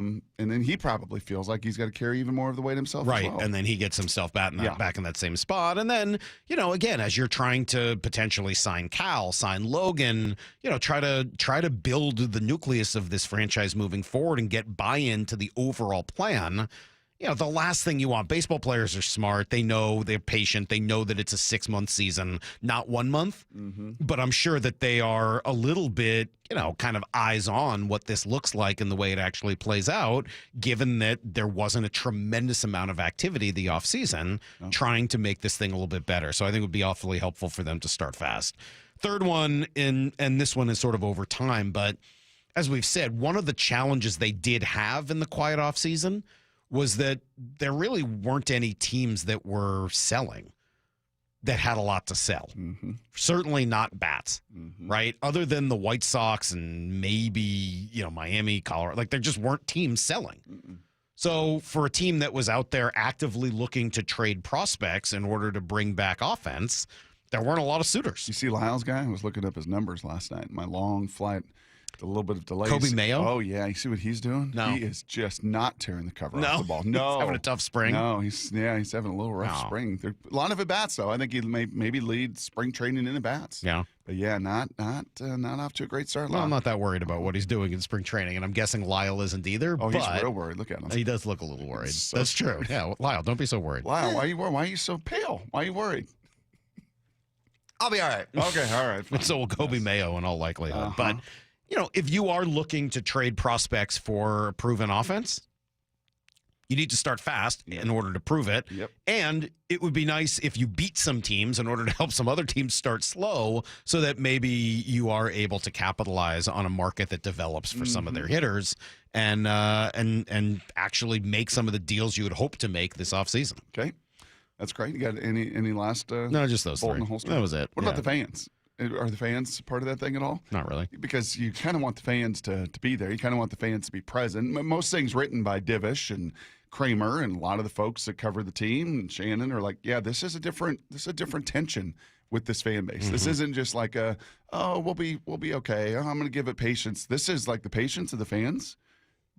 And then he probably feels like he's got to carry even more of the weight himself. Right. As well. And then he gets himself back in that same spot. And then, again, as you're trying to potentially sign Cal, sign Logan, try to build the nucleus of this franchise moving forward and get buy-in to the overall plan. The last thing you want, baseball players are smart. They know, they're patient. They know that it's a 6-month season, not 1 month. Mm-hmm. But I'm sure that they are a little bit, kind of eyes on what this looks like and the way it actually plays out, given that there wasn't a tremendous amount of activity the offseason trying to make this thing a little bit better. So I think it would be awfully helpful for them to start fast. Third one, and this one is sort of over time, but as we've said, one of the challenges they did have in the quiet offseason was that there really weren't any teams that were selling that had a lot to sell. Mm-hmm. Certainly not bats, right? Other than the White Sox and maybe, Miami, Colorado. Like, there just weren't teams selling. Mm-mm. So for a team that was out there actively looking to trade prospects in order to bring back offense, there weren't a lot of suitors. You see Lyle's guy? I was looking up his numbers last night. My long flight. A little bit of delay. Kobe Mayo? Oh, yeah. You see what he's doing? No. He is just not tearing the cover off the ball. No. He's having a tough spring. No, he's having a little rough spring. A lot of at-bats, though. I think he maybe lead spring training in at-bats. Yeah. But, yeah, not off to a great start. Well, I'm not that worried about what he's doing in spring training, and I'm guessing Lyle isn't either. Oh, he's real worried. Look at him. He does look a little worried. That's true. Yeah, Lyle, don't be so worried. Lyle, why are you so pale? Why are you worried? I'll be all right. Okay, all right. Fine. So will Kobe Mayo in all likelihood. But if you are looking to trade prospects for a proven offense, you need to start fast in order to prove it. Yep. And it would be nice if you beat some teams in order to help some other teams start slow so that maybe you are able to capitalize on a market that develops for some of their hitters and actually make some of the deals you would hope to make this offseason. Okay. That's great. You got any last No, just those bolt in three. the holster? That was it. What about the fans? Are the fans part of that thing at all? Not really. Because you kind of want the fans to be there. You kind of want the fans to be present. Most things written by Divish and Kramer and a lot of the folks that cover the team and Shannon are like, yeah, this is a different tension with this fan base. Mm-hmm. This isn't just like we'll be okay. I'm going to give it patience. This is like the patience of the fans.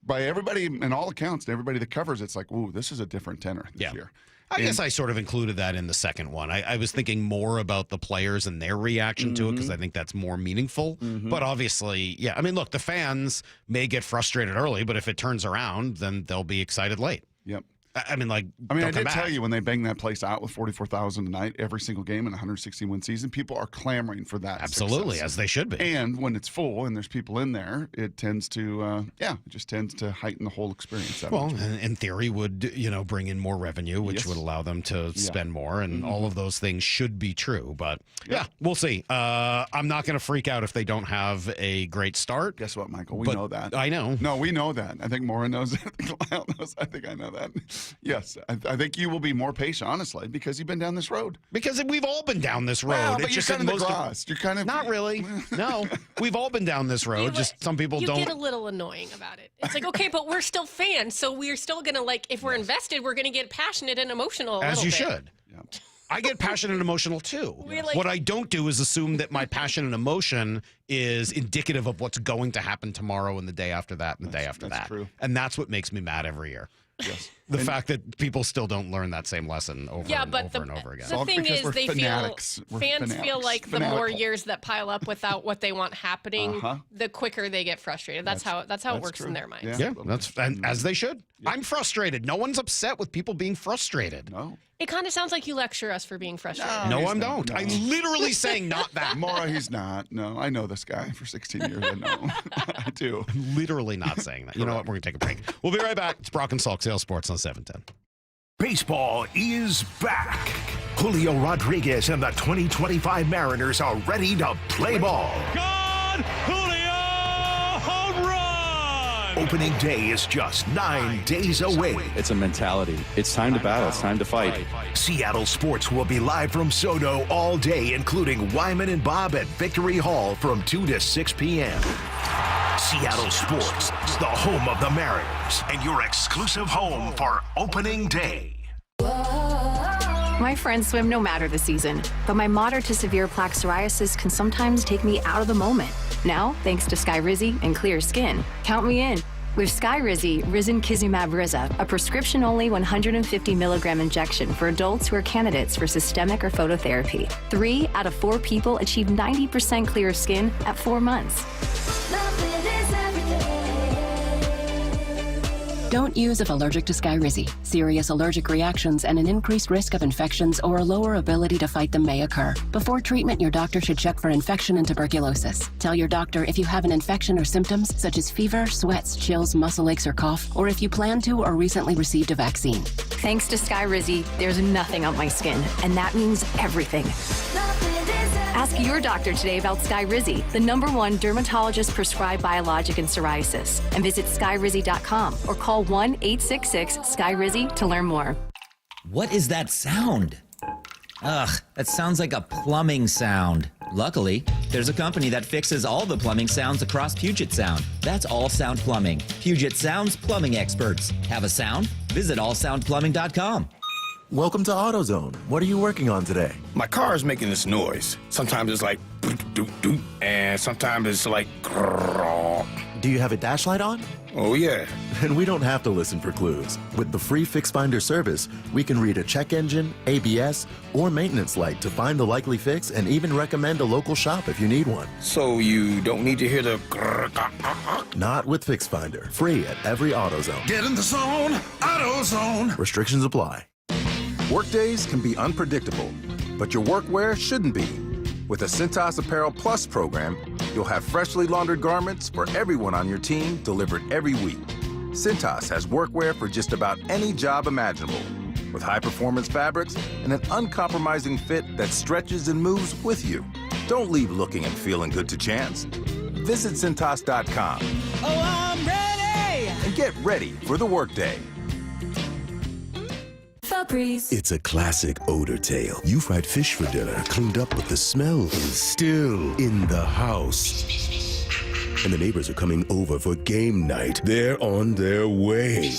By everybody, and all accounts, and everybody that covers it's like, ooh, this is a different tenor this year. I guess I sort of included that in the second one. I was thinking more about the players and their reaction to it because I think that's more meaningful. But obviously, yeah, I mean, look, the fans may get frustrated early, but if it turns around, then they'll be excited late. Yep. I mean, I did tell you when they bang that place out with 44,000 a night every single game in a 160-win season, people are clamoring for that. Absolutely, success. as they should be. And when it's full and there's people in there, it tends to, it just tends to heighten the whole experience. Well, in theory, would bring in more revenue, which would allow them to spend more, and all of those things should be true. But yeah, we'll see. I'm not going to freak out if they don't have a great start. Guess what, Michael? We know that. I know. No, we know that. I think Maura knows that. I think Lyle knows. I think I know that. Yes, I think you will be more patient, honestly, because you've been down this road. Because we've all been down this road. Well, but it's you're just kind of the grass. You're kind of not really. No, we've all been down this road. Just some people don't. You get a little annoying about it. It's like, okay, but we're still fans, so we're still gonna if we're invested, we're gonna get passionate and emotional. As you bit. should. Yeah. I get passionate and emotional too. Like, what I don't do is assume that my passion and emotion is indicative of what's going to happen tomorrow and the day after that and the day after that. True. And that's what makes me mad every year. Yes. The fact that people still don't learn that same lesson over and over again. The thing is, they fans feel like the more years that pile up without what they want happening, the quicker they get frustrated. That's how it works in their minds. Yeah, and as they should. Yeah. I'm frustrated. No one's upset with people being frustrated. No. It kind of sounds like you lecture us for being frustrated. No, I don't. No. I'm literally saying not that. Maura, he's not. No, I know this guy for 16 years. I know. I do. I'm literally not saying that. You know what? We're going to take a break. We'll be right back. It's Brock and Salk, Sales Sports on 710. Baseball is back. Julio Rodriguez and the 2025 Mariners are ready to play ball. Gone! Julio! Home run! Opening day is just 9 days away. It's a mentality. It's time to battle. It's time to fight. Seattle Sports will be live from Soto all day, including Wyman and Bob at Victory Hall from 2 to 6 p.m. Seattle Sports, the home of the Mariners, and your exclusive home for opening day. My friends swim no matter the season, but my moderate to severe plaque psoriasis can sometimes take me out of the moment. Now, thanks to Skyrizi and Clear Skin, count me in. With Skyrizi Risankizumab Riza, a prescription-only 150 milligram injection for adults who are candidates for systemic or phototherapy. 3 out of 4 people achieve 90% clear skin at 4 months. Don't use if allergic to Skyrizi. Serious allergic reactions and an increased risk of infections or a lower ability to fight them may occur. Before treatment, your doctor should check for infection and tuberculosis. Tell your doctor if you have an infection or symptoms such as fever, sweats, chills, muscle aches, or cough, or if you plan to or recently received a vaccine. Thanks to Skyrizi, there's nothing on my skin, and that means everything. Ask your doctor today about Skyrizi, the #1 dermatologist-prescribed biologic in psoriasis, and visit skyrizi.com or call 1-866-SKYRIZI to learn more. What is that sound? Ugh, that sounds like a plumbing sound. Luckily, there's a company that fixes all the plumbing sounds across Puget Sound. That's All Sound Plumbing. Puget Sound's plumbing experts. Have a sound? Visit allsoundplumbing.com. Welcome to AutoZone. What are you working on today? My car is making this noise. Sometimes it's like doot, and sometimes it's like grrr. Do you have a dash light on? Oh, yeah. Then we don't have to listen for clues. With the free Fix Finder service, we can read a check engine, ABS, or maintenance light to find the likely fix and even recommend a local shop if you need one. So you don't need to hear the grrr. Not with Fix Finder. Free at every AutoZone. Get in the zone, AutoZone. Restrictions apply. Workdays can be unpredictable, but your workwear shouldn't be. With a Cintas Apparel Plus program, you'll have freshly laundered garments for everyone on your team delivered every week. Cintas has workwear for just about any job imaginable, with high-performance fabrics and an uncompromising fit that stretches and moves with you. Don't leave looking and feeling good to chance. Visit Cintas.com. Oh, I'm ready! And get ready for the workday. It's a classic odor tale. You fried fish for dinner, cleaned up, but the smell is still in the house. And the neighbors are coming over for game night. They're on their way.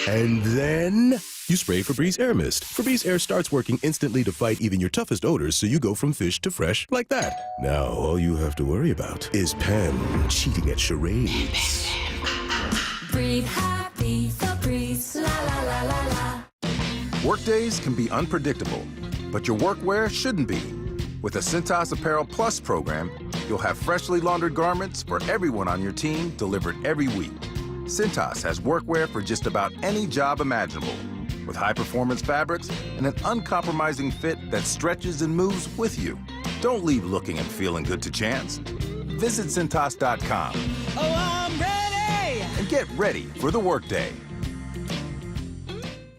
And then you spray Febreze Air Mist. Febreze Air starts working instantly to fight even your toughest odors, so you go from fish to fresh like that. Now all you have to worry about is Pam cheating at charades. Breathe happy, Febreze, la la la la la. Workdays can be unpredictable, but your workwear shouldn't be. With a Cintas Apparel Plus program, you'll have freshly laundered garments for everyone on your team delivered every week. Cintas has workwear for just about any job imaginable, with high-performance fabrics and an uncompromising fit that stretches and moves with you. Don't leave looking and feeling good to chance. Visit Cintas.com. Oh, I'm ready! And get ready for the workday.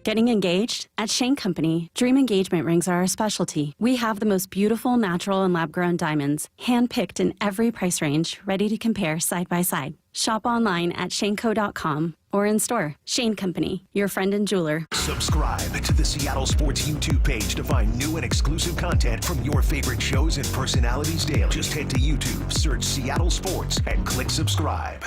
Getting engaged? At Shane Company, dream engagement rings are our specialty. We have the most beautiful natural and lab-grown diamonds, hand-picked in every price range, ready to compare side by side. Shop online at shaneco.com or in store. Shane Company, your friend and jeweler. Subscribe to the Seattle Sports YouTube page to find new and exclusive content from your favorite shows and personalities daily. Just head to YouTube, search Seattle Sports, and click subscribe.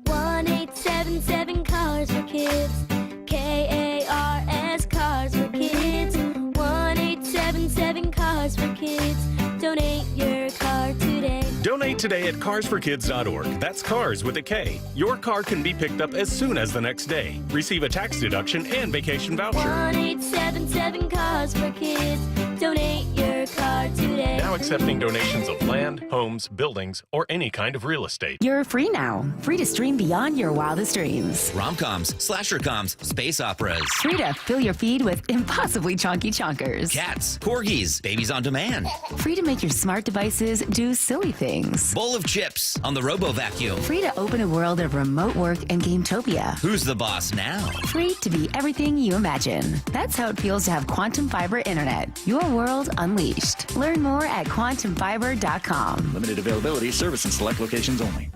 1-877 Cars for Kids. KARS Cars for Kids. 1-877 Cars for Kids. Donate your car today. Donate today at carsforkids.org. That's cars with a K. Your car can be picked up as soon as the next day. Receive a tax deduction and vacation voucher. 1-877 Cars for Kids. Donate your car today. Now accepting donations of land, homes, buildings, or any kind of real estate. You're free now. Free to stream beyond your wildest dreams. Rom-coms, slasher-coms, space operas. Free to fill your feed with impossibly chonky chonkers. Cats, corgis, babies on demand. Free to make your smart devices do silly things. Bowl of chips on the Robo-Vacuum. Free to open a world of remote work and Gametopia. Who's the boss now? Free to be everything you imagine. That's how it feels to have Quantum Fiber Internet. Your world unleashed. Learn more at quantumfiber.com. Limited availability, service in select locations only.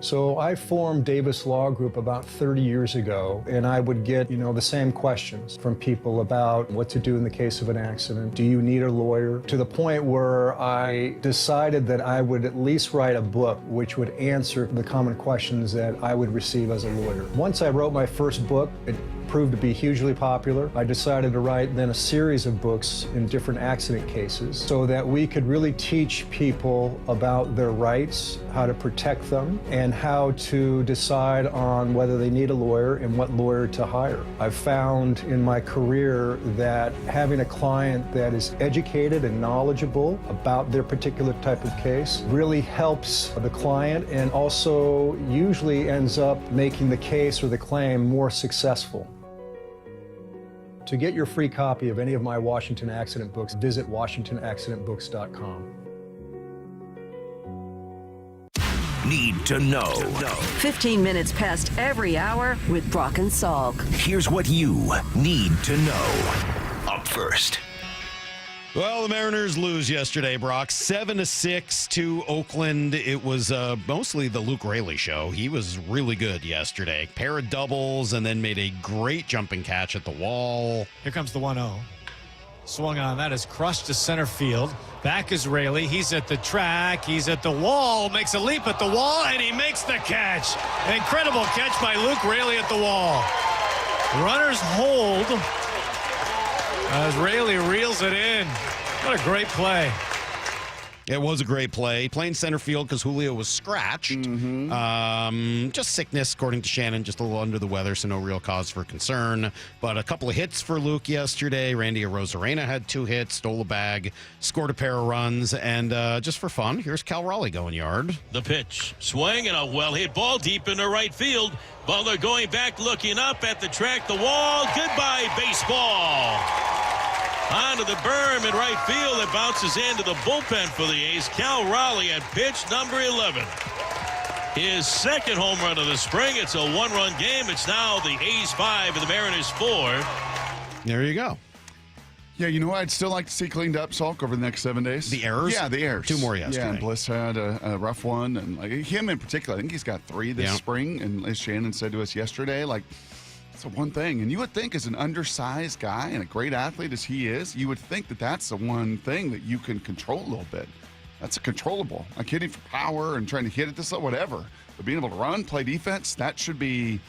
So I formed Davis Law Group about 30 years ago, and I would get, the same questions from people about what to do in the case of an accident. Do you need a lawyer? To the point where I decided that I would at least write a book which would answer the common questions that I would receive as a lawyer. Once I wrote my first book, it proved to be hugely popular. I decided to write then a series of books in different accident cases so that we could really teach people about their rights, how to protect them, and how to decide on whether they need a lawyer and what lawyer to hire. I've found in my career that having a client that is educated and knowledgeable about their particular type of case really helps the client and also usually ends up making the case or the claim more successful. To get your free copy of any of my Washington accident books, visit WashingtonAccidentBooks.com. Need to know. 15 minutes past every hour with Brock and Salk. Here's what you need to know. Up first. Well, the Mariners lose yesterday, Brock. 7-6 to Oakland. It was mostly the Luke Raley show. He was really good yesterday. Pair of doubles and then made a great jumping catch at the wall. Here comes the 1-0. Swung on. That is crushed to center field. Back is Raley. He's at the track. He's at the wall. Makes a leap at the wall, and he makes the catch. An incredible catch by Luke Raley at the wall. Runners hold as Raley reels it in. What a great play. It was a great play. Playing center field because Julio was scratched. Just sickness, according to Shannon, just a little under the weather, so no real cause for concern. But a couple of hits for Luke yesterday. Randy Arozarena had 2 hits, stole a bag, scored a pair of runs, and just for fun, here's Cal Raleigh going yard. The pitch. Swing and a well-hit ball deep into right field. Butler going back, looking up at the track, the wall. Goodbye, baseball. Onto the berm in right field. It bounces into the bullpen for the A's. Cal Raleigh at pitch number 11. His second home run of the spring. It's a 1-run game. It's now the A's 5 and the Mariners 4. There you go. Yeah, you know what I'd still like to see cleaned up, Salk, over the next 7 days? The errors? Yeah, the errors. 2 more yesterday. Yeah, and Bliss had a rough one. And like him in particular, I think he's got 3 this spring. And as Shannon said to us yesterday, like, it's the one thing. And you would think as an undersized guy and a great athlete as he is, you would think that that's the one thing that you can control a little bit. That's a controllable. Like hitting for power and trying to hit it this whatever. But being able to run, play defense, that should be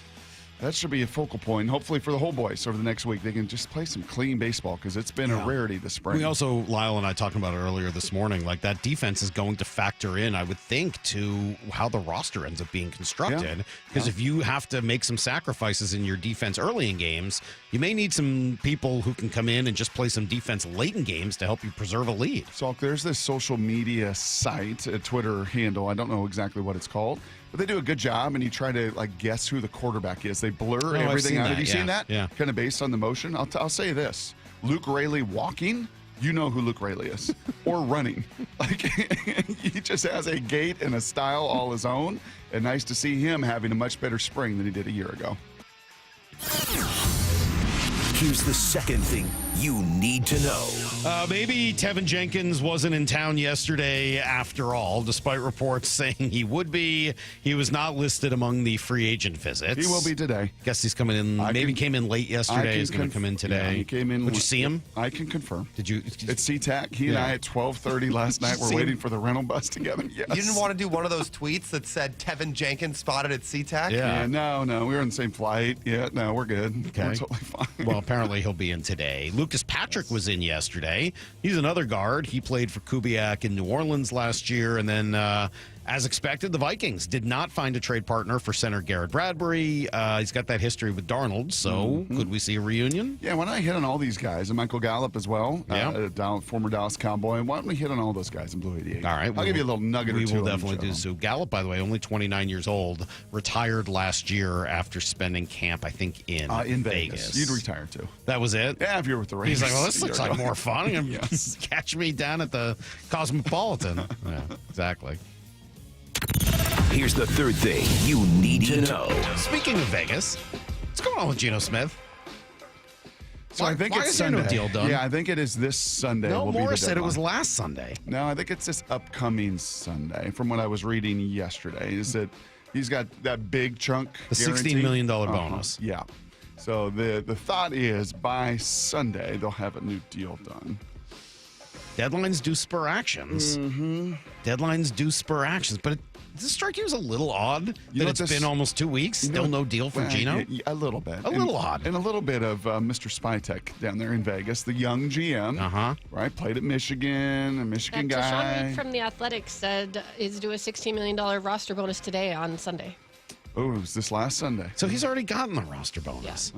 a focal point. And hopefully for the whole boys over the next week, they can just play some clean baseball because it's been a rarity this spring. We also, Lyle and I talked about it earlier this morning, like that defense is going to factor in, I would think, to how the roster ends up being constructed. Because if you have to make some sacrifices in your defense early in games, you may need some people who can come in and just play some defense late in games to help you preserve a lead. So there's this social media site, a Twitter handle, I don't know exactly what it's called, but they do a good job, and you try to like guess who the quarterback is. They blur everything out. Have you seen that? Yeah. Kind of based on the motion. I'll say this: Luke Raley walking, you know who Luke Raley is, or running. Like he just has a gait and a style all his own, and nice to see him having a much better spring than he did a year ago. Here's the second thing you need to know. Maybe Tevin Jenkins wasn't in town yesterday after all, despite reports saying he would be. He was not listed among the free agent visits. He will be today. Guess he's coming in. Maybe came in late yesterday. He's going to come in today. Yeah, he came in. Would you see him? I can confirm. Did you? It's SeaTac. He and I at 12:30 last night. We're waiting for the rental bus together. Yes. You didn't want to do one of those tweets that said Tevin Jenkins spotted at SeaTac? Yeah. No. We were on the same flight. Yeah. No, we're good. Okay. We're totally fine. Well, apparently he'll be in today. Lucas Patrick was in yesterday. He's another guard. He played for Kubiak in New Orleans last year. And then, as expected, the Vikings did not find a trade partner for center Garrett Bradbury. He's got that history with Darnold. So could we see a reunion? Yeah, why not hit on all these guys? And Michael Gallup as well. Former Dallas Cowboy. Why don't we hit on all those guys in Blue 88? All right. I'll give you a little nugget or two. We will definitely do so. Gallup, by the way, only 29 years old, retired last year after spending camp, I think, in Vegas. You'd retire too. That was it? Yeah, if you were with the Raiders. He's like, well, this looks like more fun. Yes. Catch me down at the Cosmopolitan. Yeah, exactly. Here's the third thing you need to know. Speaking of Vegas, what's going on with Geno Smith? So I think it's Sunday. Sunday. No deal done? Yeah, I think it is this Sunday. No, Morris said it was last Sunday. No, I think it's this upcoming Sunday. From what I was reading yesterday, is that he's got that big chunk, the $16 million bonus. Yeah. So the thought is by Sunday they'll have a new deal done. Deadlines do spur actions. Deadlines do spur actions, but Does this strike you as a little odd that it's been almost 2 weeks? Still no deal for Geno? A little bit. A little odd. And a little bit of Mr. Spytek down there in Vegas, the young GM. Right? Played at Michigan, a Michigan Sean guy. Reed from The Athletic said is due a $16 million roster bonus today on Sunday. Oh, it was this last Sunday. So he's already gotten the roster bonus.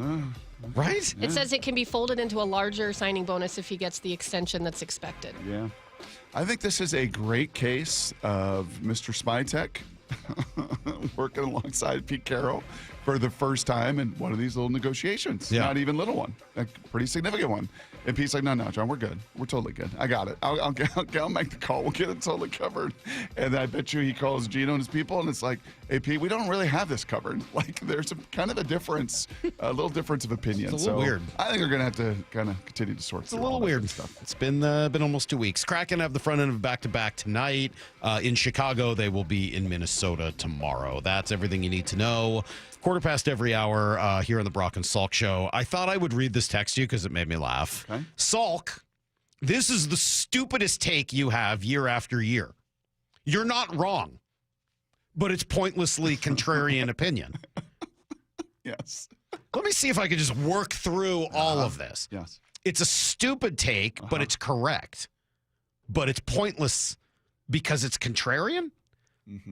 Right? It says it can be folded into a larger signing bonus if he gets the extension that's expected. Yeah. I think this is a great case of Mr. Spytek working alongside Pete Carroll for the first time in one of these little negotiations. Yeah. Not even little one, a pretty significant one. And Pete's like, no, John, we're good. We're totally good. I got it. I'll make the call. We'll get it totally covered. And I bet you he calls Geno and his people, and it's like, hey, Pete, we don't really have this covered. Like, there's a kind of a difference, a little difference of opinion. It's a little weird. I think we're going to have to kind of continue to sort It's a little weird stuff. It's been almost 2 weeks. Kraken have the front end of back-to-back tonight. In Chicago, they will be in Minnesota tomorrow. That's everything you need to know. Quarter past every hour here on the Brock and Salk Show. I thought I would read this text to you because it made me laugh. Okay. Salk, this is the stupidest take you have year after year. You're not wrong, but it's pointlessly contrarian opinion. Yes. Let me see if I can just work through all of this. Yes. It's a stupid take, but it's correct. But it's pointless because it's contrarian?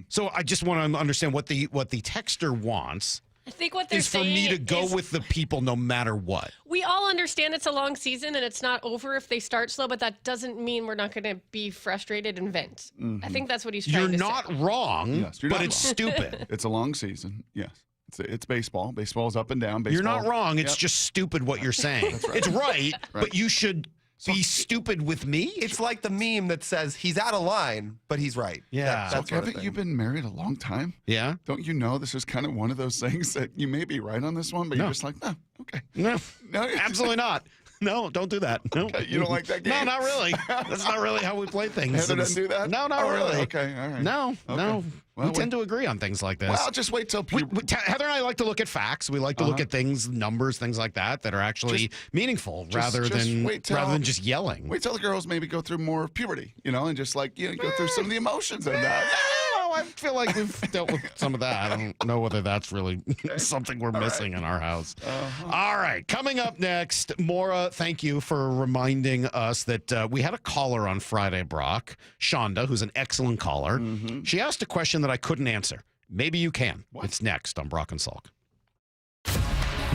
So I just want to understand what the texter wants. I think what they're is for saying me to go is with the people no matter what. we all understand it's a long season and it's not over if they start slow, but that doesn't mean we're not going to be frustrated and vent. I think that's what he's trying You're to not say. wrong, Yes, you're but not it's wrong. stupid. It's a long season. Yes. It's baseball. Baseball's up and down. You're Baseball, not wrong. It's Yep. just stupid what you're saying. That's right. It's right, but you should be stupid with me? It's like the meme that says he's out of line, but he's right. Yeah. So haven't you been married a long time? Yeah. Don't you know this is kind of one of those things that you may be right on this one, but No. you're just like, no, okay. No, No, absolutely not. No, don't do that. No, Okay, you don't like that game? No, not really. That's not really how we play things. Heather doesn't do that? No, not Oh, really. Okay, all right. No, Okay. no. Well, we tend to agree on things like this. Well, just wait till Heather and I like to look at facts. We like to look at things, numbers, things like that are actually meaningful rather than just yelling. Wait till the girls maybe go through more puberty, and just like go through some of the emotions of that. Oh, I feel like we've dealt with some of that. I don't know whether that's really something we're missing in our house. All right. Coming up next, Maura, thank you for reminding us that we had a caller on Friday, Brock, Shonda, who's an excellent caller. She asked a question that I couldn't answer. Maybe you can. It's next on Brock and Salk.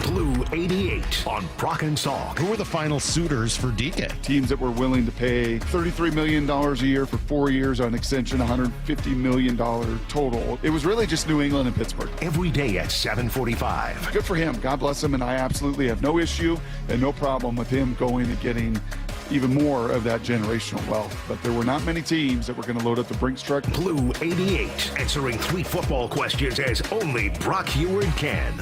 Blue 88 on Brock and Salk. Who were the final suitors for DK? Teams that were willing to pay $33 million a year for 4 years on extension, $150 million total. It was really just New England and Pittsburgh. Every day at 7:45. Good for him. God bless him. And I absolutely have no issue and no problem with him going and getting even more of that generational wealth. But there were not many teams that were going to load up the Brinks truck. Blue 88, answering 3 football questions as only Brock Heward can.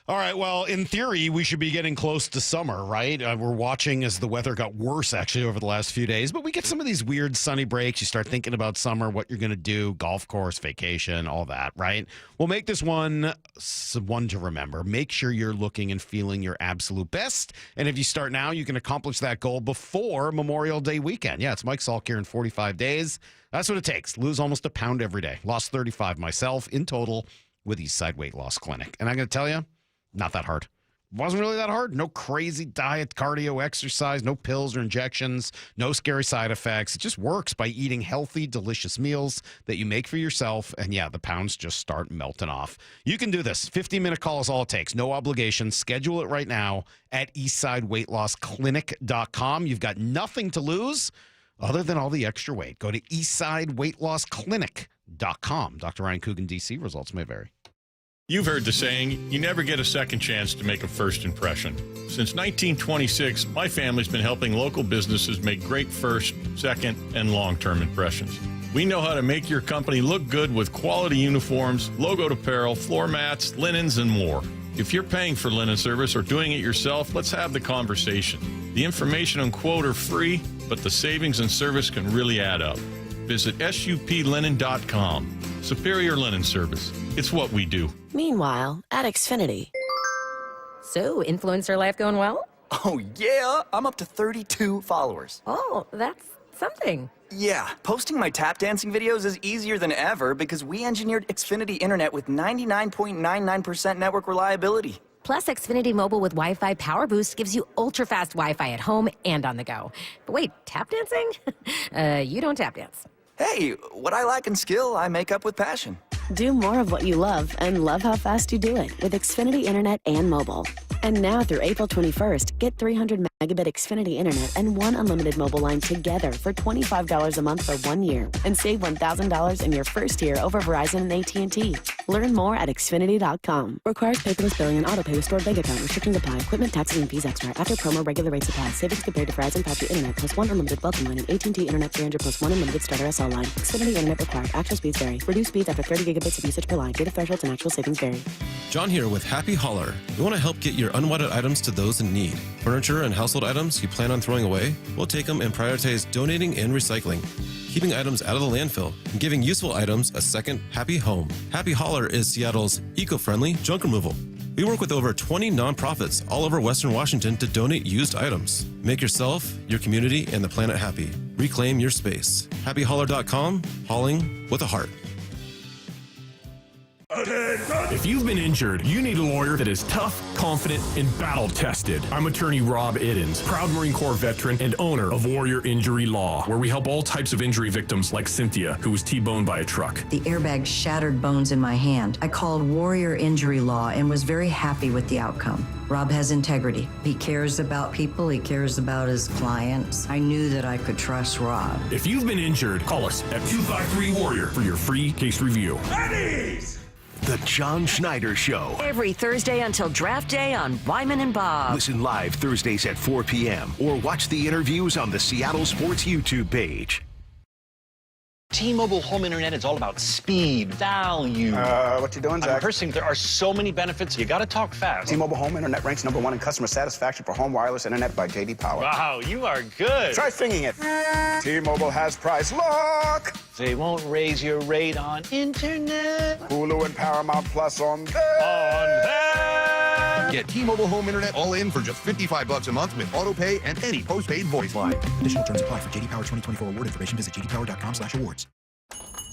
All right, well, in theory, we should be getting close to summer, right? We're watching as the weather got worse, actually, over the last few days. But we get some of these weird sunny breaks. You start thinking about summer, what you're going to do, golf course, vacation, all that, right? We'll make this one to remember. Make sure you're looking and feeling your absolute best. And if you start now, you can accomplish that goal before Memorial Day weekend. Yeah, it's Mike Salk here in 45 days. That's what it takes. Lose almost a pound every day. Lost 35 myself in total with Eastside Weight Loss Clinic. And I'm going to tell you, not that hard. Wasn't really that hard. No crazy diet, cardio, exercise, no pills or injections, no scary side effects. It just works by eating healthy, delicious meals that you make for yourself. And yeah, the pounds just start melting off. You can do this. 15-minute call is all it takes. No obligation. Schedule it right now at eastsideweightlossklinik.com. You've got nothing to lose other than all the extra weight. Go to eastsideweightlossklinik.com. Dr. Ryan Coogan, D.C. Results may vary. You've heard the saying, you never get a second chance to make a first impression. Since 1926, my family's been helping local businesses make great first, second, and long-term impressions. We know how to make your company look good with quality uniforms, logoed apparel, floor mats, linens, and more. If you're paying for linen service or doing it yourself, let's have the conversation. The information and quote are free, but the savings and service can really add up. Visit suplinen.com. Superior Linen Service. It's what we do. Meanwhile, at Xfinity. So, influencer life going well? Oh, yeah. I'm up to 32 followers. Oh, that's something. Yeah, posting my tap dancing videos is easier than ever because we engineered Xfinity Internet with 99.99% network reliability. Plus, Xfinity Mobile with Wi-Fi Power Boost gives you ultra-fast Wi-Fi at home and on the go. But wait, tap dancing? You don't tap dance. Hey, what I lack in skill, I make up with passion. Do more of what you love and love how fast you do it with Xfinity Internet and mobile. And now through April 21st, get 300 megabit Xfinity Internet and one unlimited mobile line together for $25 a month for 1 year and save $1,000 in your first year over Verizon and AT&T. Learn more at Xfinity.com. Requires paperless billing and autopay with stored bank account. Restrictions apply. Equipment, taxes, and fees extra. After promo, regular rates apply. Savings compared to Verizon 5G Internet plus one unlimited welcome line and AT&T Internet 300 plus one unlimited starter SL line. Xfinity Internet required. Actual speeds vary. Reduced speeds after 30 gigabits of usage per line. Data thresholds and actual savings vary. John here with Happy Hauler. We want to help get your unwanted items to those in need. Furniture and household items you plan on throwing away? We'll take them and prioritize donating and recycling, keeping items out of the landfill, and giving useful items a second happy home. Happy Hauler is Seattle's eco-friendly junk removal. We work with over 20 nonprofits all over Western Washington to donate used items. Make yourself, your community, and the planet happy. Reclaim your space. HappyHauler.com, hauling with a heart. If you've been injured, you need a lawyer that is tough, confident, and battle-tested. I'm attorney Rob Iddens, proud Marine Corps veteran and owner of Warrior Injury Law, where we help all types of injury victims like Cynthia, who was T-boned by a truck. The airbag shattered bones in my hand. I called Warrior Injury Law and was very happy with the outcome. Rob has integrity. He cares about people. He cares about his clients. I knew that I could trust Rob. If you've been injured, call us at 253-WARRIOR for your free case review. The John Schneider Show. Every Thursday until draft day on Wyman and Bob. Listen live Thursdays at 4 p.m. or watch the interviews on the Seattle Sports YouTube page. T-Mobile home internet is all about speed, value. What you doing, Zach? I'm cursing. There are so many benefits. You got to talk fast. T-Mobile home internet ranks #1 in customer satisfaction for home wireless internet by J.D. Power. Wow, you are good. Try singing it. T-Mobile has price lock. They won't raise your rate on internet. Hulu and Paramount Plus on that. Get T-Mobile home internet all in for just $55 a month with auto pay and any postpaid voice line. Additional terms apply. For J.D. Power 2024 award information, visit jdpower.com/awards.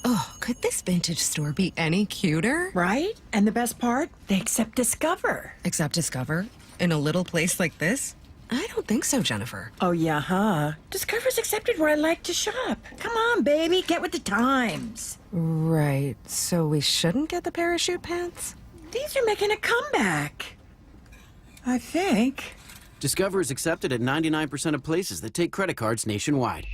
Oh, could this vintage store be any cuter? Right? And the best part? They accept Discover. Accept Discover? In a little place like this? I don't think so, Jennifer. Oh, yeah, huh? Discover's accepted where I like to shop. Come on, baby, get with the times. Right, so we shouldn't get the parachute pants? These are making a comeback. I think. Discover is accepted at 99% of places that take credit cards nationwide.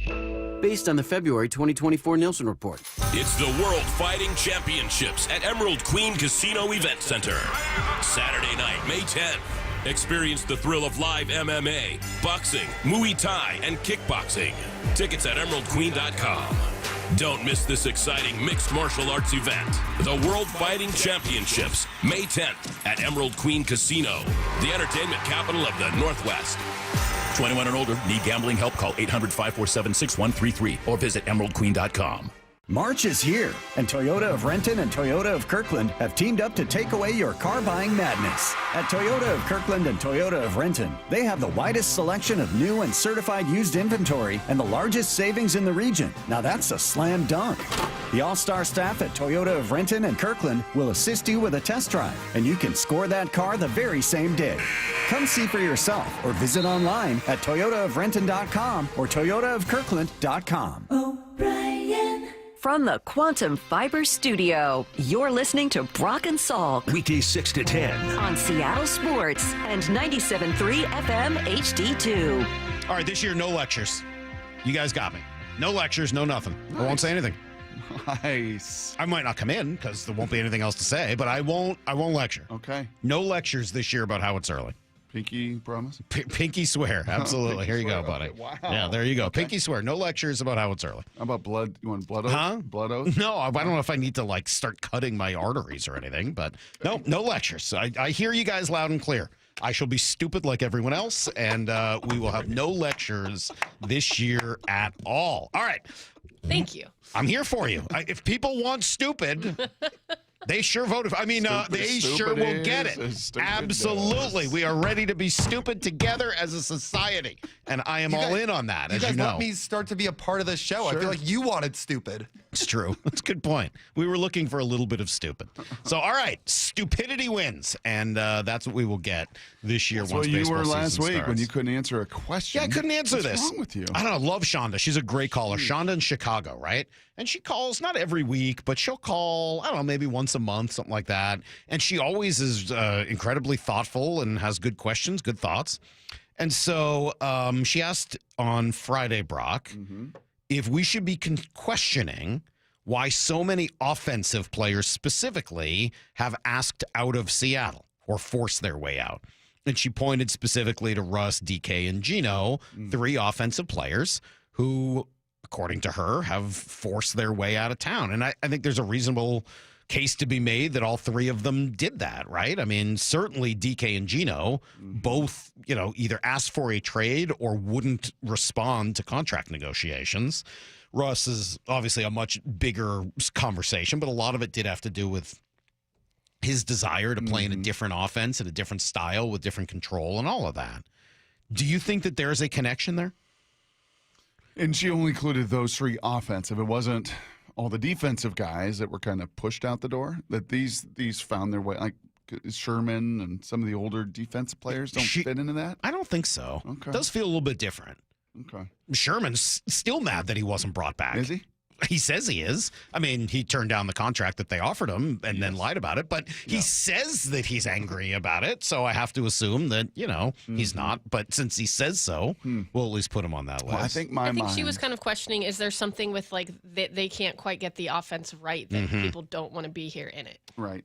Based on the February 2024 Nielsen report. It's the World Fighting Championships at Emerald Queen Casino Event Center. Saturday night, May 10th. Experience the thrill of live MMA, boxing, Muay Thai, and kickboxing. Tickets at emeraldqueen.com. Don't miss this exciting mixed martial arts event. The World Fighting Championships, May 10th at Emerald Queen Casino, the entertainment capital of the Northwest. 21 and older. Need gambling help? Call 800-547-6133 or visit emeraldqueen.com. March is here, and Toyota of Renton and Toyota of Kirkland have teamed up to take away your car buying madness. At Toyota of Kirkland and Toyota of Renton, they have the widest selection of new and certified used inventory and the largest savings in the region. Now that's a slam dunk. The all-star staff at Toyota of Renton and Kirkland will assist you with a test drive, and you can score that car the very same day. Come see for yourself or visit online at toyotaofrenton.com or toyotaofkirkland.com. From the Quantum Fiber Studio, you're listening to Brock and Salk. Weekdays 6 to 10. On Seattle Sports and 97.3 FM HD2. All right, this year, no lectures. You guys got me. No lectures, no nothing. Nice. I won't say anything. Nice. I might not come in because there won't be anything else to say, but I won't lecture. Okay. No lectures this year about how it's early. Pinky promise? Pinky swear. Absolutely. Here you go, buddy. Okay. Wow. Yeah, there you go. Okay. Pinky swear. No lectures about how it's early. How about blood? You want blood oath? Huh? Blood oath? No, I don't know if I need to start cutting my arteries or anything, but no lectures. I hear you guys loud and clear. I shall be stupid like everyone else, and we will have no lectures this year at all. All right. Thank you. I'm here for you. If people want stupid, They sure voted. They sure will get it. Absolutely. We are ready to be stupid together as a society. And I am all in on that, as you know. You guys let me start to be a part of this show. I feel like you wanted stupid. It's true. That's a good point. We were looking for a little bit of stupid. So, all right, stupidity wins. And that's what we will get this year once baseball season starts. You were last week when you couldn't answer a question. Yeah, I couldn't answer this. What's wrong with you? I don't know. Love Shonda. She's a great caller. Shonda in Chicago, right? And she calls not every week, but she'll call, I don't know, maybe once a month, something like that. And she always is incredibly thoughtful and has good questions, good thoughts. And so she asked on Friday, Brock, if we should be questioning why so many offensive players specifically have asked out of Seattle or forced their way out. And she pointed specifically to Russ, DK, and Geno, 3 offensive players who, according to her, have forced their way out of town. And I think there's a reasonable case to be made that all 3 of them did that, right? I mean, certainly DK and Geno both, either asked for a trade or wouldn't respond to contract negotiations. Russ is obviously a much bigger conversation, but a lot of it did have to do with his desire to play in a different offense and a different style with different control and all of that. Do you think that there's a connection there? And she only included those 3 offensive. It wasn't all the defensive guys that were kind of pushed out the door, that these found their way, like Sherman and some of the older defensive players don't fit into that? I don't think so. Okay. It does feel a little bit different. Okay. Sherman's still mad that he wasn't brought back. Is he? He says he is. I mean, he turned down the contract that they offered him and then lied about it, but he says that he's angry about it, so I have to assume that, he's not. But since he says so, we'll at least put him on that list. Well, I think she was kind of questioning, is there something with, like, they can't quite get the offense right that people don't want to be here in it? Right.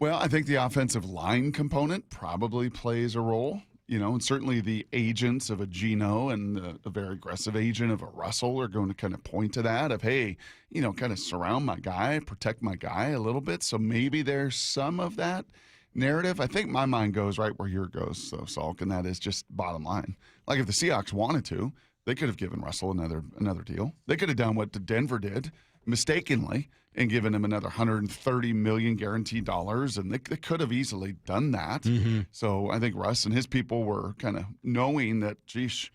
Well, I think the offensive line component probably plays a role. And certainly the agents of a Geno and a very aggressive agent of a Russell are going to kind of point to that of, hey, kind of surround my guy, protect my guy a little bit. So maybe there's some of that narrative. I think my mind goes right where yours goes, though, Salk, and that is just bottom line. Like if the Seahawks wanted to, they could have given Russell another deal. They could have done what Denver did mistakenly and given him another $130 million guaranteed dollars, and they could have easily done that. So I think Russ and his people were kind of knowing that, geesh,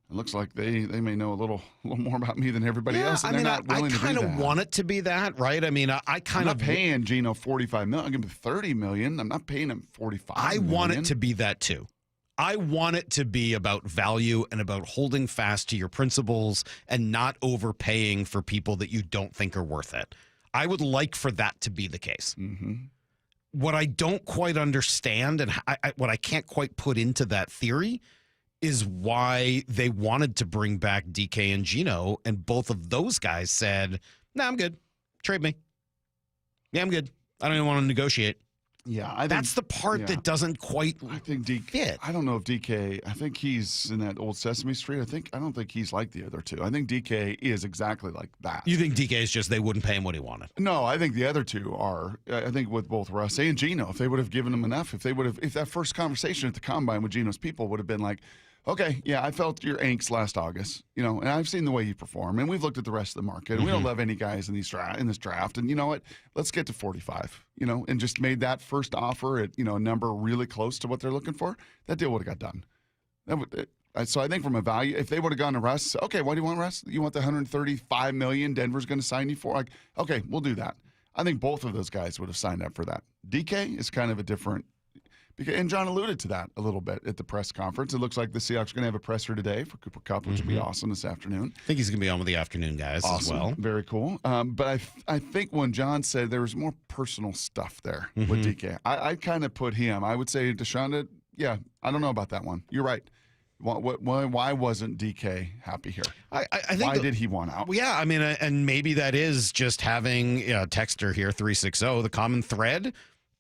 it looks like they may know a little more about me than everybody else, and they're not willing to do that. I kind of want it to be that, right? I mean, I'm not paying Geno $45 million. I'm giving him $30 million. I'm not paying him $45 million. I want it to be that too. I want it to be about value and about holding fast to your principles and not overpaying for people that you don't think are worth it. I would like for that to be the case. What I don't quite understand and what I can't quite put into that theory is why they wanted to bring back DK and Geno, and both of those guys said, "Nah, I'm good. Trade me. Yeah, I'm good. I don't even want to negotiate." Yeah, that's the part that doesn't quite fit. I don't know if DK. I think he's in that old Sesame Street. I don't think he's like the other 2. I think DK is exactly like that. You think DK is just they wouldn't pay him what he wanted? No, I think the other 2 are. I think with both Russ and Geno, if they would have given him enough, if that first conversation at the combine with Geno's people would have been like, okay, yeah, I felt your angst last August, and I've seen the way you perform, and we've looked at the rest of the market, and we don't love any guys in this draft, and you know what? Let's get to 45, and just made that first offer at, a number really close to what they're looking for. That deal would have got done. So I think from a value, if they would have gone to Russ, okay, what do you want, Russ? You want the $135 million Denver's going to sign you for? Like, okay, we'll do that. I think both of those guys would have signed up for that. DK is kind of a different. And John alluded to that a little bit at the press conference. It looks like the Seahawks are going to have a presser today for Cooper Kupp, which will be awesome this afternoon. I think he's going to be on with the afternoon guys as well. Very cool. But I think when John said there was more personal stuff there with DK, I kind of put him. I would say DeShonda, yeah, I don't know about that one. You're right. Why wasn't DK happy here? I think why did he want out? Well, yeah, I mean, and maybe that is just having a texter here, 360, the common thread.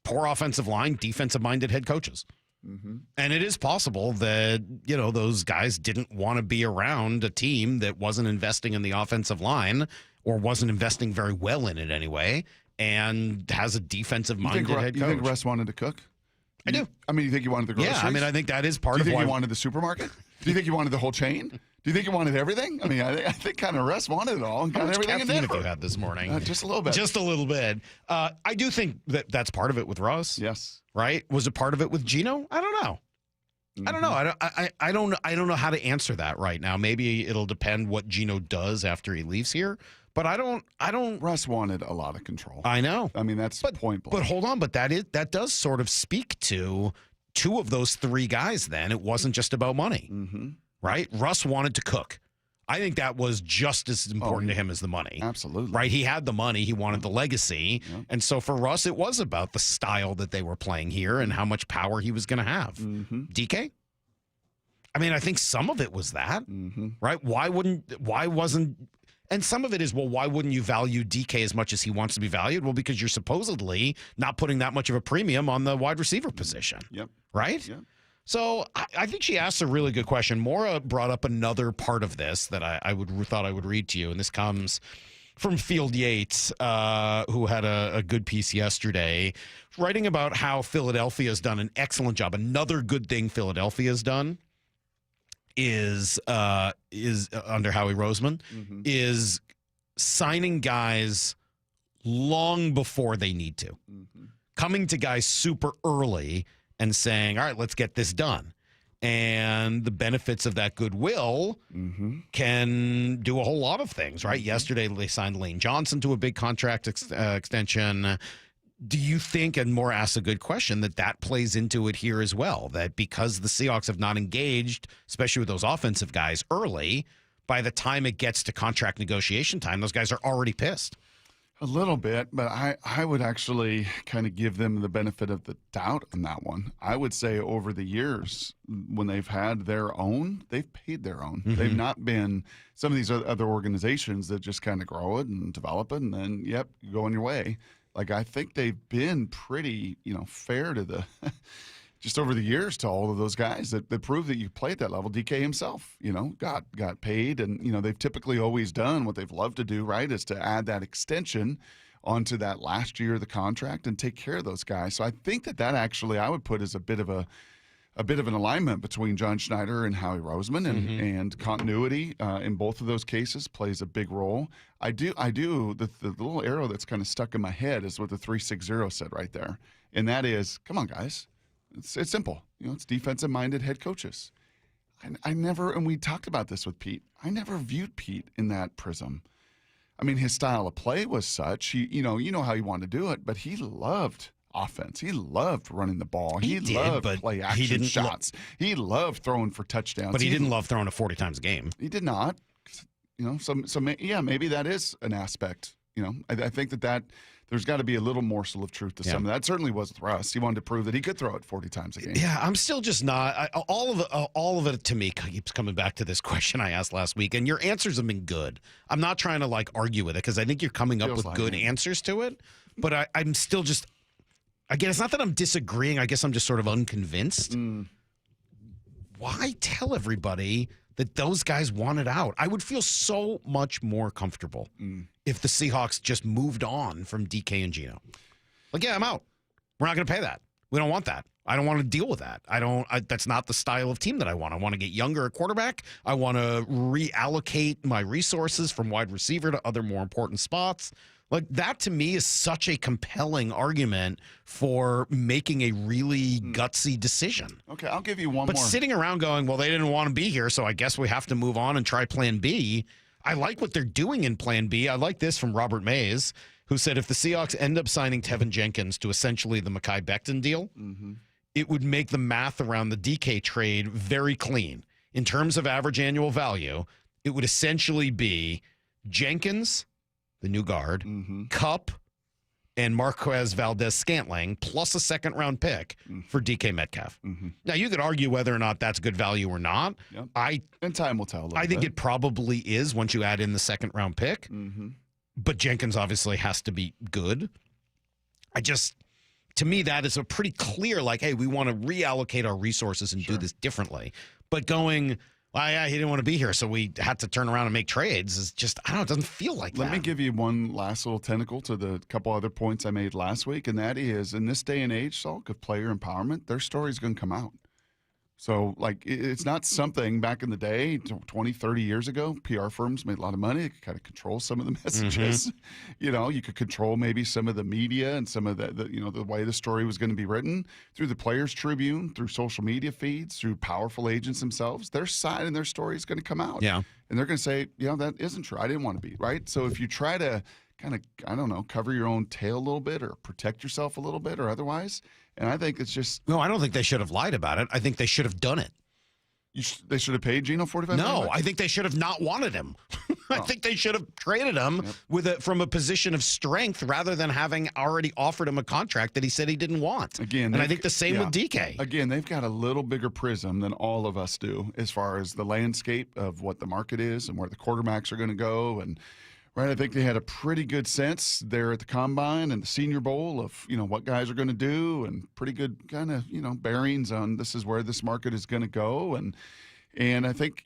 Poor offensive line, defensive-minded head coaches. And it is possible that, those guys didn't want to be around a team that wasn't investing in the offensive line or wasn't investing very well in it anyway and has a defensive-minded head coach. You think Russ wanted to cook? I do. I mean, you think he wanted the groceries? Yeah, I mean, I think that is part of why. Do you think why. he wanted the supermarket? Do you think he wanted the whole chain? Do you think he wanted everything? I mean, I think kind of Russ wanted it all and got everything in caffeine Denver. have you had this morning? Just a little bit. Just a little bit. I do think that's part of it with Russ. Yes. Right? Was it part of it with Geno? I don't know. I don't know. I don't know how to answer that right now. Maybe it'll depend what Geno does after he leaves here. But I don't. Russ wanted a lot of control. I know. I mean, that's point blank. But hold on. But that does sort of speak to two of those three guys. Then it wasn't just about money, right? Russ wanted to cook. I think that was just as important to him as the money. Absolutely. Right? He had the money. He wanted the legacy. Yep. And so for Russ, it was about the style that they were playing here and how much power he was going to have. DK? I mean, I think some of it was that, right? Why wasn't, and some of it is, well, why wouldn't you value DK as much as he wants to be valued? Well, because you're supposedly not putting that much of a premium on the wide receiver position. Yep. Right? Yep. So I think she asked a really good question. Maura brought up another part of this that I thought I would read to you, and this comes from Field Yates, who had a good piece yesterday, writing about how Philadelphia has done an excellent job. Another good thing Philadelphia has done is under Howie Roseman is signing guys long before they need to, coming to guys super early and saying, all right, let's get this done. And the benefits of that goodwill can do a whole lot of things, right? Yesterday, they signed Lane Johnson to a big contract extension. Do you think, and Moore asks a good question, that plays into it here as well? That because the Seahawks have not engaged, especially with those offensive guys early, by the time it gets to contract negotiation time, those guys are already pissed. A little bit, but I would actually kind of give them the benefit of the doubt on that one. I would say over the years, when they've had their own, they've paid their own. They've not been some of these other organizations that just kind of grow it and develop it, and then, yep, you go on your way. Like, I think they've been pretty, fair to the just over the years to all of those guys that prove that you play at that level. DK himself, got paid, and they've typically always done what they've loved to do, right, is to add that extension onto that last year of the contract and take care of those guys. So I think that actually I would put as a bit of an alignment between John Schneider and Howie Roseman, and continuity in both of those cases plays a big role. I do. The little arrow that's kind of stuck in my head is what the 360 said right there, and that is, come on, guys. It's simple. It's defensive-minded head coaches. I never, and we talked about this with Pete, I never viewed Pete in that prism. I mean, his style of play was such. You know how he wanted to do it, but he loved offense. He loved running the ball. He loved play action shots. He loved throwing for touchdowns. But he didn't love throwing it 40 times a game. He did not. Maybe that is an aspect. I think that there's got to be a little morsel of truth to some of that. Certainly was with Russ. He wanted to prove that he could throw it 40 times a game. Yeah, I'm still just not. All of it to me keeps coming back to this question I asked last week, and your answers have been good. I'm not trying to argue with it because I think you're coming up with good answers to it, but I'm still just. Again, it's not that I'm disagreeing. I guess I'm just sort of unconvinced. Why tell everybody that those guys wanted out? I would feel so much more comfortable if the Seahawks just moved on from DK and Geno. Yeah, I'm out. We're not going to pay that. We don't want that. I don't want to deal with that. That's not the style of team that I want. I want to get younger at quarterback. I want to reallocate my resources from wide receiver to other more important spots. That to me is such a compelling argument for making a really gutsy decision. Okay, I'll give you one more. But sitting around going, well, they didn't want to be here, so I guess we have to move on and try plan B. I like what they're doing in plan B. I like this from Robert Mays, who said if the Seahawks end up signing Tevin Jenkins to essentially the Mekhi Becton deal, it would make the math around the DK trade very clean. In terms of average annual value, it would essentially be Jenkins, the new guard, Kupp, and Marquez Valdez-Scantling, plus a second-round pick for DK Metcalf. Now, you could argue whether or not that's good value or not. Yep. And time will tell. I think it probably is once you add in the second-round pick. But Jenkins obviously has to be good. To me, that is a pretty clear, hey, we want to reallocate our resources and do this differently. But going... Well, yeah, he didn't want to be here, so we had to turn around and make trades. It's just, I don't know, it doesn't feel like that. Let me give you one last little tentacle to the couple other points I made last week, and that is, in this day and age, Salk, of player empowerment, their story's going to come out. So, like, it's not something back in the day, 20, 30 years ago, PR firms made a lot of money. They could kind of control some of the messages. You know, you could control maybe some of the media and some of the way the story was going to be written through the Players Tribune, through social media feeds, through powerful agents themselves. Their side and their story is going to come out. Yeah. And they're going to say, that isn't true. I didn't want to be, right? So if you try to kind of, I don't know, cover your own tail a little bit or protect yourself a little bit or otherwise. And I think it's just. No, I don't think they should have lied about it. I think they should have done it. They should have paid Geno $45 million? No, I think they should have not wanted him. I think they should have traded him from a position of strength rather than having already offered him a contract that he said he didn't want. Again, and I think the same with DK. Again, they've got a little bigger prism than all of us do as far as the landscape of what the market is and where the quarterbacks are going to go. And right, I think they had a pretty good sense there at the Combine and the Senior Bowl of, what guys are going to do and pretty good kind of, bearings on this is where this market is going to go. And I think,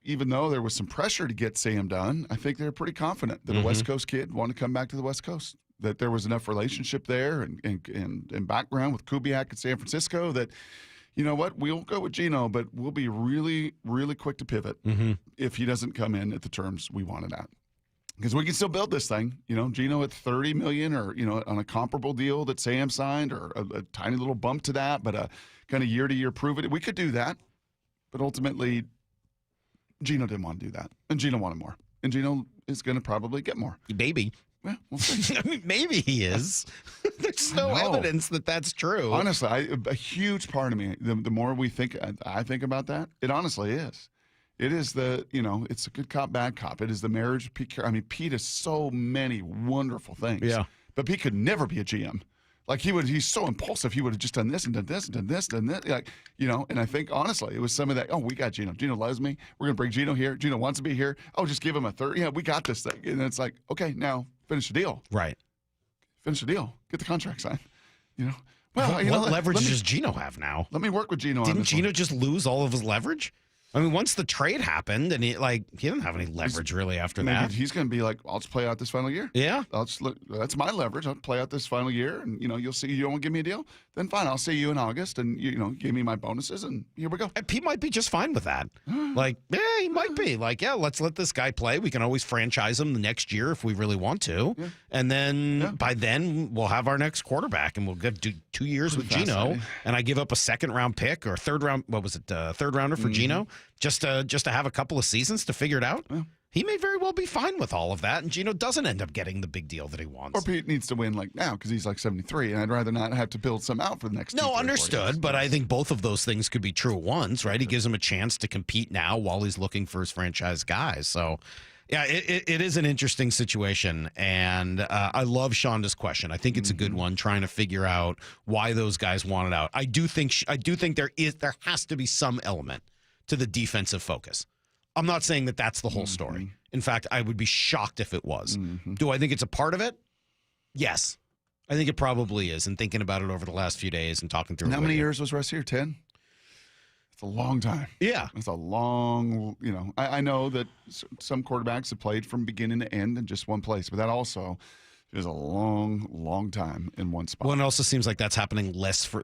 even though there was some pressure to get Sam done, I think they're pretty confident that a West Coast kid wanted to come back to the West Coast, that there was enough relationship there and background with Kubiak in San Francisco that, you know what, we'll go with Geno, but we'll be really, really quick to pivot if he doesn't come in at the terms we wanted at. Because we can still build this thing, Geno at $30 million or, on a comparable deal that Sam signed or a tiny little bump to that, but a kind of year-to-year prove it. We could do that, but ultimately Geno didn't want to do that, and Geno wanted more. And Geno is going to probably get more. Maybe. Well, we'll see. I mean, maybe he is. There's no evidence that that's true. Honestly, a huge part of me, the more I think about that, it honestly is. It is it's a good cop, bad cop. It is the marriage of Pete. I mean, Pete is so many wonderful things. Yeah. But Pete could never be a GM. Like he's so impulsive. He would have just done this and done this and done this and done that. And I think honestly, it was some of that. Oh, we got Geno. Geno loves me. We're gonna bring Geno here. Geno wants to be here. Oh, just give him a third. Yeah, we got this thing. And it's like, okay, now finish the deal. Right. Finish the deal. Get the contract signed. Well, what leverage does Geno have now? Let me work with Geno. Didn't Geno just lose all of his leverage? I mean, once the trade happened, and he didn't have any leverage really after that. He's going to be like, I'll just play out this final year. Yeah. That's my leverage. I'll play out this final year, and, you'll see you don't want to give me a deal? Then fine, I'll see you in August, and, give me my bonuses, and here we go. And Pete might be just fine with that. He might be. Let's let this guy play. We can always franchise him the next year if we really want to. Yeah. And then by then, we'll have our next quarterback, and we'll get 2 years with Geno, and I give up a second-round pick or third-rounder for Geno just to have a couple of seasons to figure it out. Yeah. He may very well be fine with all of that, and Geno doesn't end up getting the big deal that he wants. Or Pete needs to win now because he's 73, and I'd rather not have to build some out for the next 2 No, understood, but I think both of those things could be true at once, right? He gives him a chance to compete now while he's looking for his franchise guys. So, yeah, it is an interesting situation, and I love Shonda's question. I think it's a good one, trying to figure out why those guys wanted out. I do think there has to be some element to the defensive focus. I'm not saying that that's the whole story. In fact, I would be shocked if it was. Do I think it's a part of it? Yes. I think it probably is. And thinking about it over the last few days and talking through it. How many years was Russ here? 10? It's a long time. Yeah. It's a long, I know that some quarterbacks have played from beginning to end in just one place, but that also is a long, long time in one spot. Well, it also seems like that's happening less for,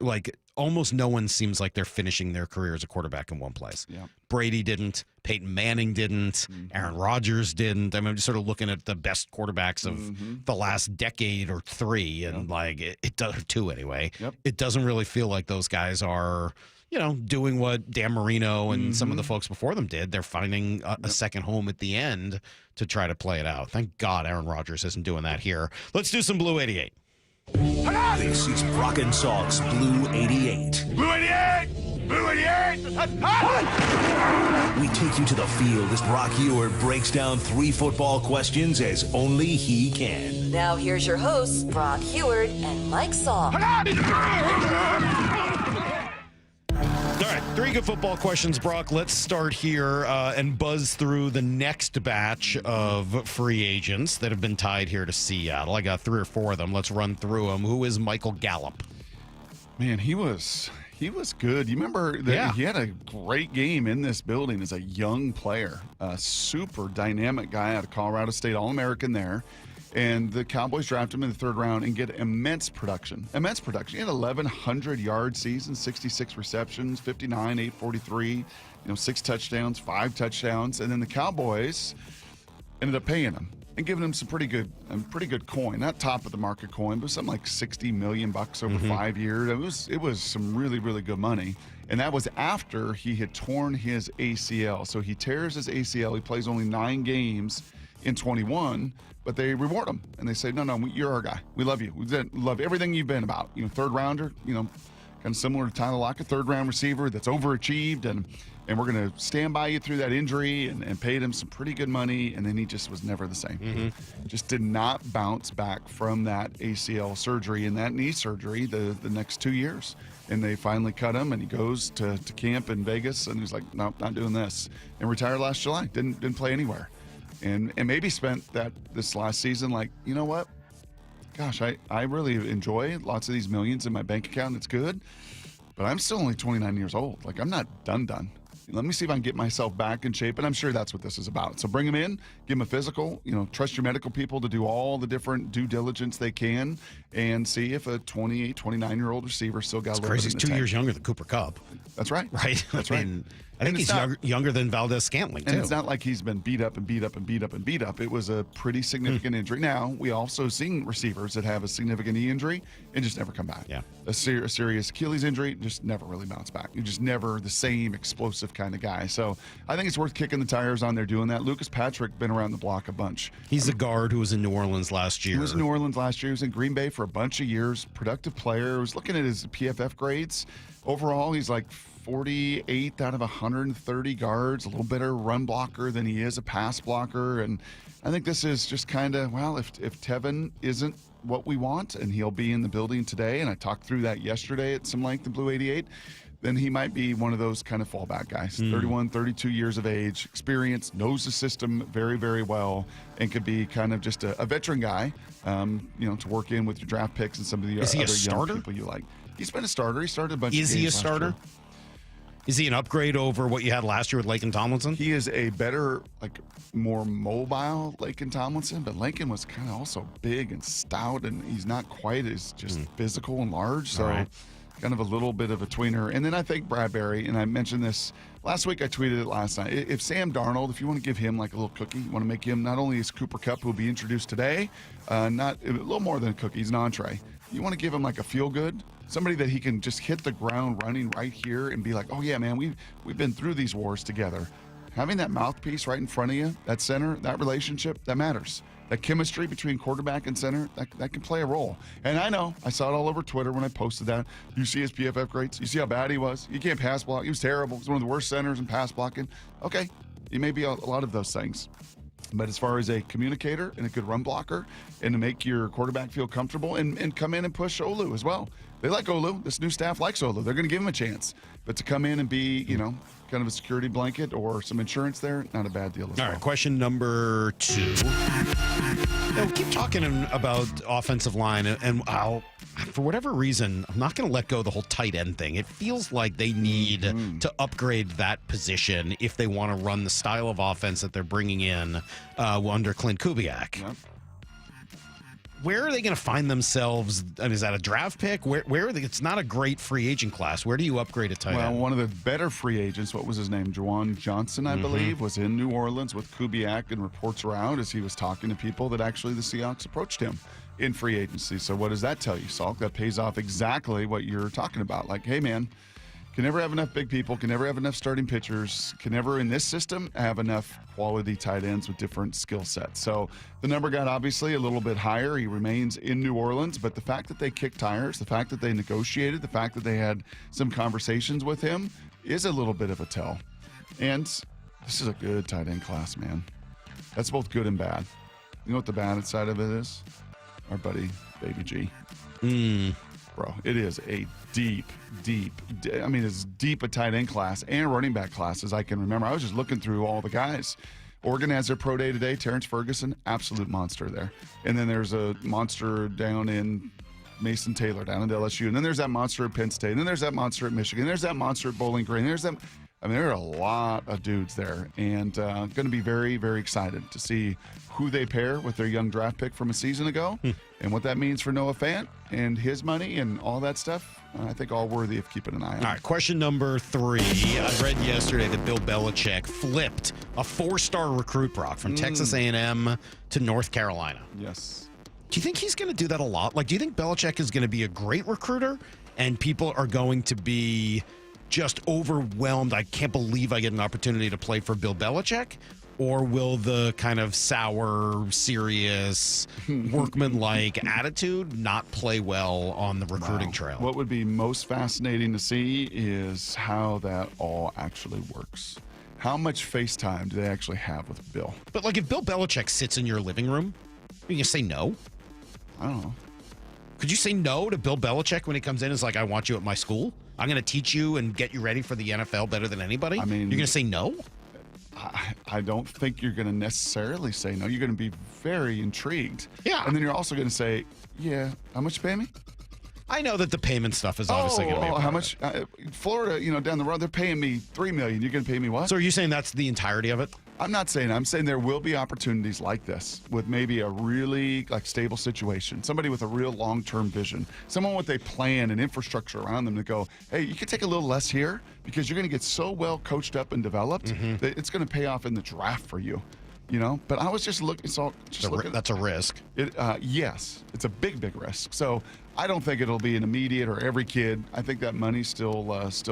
almost no one seems like they're finishing their career as a quarterback in one place. Yeah. Brady didn't. Peyton Manning didn't. Aaron Rodgers didn't. I mean, I'm just sort of looking at the best quarterbacks of the last decade or three, and it does, two anyway. Yep. It doesn't really feel like those guys are, doing what Dan Marino and some of the folks before them did. They're finding a second home at the end to try to play it out. Thank God Aaron Rodgers isn't doing that here. Let's do some Blue 88. This is Brock and Salk's Blue 88. Blue 88! Blue 88! We take you to the field as Brock Ewart breaks down 3 football questions as only he can. Now here's your hosts, Brock Heward and Mike Salk. All right, 3 good football questions, Brock. Let's start here and buzz through the next batch of free agents that have been tied here to Seattle. I got 3 or 4 of them. Let's run through them. Who is Michael Gallup? Man, he was good. You remember that he had a great game in this building as a young player, a super dynamic guy out of Colorado State, All-American there. And the Cowboys draft him in the 3rd round and get immense production. Immense production. He had 1,100-yard season, 66 receptions, 59, 843, 6 touchdowns, 5 touchdowns. And then the Cowboys ended up paying him and giving him some pretty good coin. Not top of the market coin, but something like $60 million over 5 years. It was some really, really good money. And that was after he had torn his ACL. So he tears his ACL. He plays only 9 games in 21, but they reward him. And they say, no, you're our guy. We love you. We love everything you've been about. 3rd rounder, kind of similar to Tyler Lockett, 3rd round receiver that's overachieved. And we're going to stand by you through that injury and paid him some pretty good money. And then he just was never the same. Just did not bounce back from that ACL surgery and that knee surgery the next 2 years. And they finally cut him, and he goes to camp in Vegas, and he's like, nope, not doing this. And retired last July. Didn't play anywhere. And maybe spent this last season like, you know what? Gosh, I really enjoy lots of these millions in my bank account. It's good. But I'm still only 29 years old. Like, I'm not done. Let me see if I can get myself back in shape. And I'm sure that's what this is about. So bring him in, give him a physical, trust your medical people to do all the different due diligence they can and see if a 28, 29-year-old receiver still got a little bit in the He's 2 years younger than Cooper Kupp. That's right. Right? That's right. I think he's younger than Valdez-Scantling, too. And it's not like he's been beat up. It was a pretty significant injury. Now, we also seen receivers that have a significant knee injury and just never come back. Yeah. A serious Achilles injury, just never really bounce back. You're just never the same explosive kind of guy. So I think it's worth kicking the tires on there doing that. Lucas Patrick been around the block a bunch. He's a guard who was in New Orleans last year. He was in New Orleans last year. He was in Green Bay for a bunch of years. Productive player. I was looking at his PFF grades. Overall, he's like 48th out of 130 guards, a little better run blocker than he is a pass blocker. And I think this is just kind of, if Tevin isn't what we want, and he'll be in the building today, and I talked through that yesterday at some length in Blue 88, then he might be one of those kind of fallback guys. 31, 32 years of age, experience, knows the system very, very well, and could be kind of just a veteran guy, to work in with your draft picks and some of the other young people you like. He's been a starter. He started a bunch of games. Is he a starter? Is he an upgrade over what you had last year with Laken Tomlinson? He is a better, more mobile Laken Tomlinson, but Laken was kind of also big and stout, and he's not quite as just physical and large. So kind of a little bit of a tweener. And then I think Bradbury, and I mentioned this last week, I tweeted it last night. If Sam Darnold, if you want to give him like a little cookie, you want to make him not only his Cooper Kupp, who will be introduced today, not a little more than a cookie, he's an entree. You want to give him like a feel good, somebody that he can just hit the ground running right here and be like, oh yeah, man, we've been through these wars together. Having that mouthpiece right in front of you, that center, that relationship, that matters. That chemistry between quarterback and center, that can play a role. And I know, I saw it all over Twitter when I posted that. You see his PFF grades? You see how bad he was? You can't pass block. He was terrible. He's one of the worst centers in pass blocking. Okay, he may be a lot of those things. But as far as a communicator and a good run blocker and to make your quarterback feel comfortable and come in and push Olu as well. They like Olu. This new staff likes Olu. They're going to give him a chance. But to come in and be, kind of a security blanket or some insurance there, not a bad deal as well. All right, question number 2. We keep talking about offensive line, and for whatever reason, I'm not going to let go of the whole tight end thing. It feels like they need to upgrade that position if they want to run the style of offense that they're bringing in under Clint Kubiak. Yep. Where are they going to find themselves? I mean, is that a draft pick? Where are they? It's not a great free agent class. Where do you upgrade a tight end? Well, one of the better free agents, what was his name? Juwan Johnson, I believe, was in New Orleans with Kubiak, and reports around as he was talking to people that actually the Seahawks approached him in free agency. So what does that tell you, Salk? That pays off exactly what you're talking about. Like, hey, man, can never have enough big people, can never have enough starting pitchers, can never in this system have enough quality tight ends with different skill sets. So the number got obviously a little bit higher. He remains in New Orleans, but the fact that they kicked tires, the fact that they negotiated, the fact that they had some conversations with him is a little bit of a tell. And this is a good tight end class, man. That's both good and bad. You know what the bad side of it is? Our buddy, Baby G. Bro, it is a deep, I mean, as deep a tight end class and running back class as I can remember. I was just looking through all the guys. Oregon has their pro day today. Terrence Ferguson, absolute monster there. And then there's a monster down in Mason Taylor down at LSU. And then there's that monster at Penn State. And then there's that monster at Michigan. And there's that monster at Bowling Green. And there's that. I mean, there are a lot of dudes there, and going to be very, very excited to see who they pair with their young draft pick from a season ago and what that means for Noah Fant and his money and all that stuff. I think all worthy of keeping an eye on. All right, question number 3. I read yesterday that Bill Belichick flipped a 4-star recruit, Brock, from Texas A&M to North Carolina. Yes. Do you think he's going to do that a lot? Like, do you think Belichick is going to be a great recruiter and people are going to be just overwhelmed? I can't believe I get an opportunity to play for Bill Belichick. Or will the kind of sour, serious, workman-like attitude not play well on the recruiting trail? What would be most fascinating to see is how that all actually works. How much FaceTime do they actually have with Bill? But, like, if Bill Belichick sits in your living room, you can say no? I don't know. Could you say no to Bill Belichick when he comes in and is like, I want you at my school? I'm going to teach you and get you ready for the NFL better than anybody? I mean, you're going to say no? I don't think you're going to necessarily say no. You're going to be very intrigued. Yeah. And then you're also going to say, yeah, how much you pay me? I know that the payment stuff is obviously going to be a part how of much? Florida, down the road, they're paying me $3 million. You're going to pay me what? So are you saying that's the entirety of it? I'm not saying. I'm saying there will be opportunities like this with maybe a really stable situation, somebody with a real long-term vision, someone with a plan and infrastructure around them to go, hey, you can take a little less here because you're going to get so well coached up and developed that it's going to pay off in the draft for you. But I was just looking. That's a risk. Yes, it's a big risk. So I don't think it'll be an immediate or every kid. I think that money still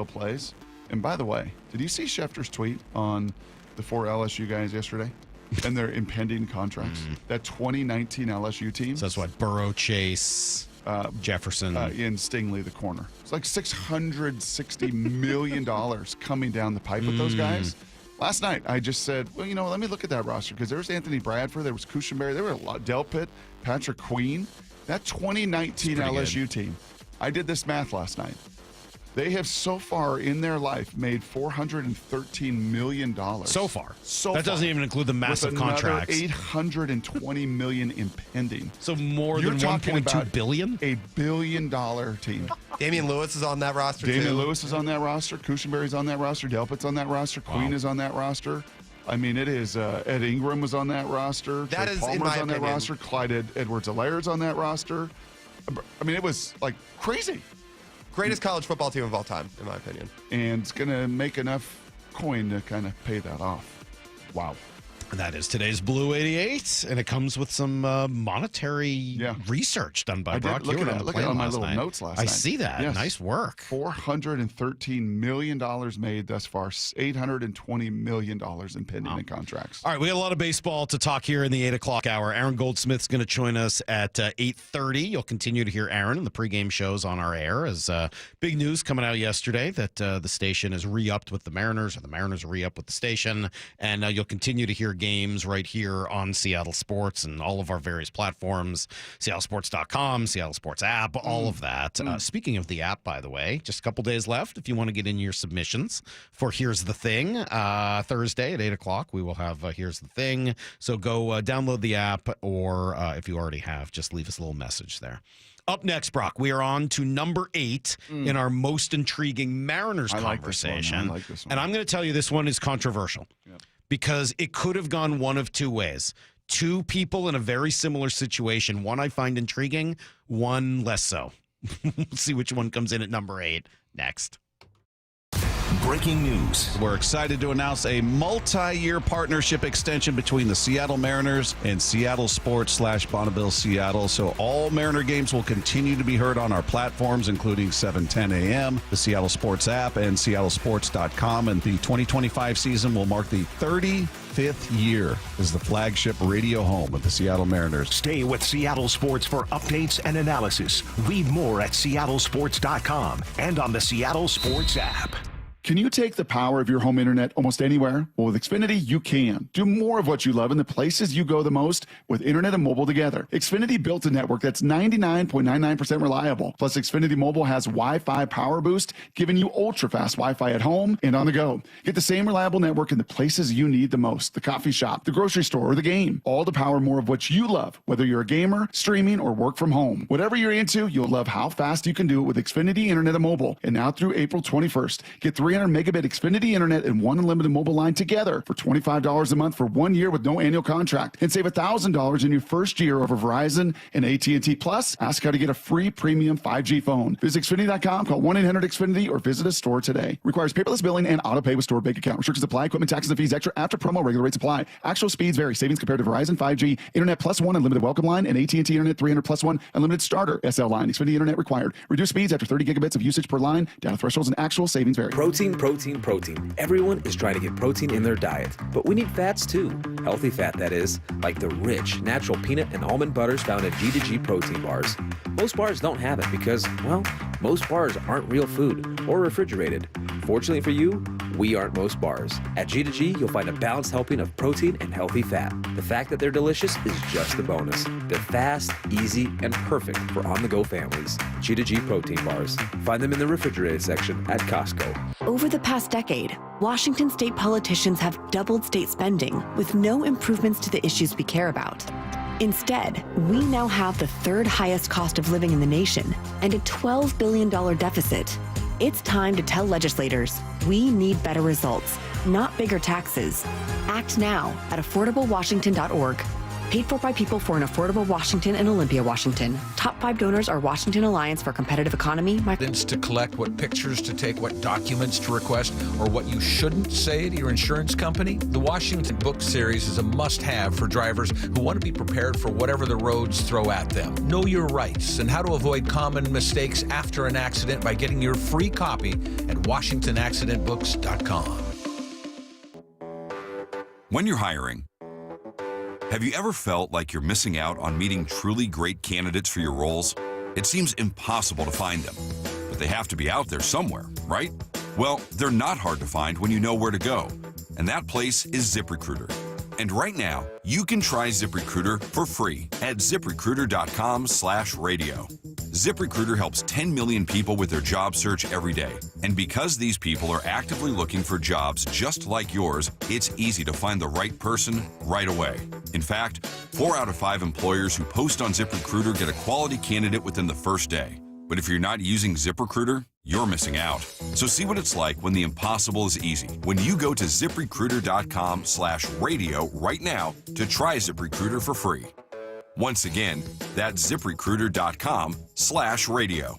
plays. And by the way, did you see Schefter's tweet on the 4 LSU guys yesterday and their impending contracts? That 2019 LSU team. So that's what Burrow, Chase, Jefferson, in Stingley, the corner. It's like $660 million coming down the pipe with those guys. Last night, I just said, well, let me look at that roster because there was Anthony Bradford, there was Cushenberry, there were a lot, Delpit, Patrick Queen. That 2019 LSU team, I did this math last night. They have so far in their life made $413 million. So far. That doesn't even include the massive contracts. $820 million impending. So more than $1.2 billion? A $1 billion team. Damian Lewis is on that roster, Damian Lewis is on that roster. Cushenberry's on that roster. Delpit's on that roster. Queen is on that roster. I mean, it is. Ed Ingram was on that roster. That Trey is, Palmer's in my on that opinion. roster. Clyde Edwards-Helaire's on that roster. I mean, it was crazy. Greatest college football team of all time, in my opinion. And it's going to make enough coin to kind of pay that off. Wow. That is today's Blue 88, and it comes with some monetary research done by Brock. Look at my little notes last night. I see that. Yes. Nice work. $413 million made thus far. $820 million in pending in contracts. All right, we got a lot of baseball to talk here in the 8 o'clock hour. Aaron Goldsmith's going to join us at 8:30. You'll continue to hear Aaron in the pregame shows on our air as big news coming out yesterday that the station is re-upped with the Mariners, or the Mariners are re-upped with the station, and you'll continue to hear games right here on Seattle Sports and all of our various platforms, seattlesports.com, Seattle Sports app, all of that. Speaking of the app, by the way, just a couple days left if you want to get in your submissions for Here's the Thing. Thursday at 8 o'clock, we will have Here's the Thing. So go download the app, or if you already have, just leave us a little message there. Up next, Brock, we are on to number 8 in our most intriguing Mariners conversation. I like this one. And I'm going to tell you this one is controversial. Yep. Because it could have gone one of two ways. Two people in a very similar situation. One I find intriguing, one less so. We'll see which one comes in at number 8 next. Breaking news. We're excited to announce a multi-year partnership extension between the Seattle Mariners and Seattle Sports / Bonneville Seattle. So all Mariner games will continue to be heard on our platforms, including 710 a.m., the Seattle Sports app, and seattlesports.com. And the 2025 season will mark the 35th year as the flagship radio home of the Seattle Mariners. Stay with Seattle Sports for updates and analysis. Read more at seattlesports.com and on the Seattle Sports app. Can you take the power of your home internet almost anywhere? Well, with Xfinity, you can. Do more of what you love in the places you go the most with internet and mobile together. Xfinity built a network that's 99.99% reliable. Plus, Xfinity Mobile has Wi-Fi Power Boost, giving you ultra-fast Wi-Fi at home and on the go. Get the same reliable network in the places you need the most. The coffee shop, the grocery store, or the game. All to power more of what you love, whether you're a gamer, streaming, or work from home. Whatever you're into, you'll love how fast you can do it with Xfinity Internet and Mobile. And now through April 21st, get 3 300 megabit Xfinity internet and one unlimited mobile line together for $25 a month for 1 year with no annual contract. And save $1,000 in your first year over Verizon and AT&T. Plus, ask how to get a free premium 5G phone. Visit Xfinity.com, call 1-800-XFINITY, or visit a store today. Requires paperless billing and auto pay with stored bank account. Restrictions apply. Equipment, taxes, and fees extra after promo. Regular rates apply. Actual speeds vary. Savings compared to Verizon 5G, Internet Plus One Unlimited Welcome Line, and AT&T Internet 300 Plus One Unlimited Starter SL Line. Xfinity Internet required. Reduced speeds after 30 gigabits of usage per line. Data thresholds and actual savings vary. Protein, protein, protein. Everyone is trying to get protein in their diet. But we need fats too. Healthy fat, that is. Like the rich, natural peanut and almond butters found in G2G protein bars. Most bars don't have it because, well, most bars aren't real food or refrigerated. Fortunately for you, we aren't most bars. At G2G, you'll find a balanced helping of protein and healthy fat. The fact that they're delicious is just the bonus. They're fast, easy, and perfect for on-the-go families. G2G protein bars. Find them in the refrigerated section at Costco. Over the past decade, Washington state politicians have doubled state spending with no improvements to the issues we care about. Instead, we now have the third highest cost of living in the nation and a $12 billion deficit. It's time to tell legislators we need better results, not bigger taxes. Act now at affordablewashington.org. Paid for by people for an affordable Washington and Olympia, Washington. Top 5 donors are Washington Alliance for Competitive Economy. To collect, what pictures to take, what documents to request, or what you shouldn't say to your insurance company. The Washington Book Series is a must-have for drivers who want to be prepared for whatever the roads throw at them. Know your rights and how to avoid common mistakes after an accident by getting your free copy at WashingtonAccidentBooks.com. When you're hiring, have you ever felt like you're missing out on meeting truly great candidates for your roles? It seems impossible to find them, but they have to be out there somewhere, right? Well, they're not hard to find when you know where to go, and that place is ZipRecruiter. And right now, you can try ZipRecruiter for free at ZipRecruiter.com/radio. ZipRecruiter helps 10 million people with their job search every day. And because these people are actively looking for jobs just like yours, it's easy to find the right person right away. In fact, 4 out of 5 employers who post on ZipRecruiter get a quality candidate within the first day. But if you're not using ZipRecruiter, you're missing out. So see what it's like when the impossible is easy. When you go to ZipRecruiter.com/radio right now to try ZipRecruiter for free. Once again, that's ZipRecruiter.com/radio.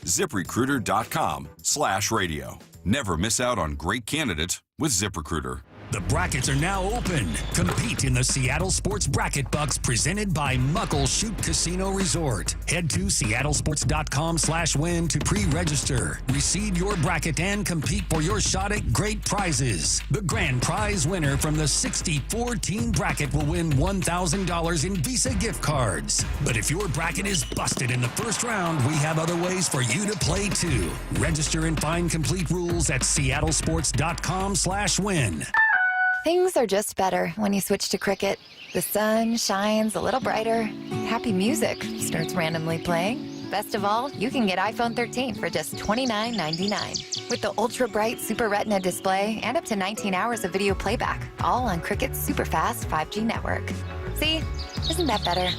ZipRecruiter.com/radio. Never miss out on great candidates with ZipRecruiter. The brackets are now open. Compete in the Seattle Sports Bracket Bucks presented by Muckleshoot Casino Resort. Head to seattlesports.com/win to pre-register. Reseed your bracket and compete for your shot at great prizes. The grand prize winner from the 64-team bracket will win $1,000 in Visa gift cards. But if your bracket is busted in the first round, we have other ways for you to play too. Register and find complete rules at seattlesports.com/win. Things are just better when you switch to Cricket. The sun shines a little brighter. Happy music starts randomly playing. Best of all, you can get iPhone 13 for just $29.99. With the ultra-bright Super Retina display and up to 19 hours of video playback, all on Cricket's super-fast 5G network. See? Isn't that better?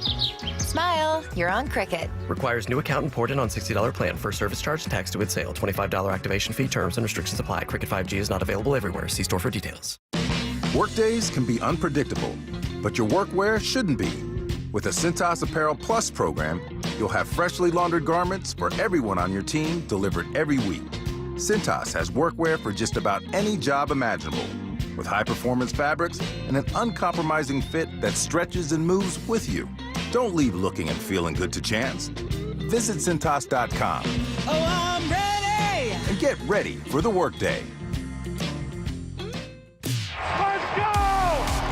Smile, you're on Cricket. Requires new account imported on $60 plan. First service charge and tax to its sale. $25 activation fee. Terms and restrictions apply. Cricket 5G is not available everywhere. See store for details. Workdays can be unpredictable, but your workwear shouldn't be. With a Cintas Apparel Plus program, you'll have freshly laundered garments for everyone on your team delivered every week. Cintas has workwear for just about any job imaginable, with high-performance fabrics and an uncompromising fit that stretches and moves with you. Don't leave looking and feeling good to chance. Visit Cintas.com. Oh, I'm ready! And get ready for the workday.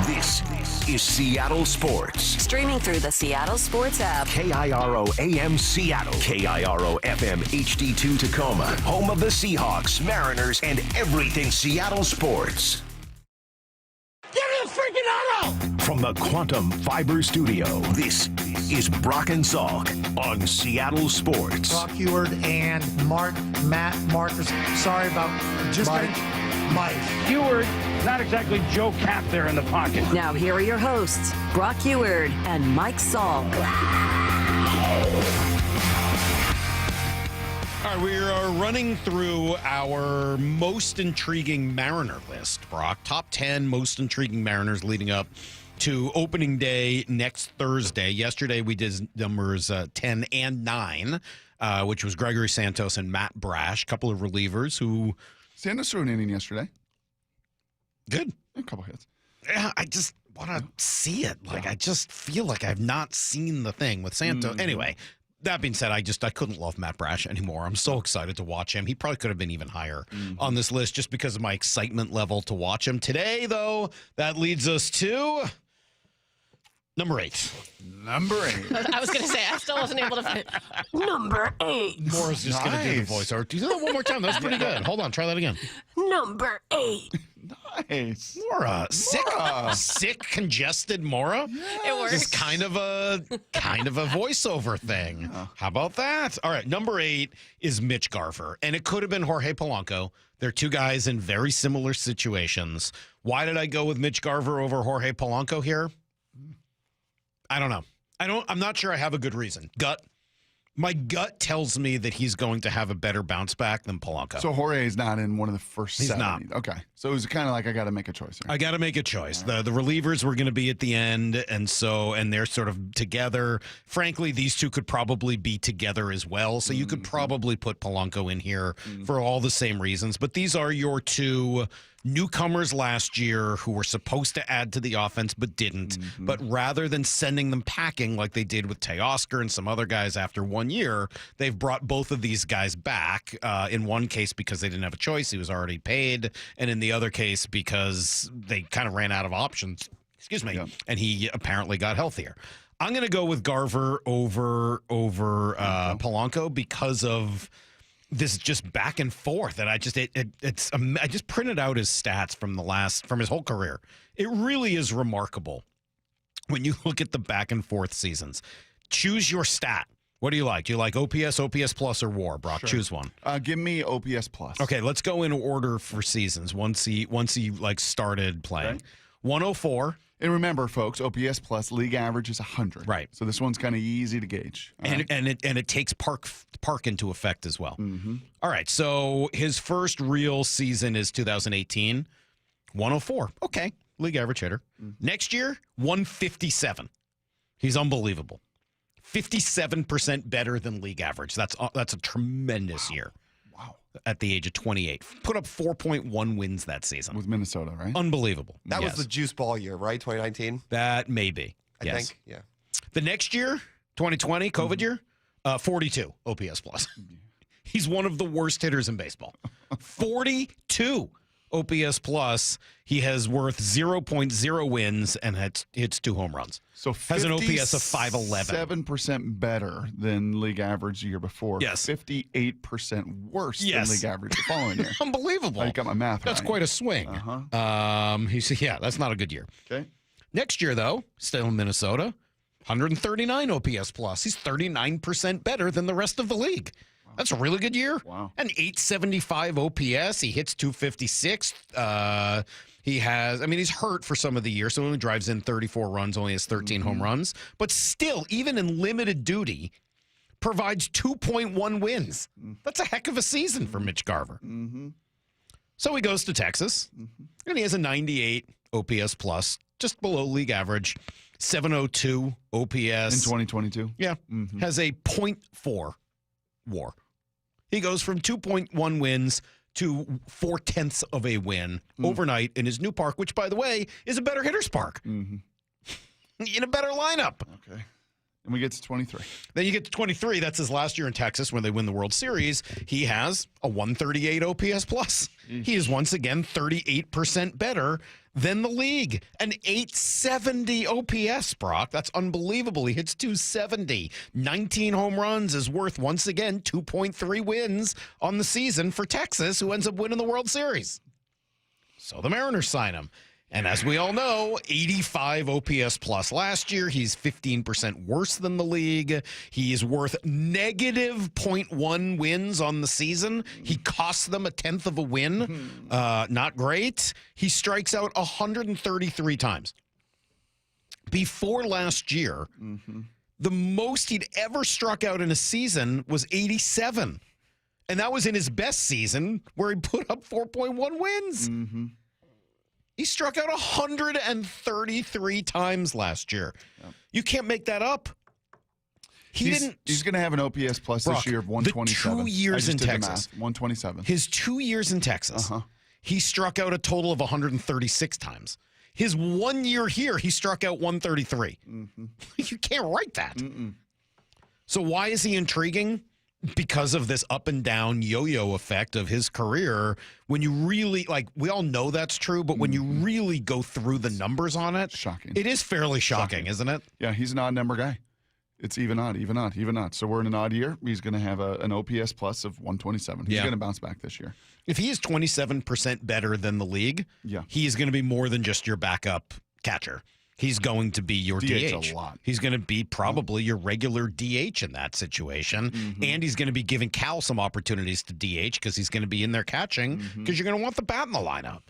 This is Seattle Sports. Streaming through the Seattle Sports app. KIRO AM Seattle. KIRO FM HD2 Tacoma. Home of the Seahawks, Mariners, and everything Seattle sports. Give me a freaking auto! From the Quantum Fiber Studio, this is Brock and Salk on Seattle Sports. Brock Heward and Matt Marcus. Sorry about just Mike. Heward, not exactly Joe Cap there in the pocket. Now here are your hosts, Brock Heward and Mike Salk. All All right, we are running through our most intriguing Mariner list, Brock. Top 10 most intriguing Mariners leading up to opening day next Thursday. Yesterday, we did numbers 10 and 9, which was Gregory Santos and Matt Brash, a couple of relievers who... Santos threw an inning yesterday. Good. A couple hits. Yeah, I just want to see it. Like, I just feel like I've not seen the thing with Santos. Anyway... That being said, I couldn't love Matt Brash anymore. I'm so excited to watch him. He probably could have been even higher on this list just because of my excitement level to watch him. Today, though, that leads us to number 8. Number 8. I was going to say, I still wasn't able to find Number 8. Mora's just going to do the voice. Or do that one more time. That's pretty good. Hold on. Try that again. Number 8. Nice. Mora. Sick, congested Mora. It works. It's kind of a voiceover thing. How about that? All right, number 8 is Mitch Garver, and it could have been Jorge Polanco. They're two guys in very similar situations. Why did I go with Mitch Garver over Jorge Polanco here? I don't know. I'm not sure I have a good reason. My gut tells me that he's going to have a better bounce back than Polanco. So Jorge's not in one of the first He's 70. not. Okay. So it was kind of like I got to make a choice here. I got to make a choice. The relievers were going to be at the end, and they're sort of together. Frankly, these two could probably be together as well, so you could probably put Polanco in here for all the same reasons. But these are your two newcomers last year who were supposed to add to the offense but didn't. But rather than sending them packing like they did with Teoscar and some other guys after 1 year, they've brought both of these guys back. In one case because they didn't have a choice. He was already paid. And in the other case because they kind of ran out of options. Excuse me. Yeah. And he apparently got healthier. I'm going to go with Garver over Polanco because of this just back and forth, and I just printed out his stats from his whole career. It really is remarkable when you look at the back and forth seasons. Choose your stat. What do you like? Do you like OPS plus, or WAR, Brock? Sure. Choose one. Give me OPS plus. Okay, let's go in order for seasons. Once he started playing, okay. 104. And remember, folks, OPS plus league average is 100. Right. So this one's kind of easy to gauge. And it takes park into effect as well. All right. So his first real season is 2018. 104. Okay. League average hitter. Next year, 157. He's unbelievable. 57% better than league average. That's a tremendous year. Wow. At the age of 28. Put up 4.1 wins that season. With Minnesota, right? Unbelievable. That was the juice ball year, right? 2019? That may be. I think, yeah. The next year, 2020, COVID year, 42 OPS plus. He's one of the worst hitters in baseball. 42 OPS plus. He has worth 0.0 wins and hits 2 home runs. So has an OPS of 511. 7% better than league average the year before. Yes. 58% worse than league average the following year. Unbelievable. I got my math That's right. quite a swing. That's not a good year. Okay. Next year, though, still in Minnesota, 139 OPS plus. He's 39% better than the rest of the league. Wow. That's a really good year. Wow. And 875 OPS. He hits 256. He's hurt for some of the year, so he only drives in 34 runs, only has 13 home runs. But still, even in limited duty, provides 2.1 wins. That's a heck of a season for Mitch Garver. So he goes to Texas, and he has a 98 OPS plus, just below league average, 702 OPS. In 2022? Yeah. Has a 0.4 WAR. He goes from 2.1 wins to 0.4 of a win overnight in his new park, which, by the way, is a better hitter's park. In a better lineup. Okay. And we get to 23. Then you get to 23. That's his last year in Texas when they win the World Series. He has a 138 OPS plus. He is once again 38% better than the league. An 870 OPS, Brock. That's unbelievable. He hits 270. 19 home runs is worth, once again, 2.3 wins on the season for Texas, who ends up winning the World Series. So the Mariners sign him. And as we all know, 85 OPS plus last year. He's 15% worse than the league. He is worth negative 0.1 wins on the season. He costs them 1/10 of a win. Not great. He strikes out 133 times. Before last year, the most he'd ever struck out in a season was 87. And that was in his best season where he put up 4.1 wins. Mm-hmm. He struck out 133 times last year. Yep. You can't make that up. He's going to have an OPS plus this year of 127. The 2 years in Texas. 127. His 2 years in Texas, he struck out a total of 136 times. His 1 year here, he struck out 133. Mm-hmm. You can't write that. So why is he intriguing? Because of this up and down yo-yo effect of his career. When you really, we all know that's true, but when you really go through the numbers on it, shocking. It is fairly shocking, isn't it? Yeah, he's an odd number guy. It's even odd, even odd, even odd. So we're in an odd year. He's going to have an OPS plus of 127. He's going to bounce back this year. If he is 27% better than the league, he is going to be more than just your backup catcher. He's going to be your DH. A lot. He's going to be probably your regular DH in that situation. And he's going to be giving Cal some opportunities to DH because he's going to be in there catching because you're going to want the bat in the lineup.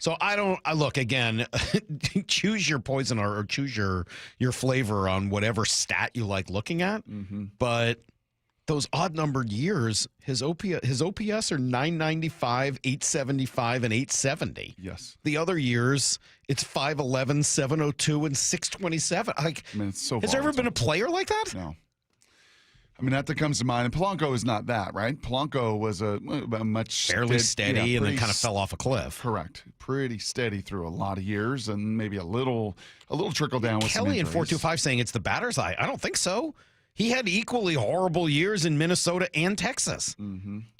So I look, again, choose your poison or choose your flavor on whatever stat you like looking at. But those odd numbered years, his OPS are 995, 875, and 870. Yes. The other years, it's 511, 702, and 627. It's so has there ever been a player like that? No. I mean, that comes to mind. And Polanco is not that, right? Polanco was a much fairly steady and then kind of fell off a cliff. Correct. Pretty steady through a lot of years and maybe a little trickle down with Kelly some in 425 saying it's the batter's eye. I don't think so. He had equally horrible years in Minnesota and Texas.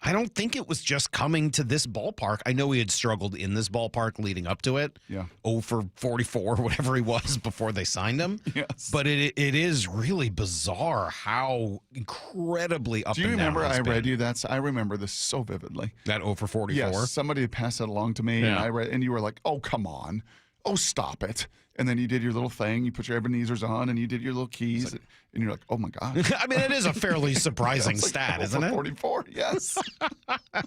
I don't think it was just coming to this ballpark. I know he had struggled in this ballpark leading up to it. Yeah. 0 for 44, whatever he was before they signed him. Yes. But it is really bizarre how incredibly up and down. Do you remember I it's been. read you that? I remember this so vividly. That 0 for 44? Yes. Somebody had passed that along to me, and I read, and you were like, "Oh, come on. Oh, stop it." And then you did your little thing. You put your Ebenezer's on, and you did your little keys. And you're like, oh, my God. I mean, it is a fairly surprising stat, isn't it? 44, yes.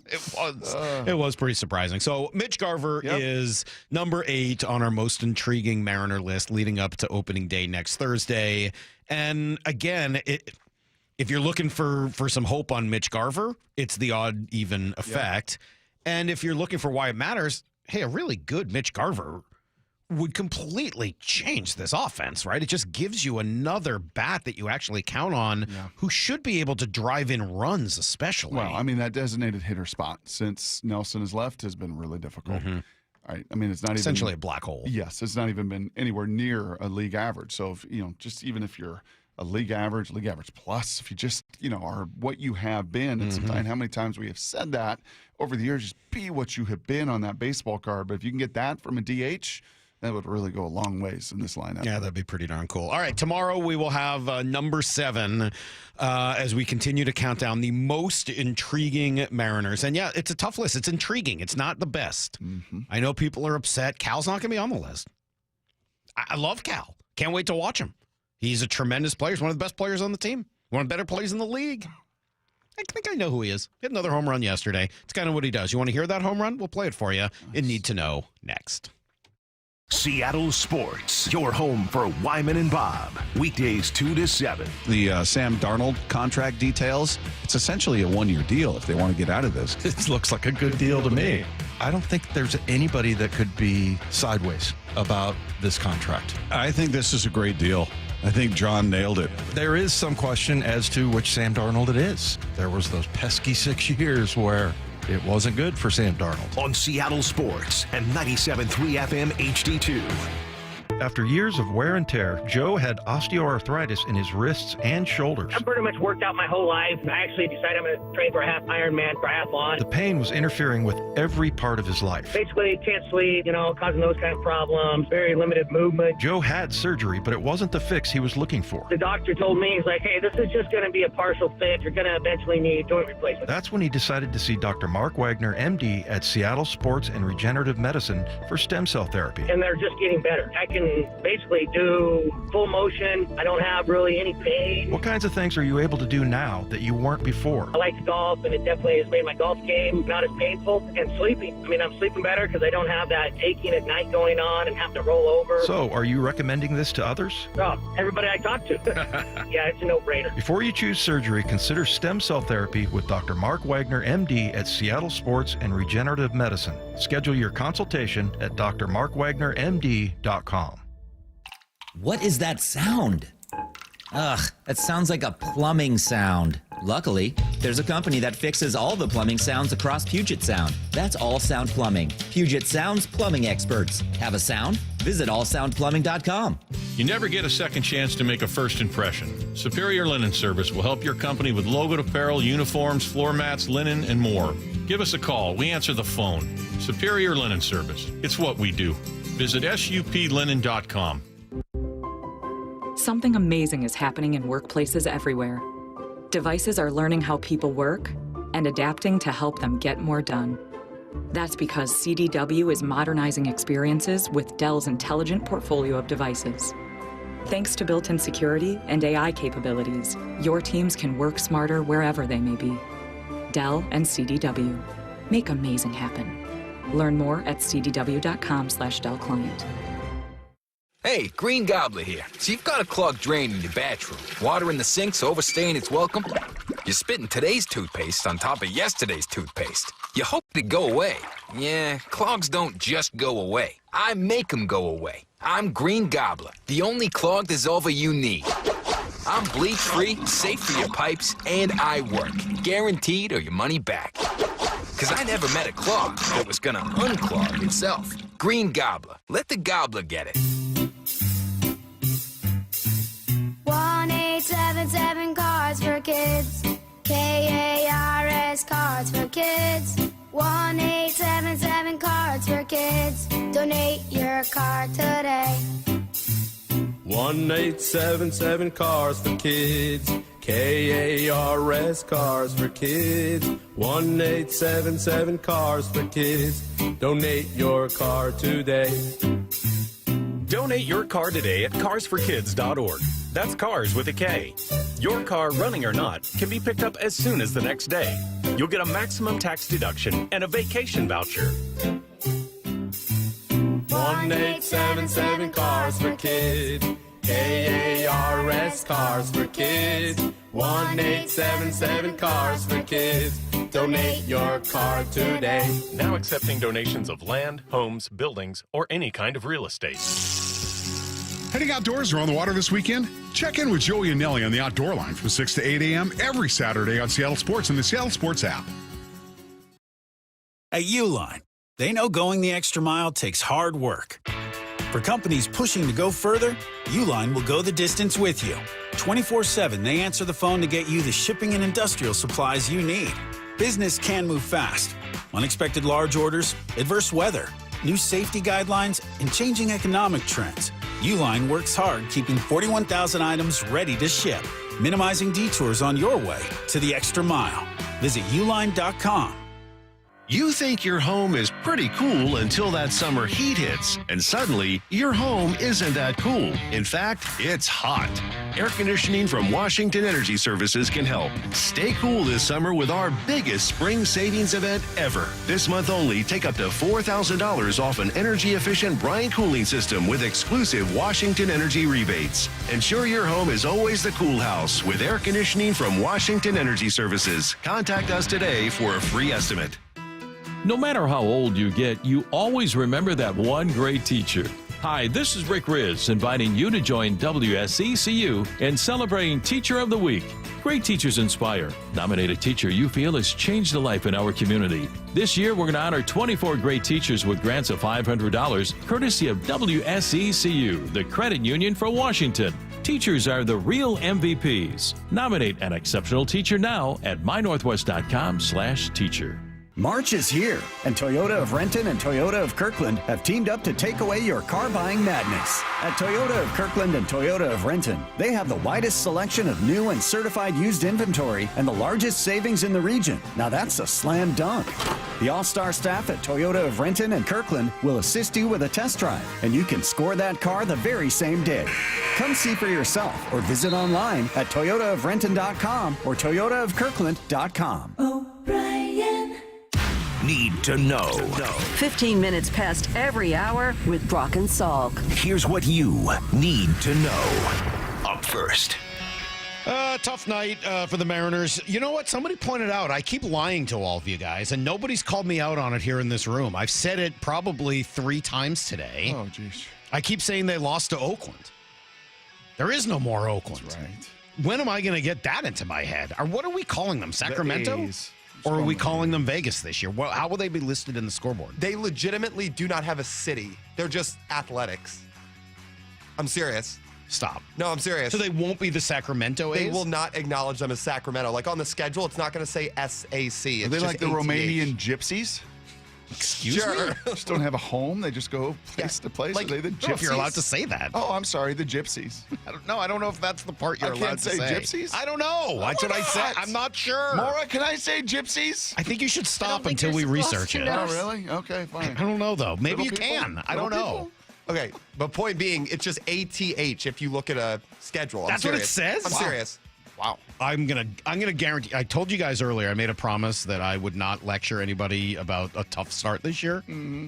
It was pretty surprising. So Mitch Garver is number 8 on our most intriguing Mariner list leading up to opening day next Thursday. And again, if you're looking for some hope on Mitch Garver, it's the odd even effect. And if you're looking for why it matters, hey, a really good Mitch Garver would completely change this offense, right? It just gives you another bat that you actually count on who should be able to drive in runs, especially. Well, I mean, that designated hitter spot since Nelson has left has been really difficult. Right? I mean, it's not essentially even, a black hole. Yes, it's not even been anywhere near a league average. So, if, just even if you're a league average plus, if you just, are what you have been, and how many times we have said that over the years, just be what you have been on that baseball card. But if you can get that from a DH, that would really go a long ways in this lineup. Yeah, that'd be pretty darn cool. All right, tomorrow we will have number 7 as we continue to count down the most intriguing Mariners. And yeah, it's a tough list. It's intriguing. It's not the best. I know people are upset. Cal's not going to be on the list. I love Cal. Can't wait to watch him. He's a tremendous player. He's one of the best players on the team. One of the better players in the league. I think I know who he is. He had another home run yesterday. It's kind of what he does. You want to hear that home run? We'll play it for you in Need to Know next. Seattle Sports, your home for Wyman and Bob. Weekdays 2 to 7. The Sam Darnold contract details, it's essentially a one-year deal if they want to get out of this. It looks like a good deal to me. I don't think there's anybody that could be sideways about this contract. I think this is a great deal. I think John nailed it. There is some question as to which Sam Darnold it is. There was those pesky 6 years where it wasn't good for Sam Darnold. On Seattle Sports and 97.3 FM HD2. After years of wear and tear, Joe had osteoarthritis in his wrists and shoulders. I've pretty much worked out my whole life. I actually decided I'm going to train for a half Ironman triathlon. The pain was interfering with every part of his life. Basically, can't sleep, causing those kind of problems, very limited movement. Joe had surgery, but it wasn't the fix he was looking for. The doctor told me, he's like, hey, this is just going to be a partial fix. You're going to eventually need joint replacement. That's when he decided to see Dr. Mark Wagner, MD, at Seattle Sports and Regenerative Medicine for stem cell therapy. And they're just getting better. I can can basically do full motion. I don't have really any pain. What kinds of things are you able to do now that you weren't before? I like to golf, and it definitely has made my golf game not as painful. And sleeping. I mean, I'm sleeping better because I don't have that aching at night going on and having to roll over. So, are you recommending this to others? Oh, everybody I talk to. Yeah, it's a no-brainer. Before you choose surgery, consider stem cell therapy with Dr. Mark Wagner, MD at Seattle Sports and Regenerative Medicine. Schedule your consultation at drmarkwagnermd.com. What is that sound? Ugh, that sounds like a plumbing sound. Luckily, there's a company that fixes all the plumbing sounds across Puget Sound. That's All Sound Plumbing. Puget Sound's plumbing experts. Have a sound? Visit allsoundplumbing.com. You never get a second chance to make a first impression. Superior Linen Service will help your company with logoed apparel, uniforms, floor mats, linen, and more. Give us a call. We answer the phone. Superior Linen Service. It's what we do. Visit suplinen.com. Something amazing is happening in workplaces everywhere. Devices are learning how people work and adapting to help them get more done. That's because CDW is modernizing experiences with Dell's intelligent portfolio of devices. Thanks to built-in security and AI capabilities, your teams can work smarter wherever they may be. Dell and CDW. Make amazing happen. Learn more at cdw.com/Dell Client. Hey, Green Gobbler here. So you've got a clogged drain in your bathroom. Water in the sink's overstaying its welcome. You're spitting today's toothpaste on top of yesterday's toothpaste. You hope to go away. Yeah, clogs don't just go away. I make them go away. I'm Green Gobbler, the only clog dissolver you need. I'm bleach-free, safe for your pipes, and I work. Guaranteed or your money back. Because I never met a clog that was gonna unclog itself. Green Gobbler. Let the gobbler get it. 1-877 Cards for Kids. KARS Cards for Kids. 1-877 Cards for Kids. Donate your card today. 1-877 Cars for Kids. KARS Cars for Kids. 1-877 Cars for Kids. Donate your car today. Donate your car today at carsforkids.org. That's cars with a K. Your car, running or not, can be picked up as soon as the next day. You'll get a maximum tax deduction and a vacation voucher. 1-877 Cars for Kids. KARS Cars for Kids. 1-877 Cars for Kids. Donate your car today. Now accepting donations of land, homes, buildings, or any kind of real estate. Heading outdoors or on the water this weekend? Check in with Joey and Nelly on the Outdoor Line from 6 to 8 a.m. every Saturday on Seattle Sports and the Seattle Sports app. At Uline, they know going the extra mile takes hard work. For companies pushing to go further, Uline will go the distance with you. 24/7, they answer the phone to get you the shipping and industrial supplies you need. Business can move fast. Unexpected large orders, adverse weather, new safety guidelines, and changing economic trends. Uline works hard keeping 41,000 items ready to ship, minimizing detours on your way to the extra mile. Visit uline.com. You think your home is pretty cool until that summer heat hits, and suddenly your home isn't that cool. In fact, it's hot. Air conditioning from Washington Energy Services can help. Stay cool this summer with our biggest spring savings event ever. This month only, take up to $4,000 off an energy-efficient Bryant cooling system with exclusive Washington Energy rebates. Ensure your home is always the cool house with air conditioning from Washington Energy Services. Contact us today for a free estimate. No matter how old you get, you always remember that one great teacher. Hi, this is Rick Riz, inviting you to join WSECU in celebrating Teacher of the Week. Great teachers inspire. Nominate a teacher you feel has changed a life in our community. This year, we're going to honor 24 great teachers with grants of $500, courtesy of WSECU, the credit union for Washington. Teachers are the real MVPs. Nominate an exceptional teacher now at mynorthwest.com/teacher. March is here, and Toyota of Renton and Toyota of Kirkland have teamed up to take away your car buying madness. At Toyota of Kirkland and Toyota of Renton, they have the widest selection of new and certified used inventory and the largest savings in the region. Now that's a slam dunk. The all-star staff at Toyota of Renton and Kirkland will assist you with a test drive, and you can score that car the very same day. Come see for yourself or visit online at toyotaofrenton.com or toyotaofkirkland.com. O'Brien. Need to know. 15 minutes past every hour with Brock and Salk. Here's what you need to know. Up first. Tough night for the Mariners. You know what? Somebody pointed out, I keep lying to all of you guys, and nobody's called me out on it here in this room. I've said it probably 3 times today. Oh, geez. I keep saying they lost to Oakland. There is no more Oakland. That's right. When am I going to get that into my head? Or what are we calling them? Sacramento? The A's. Or are we calling them Vegas this year? Well, how will they be listed in the scoreboard? They legitimately do not have a city. They're just athletics. I'm serious. Stop. No, I'm serious. So they won't be the Sacramento A's? They will not acknowledge them as Sacramento. Like on the schedule, it's not going to say SAC. It's Are they just like the ATH. Romanian gypsies? Excuse me? Just don't have a home. They just go place to place. Like, Are they the I don't gypsies? know if you're allowed to say that. Oh, I'm sorry, the gypsies. I don't know if that's the part you're I allowed can't to say say. gypsies? I don't know. That's what I said. I'm not sure. Maura, can I say gypsies? I think you should stop think until you're we supposed research to it. know. Oh, really? Okay, fine. I don't know, though. Maybe Little you people? can. I don't Little know. people? Okay, but point being, it's just ATH if you look at a schedule. That's what it says? I'm Wow. serious. Wow. I'm gonna guarantee. I told you guys earlier. I made a promise that I would not lecture anybody about a tough start this year. Mm-hmm.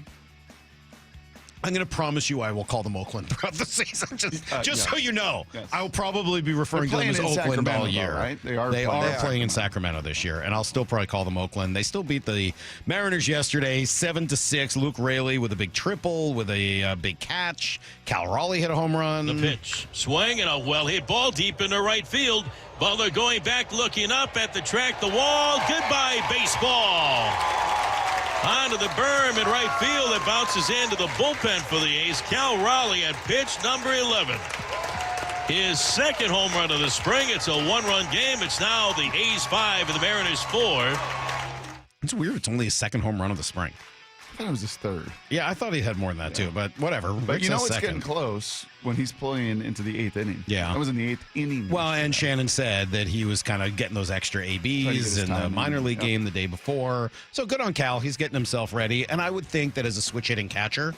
I'm going to promise you I will call them Oakland throughout the season. Just so you know. Yes. I will probably be referring to them They're as playing in Oakland all Sacramento, year. though, right? They are They playing are in playing in Sacramento this year, and I'll still probably call them Oakland. They still beat the Mariners yesterday, 7-6. Luke Raley with a big triple, with a big catch. Cal Raleigh hit a home run. The pitch. Swing and a well-hit ball deep into right field. Butler going back, looking up at the track, the wall. Goodbye, baseball. Onto the berm in right field. It bounces into the bullpen for the A's. Cal Raleigh at pitch number 11. His second home run of the spring. It's a 1-run game. It's now the A's 5 and the Mariners 4. It's weird. It's only his second home run of the spring. I thought it was his third. Yeah, I thought he had more than that, too, but whatever. But Rick you know says it's second. getting close when he's playing into the 8th inning. Yeah. That was in the 8th inning. Well, and Shannon said that he was kind of getting those extra Trying to get ABs his in the time minor in. league Yep. game the day before. So good on Cal. He's getting himself ready. And I would think that as a switch hitting catcher,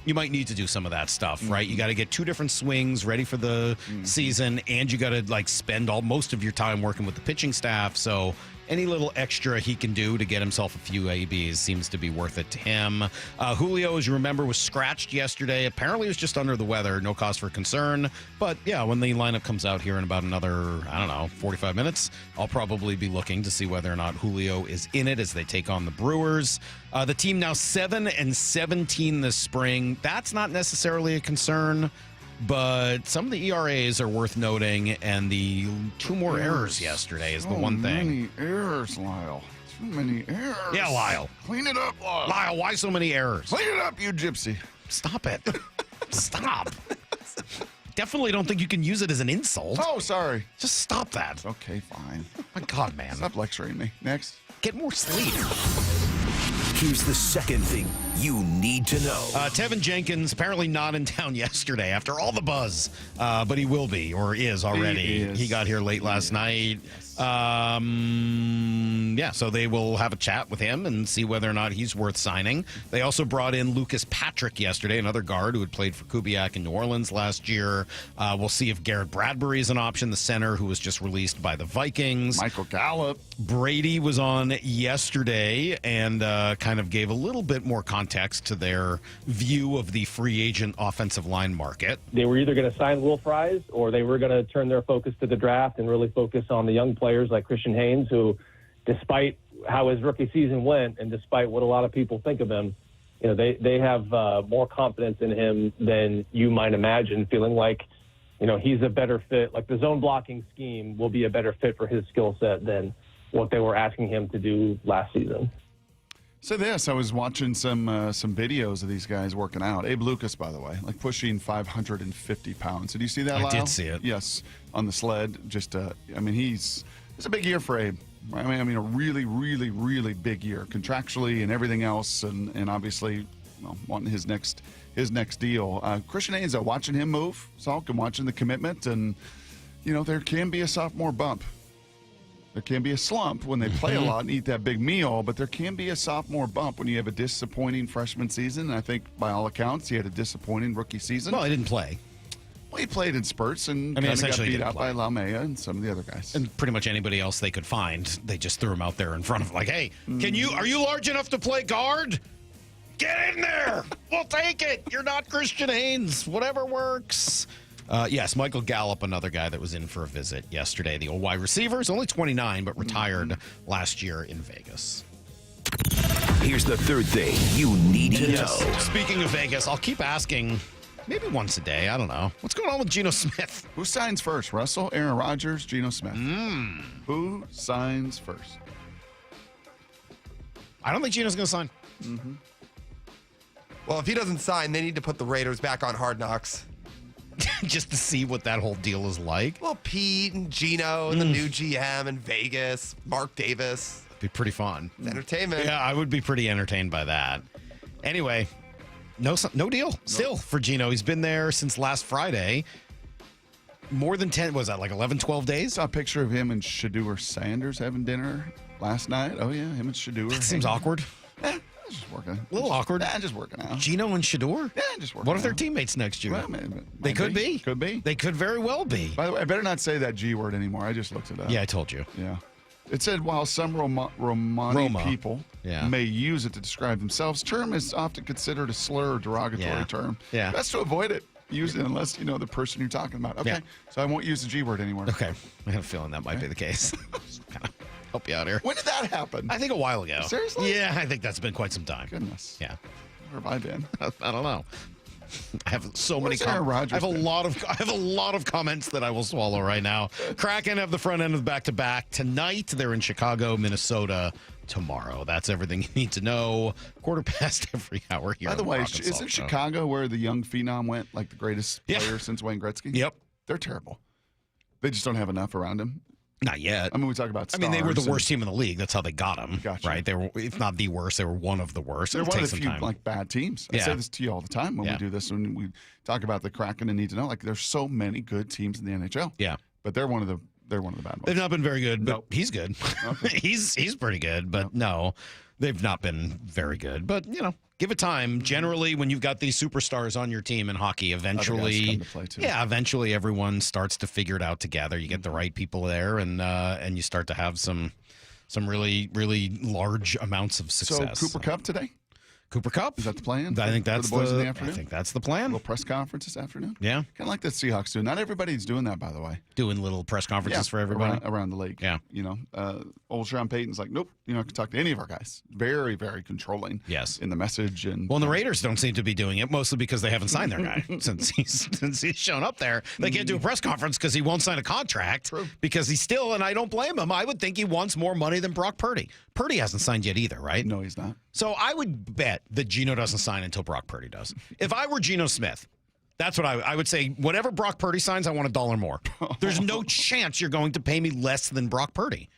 you might need to do some of that stuff, right? You got to get 2 different swings ready for the season, and you got to spend most of your time working with the pitching staff. So any little extra he can do to get himself a few ABs seems to be worth it to him. Julio, as you remember, was scratched yesterday. Apparently, was just under the weather. No cause for concern. But yeah, when the lineup comes out here in about another, 45 minutes, I'll probably be looking to see whether or not Julio is in it as they take on the Brewers. The team now 7-17 this spring. That's not necessarily a concern, but some of the ERAs are worth noting, and the 2 more errors yesterday is the one thing. Too many errors, Lyle. Too many errors. Yeah, Lyle. Clean it up, Lyle. Lyle, why so many errors? Clean it up, you gypsy. Stop it. Stop. Definitely don't think you can use it as an insult. Oh, sorry. Just stop that. Okay, fine. My God, man. Stop lecturing me. Next. Get more sleep. Here's the second thing you need to know. Tevin Jenkins apparently not in town yesterday after all the buzz, but he will be or is already. He got here late last night. So they will have a chat with him and see whether or not he's worth signing. They also brought in Lucas Patrick yesterday, another guard who had played for Kubiak in New Orleans last year. We'll see if Garrett Bradbury is an option, the center who was just released by the Vikings. Michael Gallup. Brady was on yesterday and kind of gave a little bit more context to their view of the free agent offensive line market. They were either going to sign Will Fries or they were going to turn their focus to the draft and really focus on the young players like Christian Haynes, who, despite how his rookie season went and despite what a lot of people think of him, they have more confidence in him than you might imagine, feeling like, he's a better fit. Like the zone blocking scheme will be a better fit for his skill set than what they were asking him to do last season. So I was watching some videos of these guys working out. Abe Lucas, by the way, pushing 550 pounds. Did you see that, Lyle? I did see it. Yes, on the sled. It's a big year for Abe. I mean, a really, really, really big year contractually and everything else, and obviously, wanting his next deal. Christian Haynes, watching him move, Salk, and watching the commitment, and there can be a sophomore bump. There can be a slump when they play a lot and eat that big meal, but there can be a sophomore bump when you have a disappointing freshman season. And I think, by all accounts, he had a disappointing rookie season. Well, he didn't play. Well, he played in spurts and kind of got beat out by Laumea and some of the other guys. And pretty much anybody else they could find, they just threw him out there in front of, like, hey, are you large enough to play guard? Get in there. We'll take it. You're not Christian Haynes. Whatever works. Yes, Michael Gallup, another guy that was in for a visit yesterday. The old wide receiver is only 29, but retired last year in Vegas. Here's the third thing you need to know. Speaking of Vegas, I'll keep asking, maybe once a day. I don't know. What's going on with Geno Smith? Who signs first? Russell, Aaron Rodgers, Geno Smith. Who signs first? I don't think Geno's going to sign. Well, if he doesn't sign, they need to put the Raiders back on Hard Knocks. Just to see what that whole deal is like. Well, Pete and Geno and the new GM in Vegas, Mark Davis. It'd be pretty fun. It's entertainment. Yeah, I would be pretty entertained by that. Anyway, no deal still for Geno. He's been there since last Friday. More than 10, was that like 11, 12 days? Saw a picture of him and Shedeur Sanders having dinner last night. Oh, yeah, him and Shedeur. That seems awkward. Just working. A little awkward. Just working out. Geno and Shedeur? Yeah, just working What if they're out. teammates next year? Well, they could be. Could be. They could very well be. By the way, I better not say that G word anymore. I just looked it up. Yeah, I told you. Yeah. It said while some Romani people may use it to describe themselves, term is often considered a slur or derogatory term. Yeah. Best to avoid it. Use it unless you know the person you're talking about. Okay. Yeah. So I won't use the G word anymore. Okay. I have a feeling that might be the case. Kind of help you out here. When did that happen? I think a while ago. Seriously? Yeah, I think that's been quite some time. Goodness. Yeah. Where have I been? I don't know. I have so many Aaron comments. Rodgers I have a lot of comments that I will swallow right now. Kraken have the front end of the back-to-back tonight. They're in Chicago, Minnesota tomorrow. That's everything you need to know. 1:15 every hour here. By the on way, Rock and Salt isn't Show. Chicago where the young phenom went, like the greatest player since Wayne Gretzky? Yep. They're terrible. They just don't have enough around him. Not yet. I mean, we talk about stars. they were the worst team in the league. That's how they got them. Gotcha. Right? They were, if not the worst, they were one of the worst. They're It'll one take of the some few time. like bad teams. I Yeah. say this to you all the time when we do this. When we talk about the Kraken and need to know, like there's so many good teams in the NHL. Yeah. But they're one of the bad ones. They've not been very good, but Nope. he's good. Okay. he's pretty good, but no, they've not been very good. But give it time. Generally, when you've got these superstars on your team in hockey, eventually, come to play too. eventually everyone starts to figure it out together. You get the right people there, and you start to have some really, really large amounts of success. So Cooper Cup today? Cooper Cup? Is that the plan? I think that's for the boys in the afternoon. I think that's the plan. A little press conference this afternoon. Yeah. Kind of like the Seahawks do. Not everybody's doing that, by the way. Doing little press conferences for everybody around the league. Yeah. Old Sean Payton's like, nope, you're not going to talk to any of our guys. Very, very controlling. Yes. In the message and. Well, and the Raiders don't seem to be doing it, mostly because they haven't signed their guy since he's shown up there. They can't do a press conference because he won't sign a contract. True. Because he's still, and I don't blame him. I would think he wants more money than Brock Purdy. Purdy hasn't signed yet either, right? No, he's not. So I would bet that Geno doesn't sign until Brock Purdy does. If I were Geno Smith, that's what I would say. Whenever Brock Purdy signs, I want $1 more. There's no chance you're going to pay me less than Brock Purdy.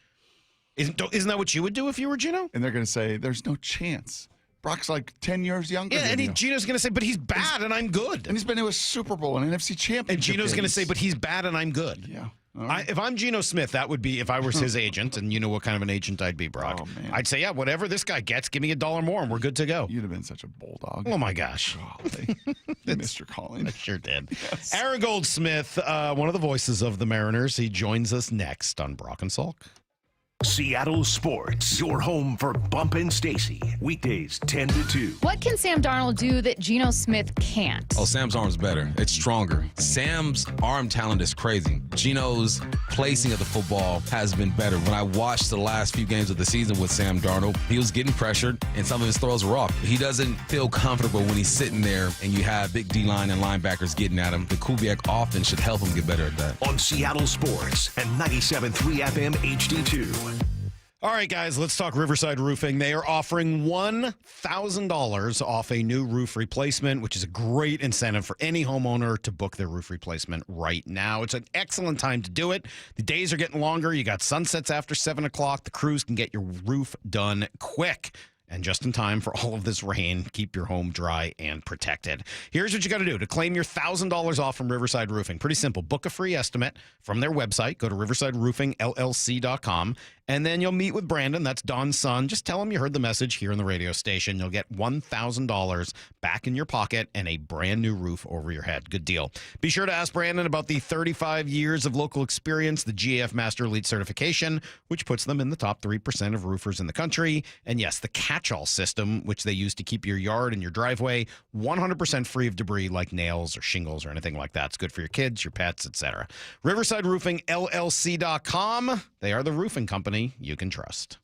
Isn't that what you would do if you were Geno? And they're going to say, there's no chance. Brock's like 10 years younger Yeah, than and you. Geno's going to say, but he's bad and I'm good. And he's been to a Super Bowl and NFC championship. And Geno's going to games. say, but he's bad and I'm good. Yeah. If I'm Geno Smith, that would be, if I was his agent, and you know what kind of an agent I'd be, Brock. Oh, man. I'd say, yeah, whatever this guy gets, give me $1 more and we're good to go. You'd have been such a bulldog. Oh, my gosh. Golly. You missed your calling. I sure did. Yes. Aaron Goldsmith, one of the voices of the Mariners, he joins us next on Brock and Salk. Seattle Sports, your home for Bump and Stacy. Weekdays 10 to 2. What can Sam Darnold do that Geno Smith can't? Oh, Sam's arm's better. It's stronger. Sam's arm talent is crazy. Geno's placing of the football has been better. When I watched the last few games of the season with Sam Darnold, he was getting pressured and some of his throws were off. He doesn't feel comfortable when he's sitting there and you have big D-line and linebackers getting at him. The Kubiak offense should help him get better at that. On Seattle Sports and 97.3 FM HD2. All right, guys, let's talk Riverside Roofing. They are offering $1,000 off a new roof replacement, which is a great incentive for any homeowner to book their roof replacement right now. It's an excellent time to do it. The days are getting longer. You got sunsets after 7 o'clock. The crews can get your roof done quick. And just in time for all of this rain, keep your home dry and protected. Here's what you got to do to claim your $1,000 off from Riverside Roofing. Pretty simple. Book a free estimate from their website. Go to riversideroofingllc.com, and then you'll meet with Brandon. That's Don's son. Just tell him you heard the message here on the radio station. You'll get $1,000 back in your pocket and a brand new roof over your head. Good deal. Be sure to ask Brandon about the 35 years of local experience, the GAF Master Elite certification, which puts them in the top 3% of roofers in the country. And yes, the catch-all system, which they use to keep your yard and your driveway 100% free of debris like nails or shingles or anything like that. It's good for your kids, your pets, etc. RiversideRoofingLLC.com. They are the roofing company you can trust.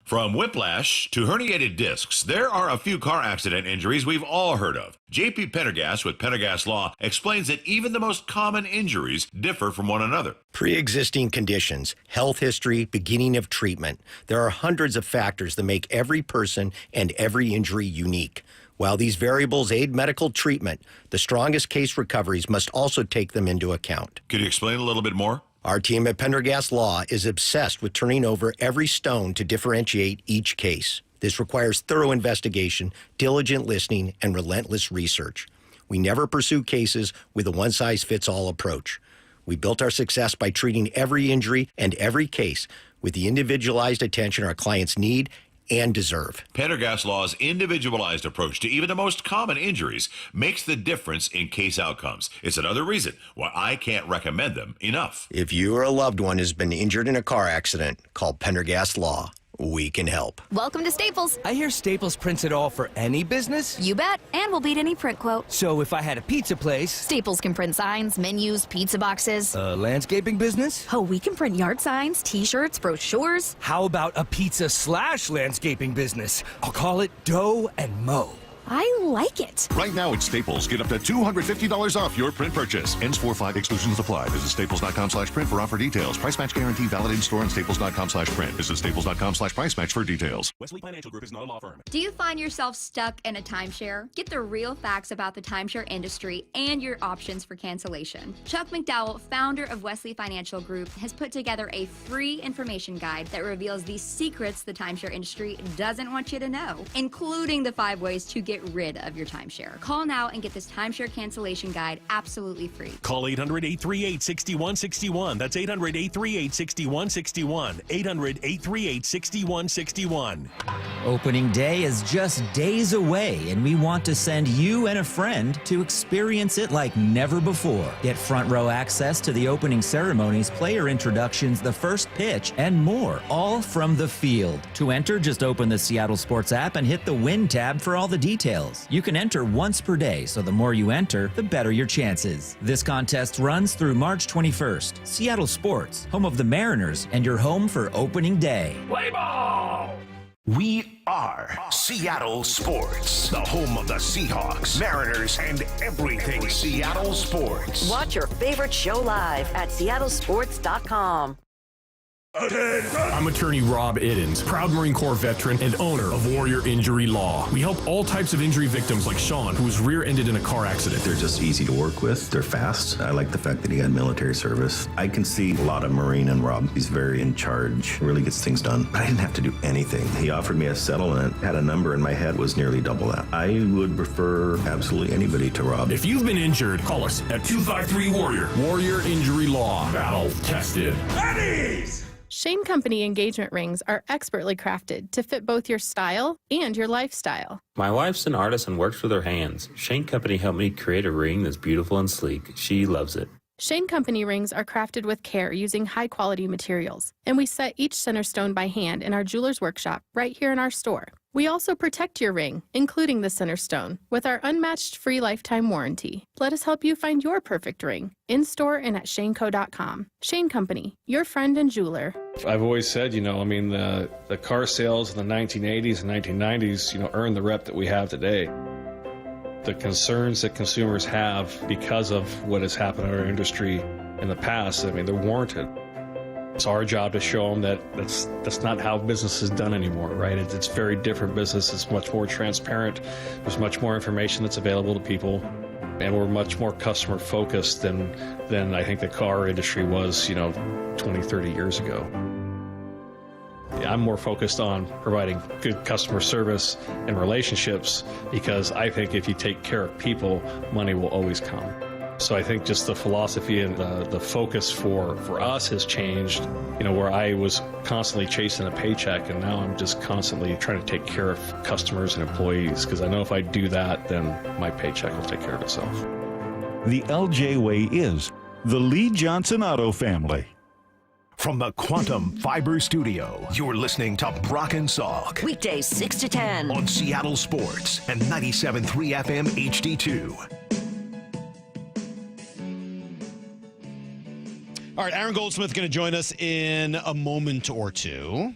From whiplash to herniated discs, there are a few car accident injuries we've all heard of. J.P. Pendergast with Pendergast Law explains that even the most common injuries differ from one another. Pre-existing conditions, health history, beginning of treatment. There are hundreds of factors that make every person and every injury unique. While these variables aid medical treatment, the strongest case recoveries must also take them into account. Could you explain a little bit more? Our team at Pendergast Law is obsessed with turning over every stone to differentiate each case. This requires thorough investigation, diligent listening, and relentless research. We never pursue cases with a one-size-fits-all approach. We built our success by treating every injury and every case with the individualized attention our clients need and deserve. Pendergast Law's individualized approach to even the most common injuries makes the difference in case outcomes. It's another reason why I can't recommend them enough. If you or a loved one has been injured in a car accident, call Pendergast Law. We can help. Welcome to Staples. I hear Staples prints it all for any business? You bet, and we'll beat any print quote. So if I had a pizza place... Staples can print signs, menus, pizza boxes. A landscaping business? Oh, we can print yard signs, t-shirts, brochures. How about a pizza/landscaping business? I'll call it Dough and Mo. I like it. Right now at Staples, get up to $250 off your print purchase. Ends 4/5, exclusions apply. Visit staples.com/print for offer details. Price match guarantee valid in store and staples.com/print. Visit staples.com/price match for details. Wesley Financial Group is not a law firm. Do you find yourself stuck in a timeshare? Get the real facts about the timeshare industry and your options for cancellation. Chuck McDowell, founder of Wesley Financial Group, has put together a free information guide that reveals the secrets the timeshare industry doesn't want you to know, including the 5 ways to get rid of your timeshare. Call now and get this timeshare cancellation guide absolutely free. Call 800-838-6161. That's 800-838-6161. 800-838-6161. Opening day is just days away, and we want to send you and a friend to experience it like never before. Get front row access to the opening ceremonies, player introductions, the first pitch, and more, all from the field. To enter, just open the Seattle Sports app and hit the Win tab for all the details. You can enter once per day, so the more you enter, the better your chances. This contest runs through March 21st. Seattle Sports, home of the Mariners, and your home for opening day. Play ball! We are Seattle Sports, the home of the Seahawks, Mariners, and everything Seattle sports. Watch your favorite show live at seattlesports.com. I'm attorney Rob Iddens, proud Marine Corps veteran and owner of Warrior Injury Law. We help all types of injury victims like Sean, who was rear-ended in a car accident. They're just easy to work with. They're fast. I like the fact that he had military service. I can see a lot of Marine in Rob. He's very in charge, really gets things done. But I didn't have to do anything. He offered me a settlement, had a number in my head, was nearly double that. I would refer absolutely anybody to Rob. If you've been injured, call us at 253-WARRIOR. Warrior Injury Law. Battle tested. Eddie's! Shane Company engagement rings are expertly crafted to fit both your style and your lifestyle. My wife's an artist and works with her hands. Shane Company helped me create a ring that's beautiful and sleek. She loves it. Shane Company rings are crafted with care using high-quality materials, and we set each center stone by hand in our jeweler's workshop right here in our store. We also protect your ring, including the center stone, with our unmatched free lifetime warranty. Let us help you find your perfect ring, in-store and at shaneco.com. Shane Company, your friend and jeweler. I've always said, the car sales in the 1980s and 1990s, earned the rep that we have today. The concerns that consumers have because of what has happened in our industry in the past, they're warranted. It's our job to show them that that's not how business is done anymore, right? It's very different business. It's much more transparent. There's much more information that's available to people, and we're much more customer focused than I think the car industry was, 20, 30 years ago. I'm more focused on providing good customer service and relationships, because I think if you take care of people, money will always come. So I think just the philosophy and the focus for us has changed, where I was constantly chasing a paycheck, and now I'm just constantly trying to take care of customers and employees, because I know if I do that, then my paycheck will take care of itself. The LJ way is the Lee Johnson Auto family. From the Quantum Fiber Studio, you're listening to Brock and Salk. Weekdays 6 to 10 on Seattle Sports and 97.3 FM HD2. All right, Aaron Goldsmith going to join us in a moment or two.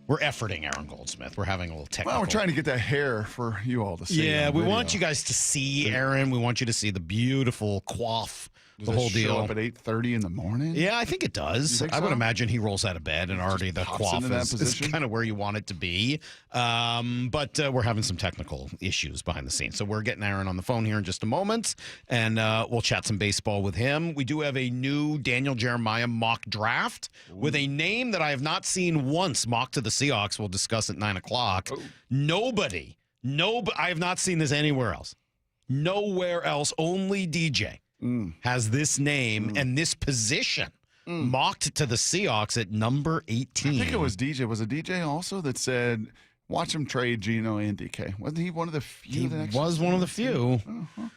We're efforting Aaron Goldsmith. We're having a little technical. Well, we're trying to get that hair for you all to see. Yeah, we want you guys to see Aaron. We want you to see the beautiful coif. Does the whole deal. Show up at 8:30 in the morning? Yeah, I think it does. I would imagine he rolls out of bed and already the coif is kind of where you want it to be. But we're having some technical issues behind the scenes. So we're getting Aaron on the phone here in just a moment, and we'll chat some baseball with him. We do have a new Daniel Jeremiah mock draft with a name that I have not seen once mocked to the Seahawks. We'll discuss at 9 o'clock. Nobody, I have not seen this anywhere else. Nowhere else, only DJ. Has this name and this position mocked to the Seahawks at number 18. I think it was DJ. Was it DJ also that said, watch him trade Geno and DK? Wasn't he one of the few? He was one of the few.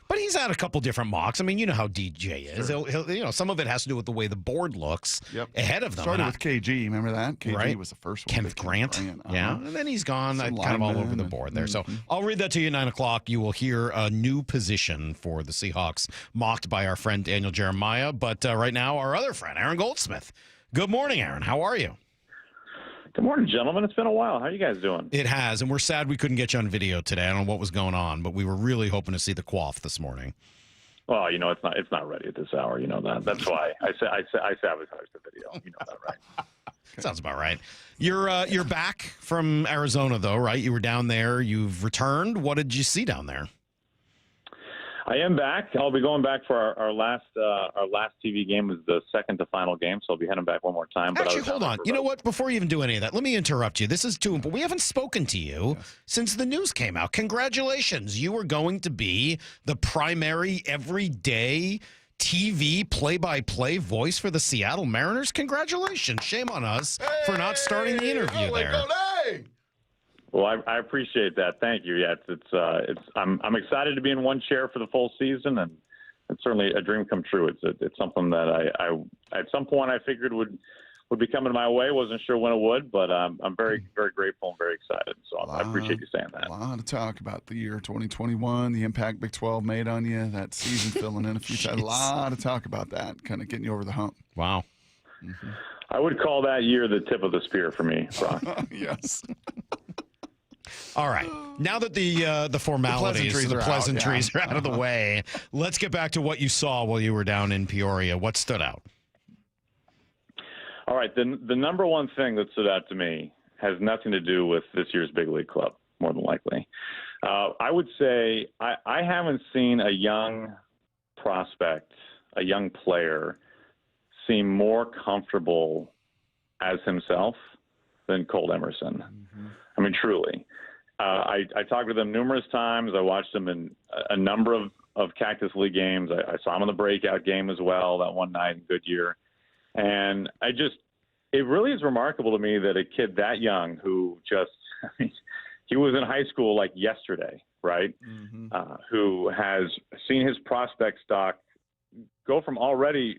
But he's had a couple different mocks. I mean, you know how DJ is. Sure. He'll, some of it has to do with the way the board looks ahead of them. Started with KG. Remember that? KG was the first one. Kenneth Grant. Yeah. And then he's gone kind of all over the board there. So I'll read that to you at 9 o'clock. You will hear a new position for the Seahawks mocked by our friend Daniel Jeremiah. But right now, our other friend, Aaron Goldsmith. Good morning, Aaron. How are you? Good morning, gentlemen. It's been a while. How are you guys doing? It has, and we're sad we couldn't get you on video today. I don't know what was going on, but we were really hoping to see the coif this morning. Well, it's not ready at this hour. You know that. That's why I sabotaged the video. You know that, right? Sounds about right. You're back from Arizona, though, right? You were down there. You've returned. What did you see down there? I am back. I'll be going back for our last TV game. Was the second to final game, so I'll be heading back one more time. But actually, hold on. You know what? Before you even do any of that, let me interrupt you. This is too important. We haven't spoken to you since the news came out. Congratulations. You are going to be the primary everyday TV play-by-play voice for the Seattle Mariners. Congratulations. Shame on us for not starting the interview there. Well, I appreciate that. Thank you. Yeah, I'm excited to be in one chair for the full season, and it's certainly a dream come true. It's something that I at some point I figured would be coming my way. Wasn't sure when it would, but I'm very, very grateful and very excited. So I appreciate you saying that. A lot of talk about the year 2021, the impact Big 12 made on you, that season filling in a few times. A lot of talk about that, kind of getting you over the hump. Wow. I would call that year the tip of the spear for me, Brock. Yes. All right. Now that the formalities, the pleasantries are out of the way, let's get back to what you saw while you were down in Peoria. What stood out? All right. The number one thing that stood out to me has nothing to do with this year's Big League Club, more than likely. I would say I haven't seen a young prospect, a young player, seem more comfortable as himself than Cole Emerson. I mean, truly. I talked with him numerous times. I watched him in a number of Cactus League games. I saw him in the breakout game as well that one night in Goodyear. And it really is remarkable to me that a kid that young who he was in high school like yesterday, right? Who has seen his prospect stock go from already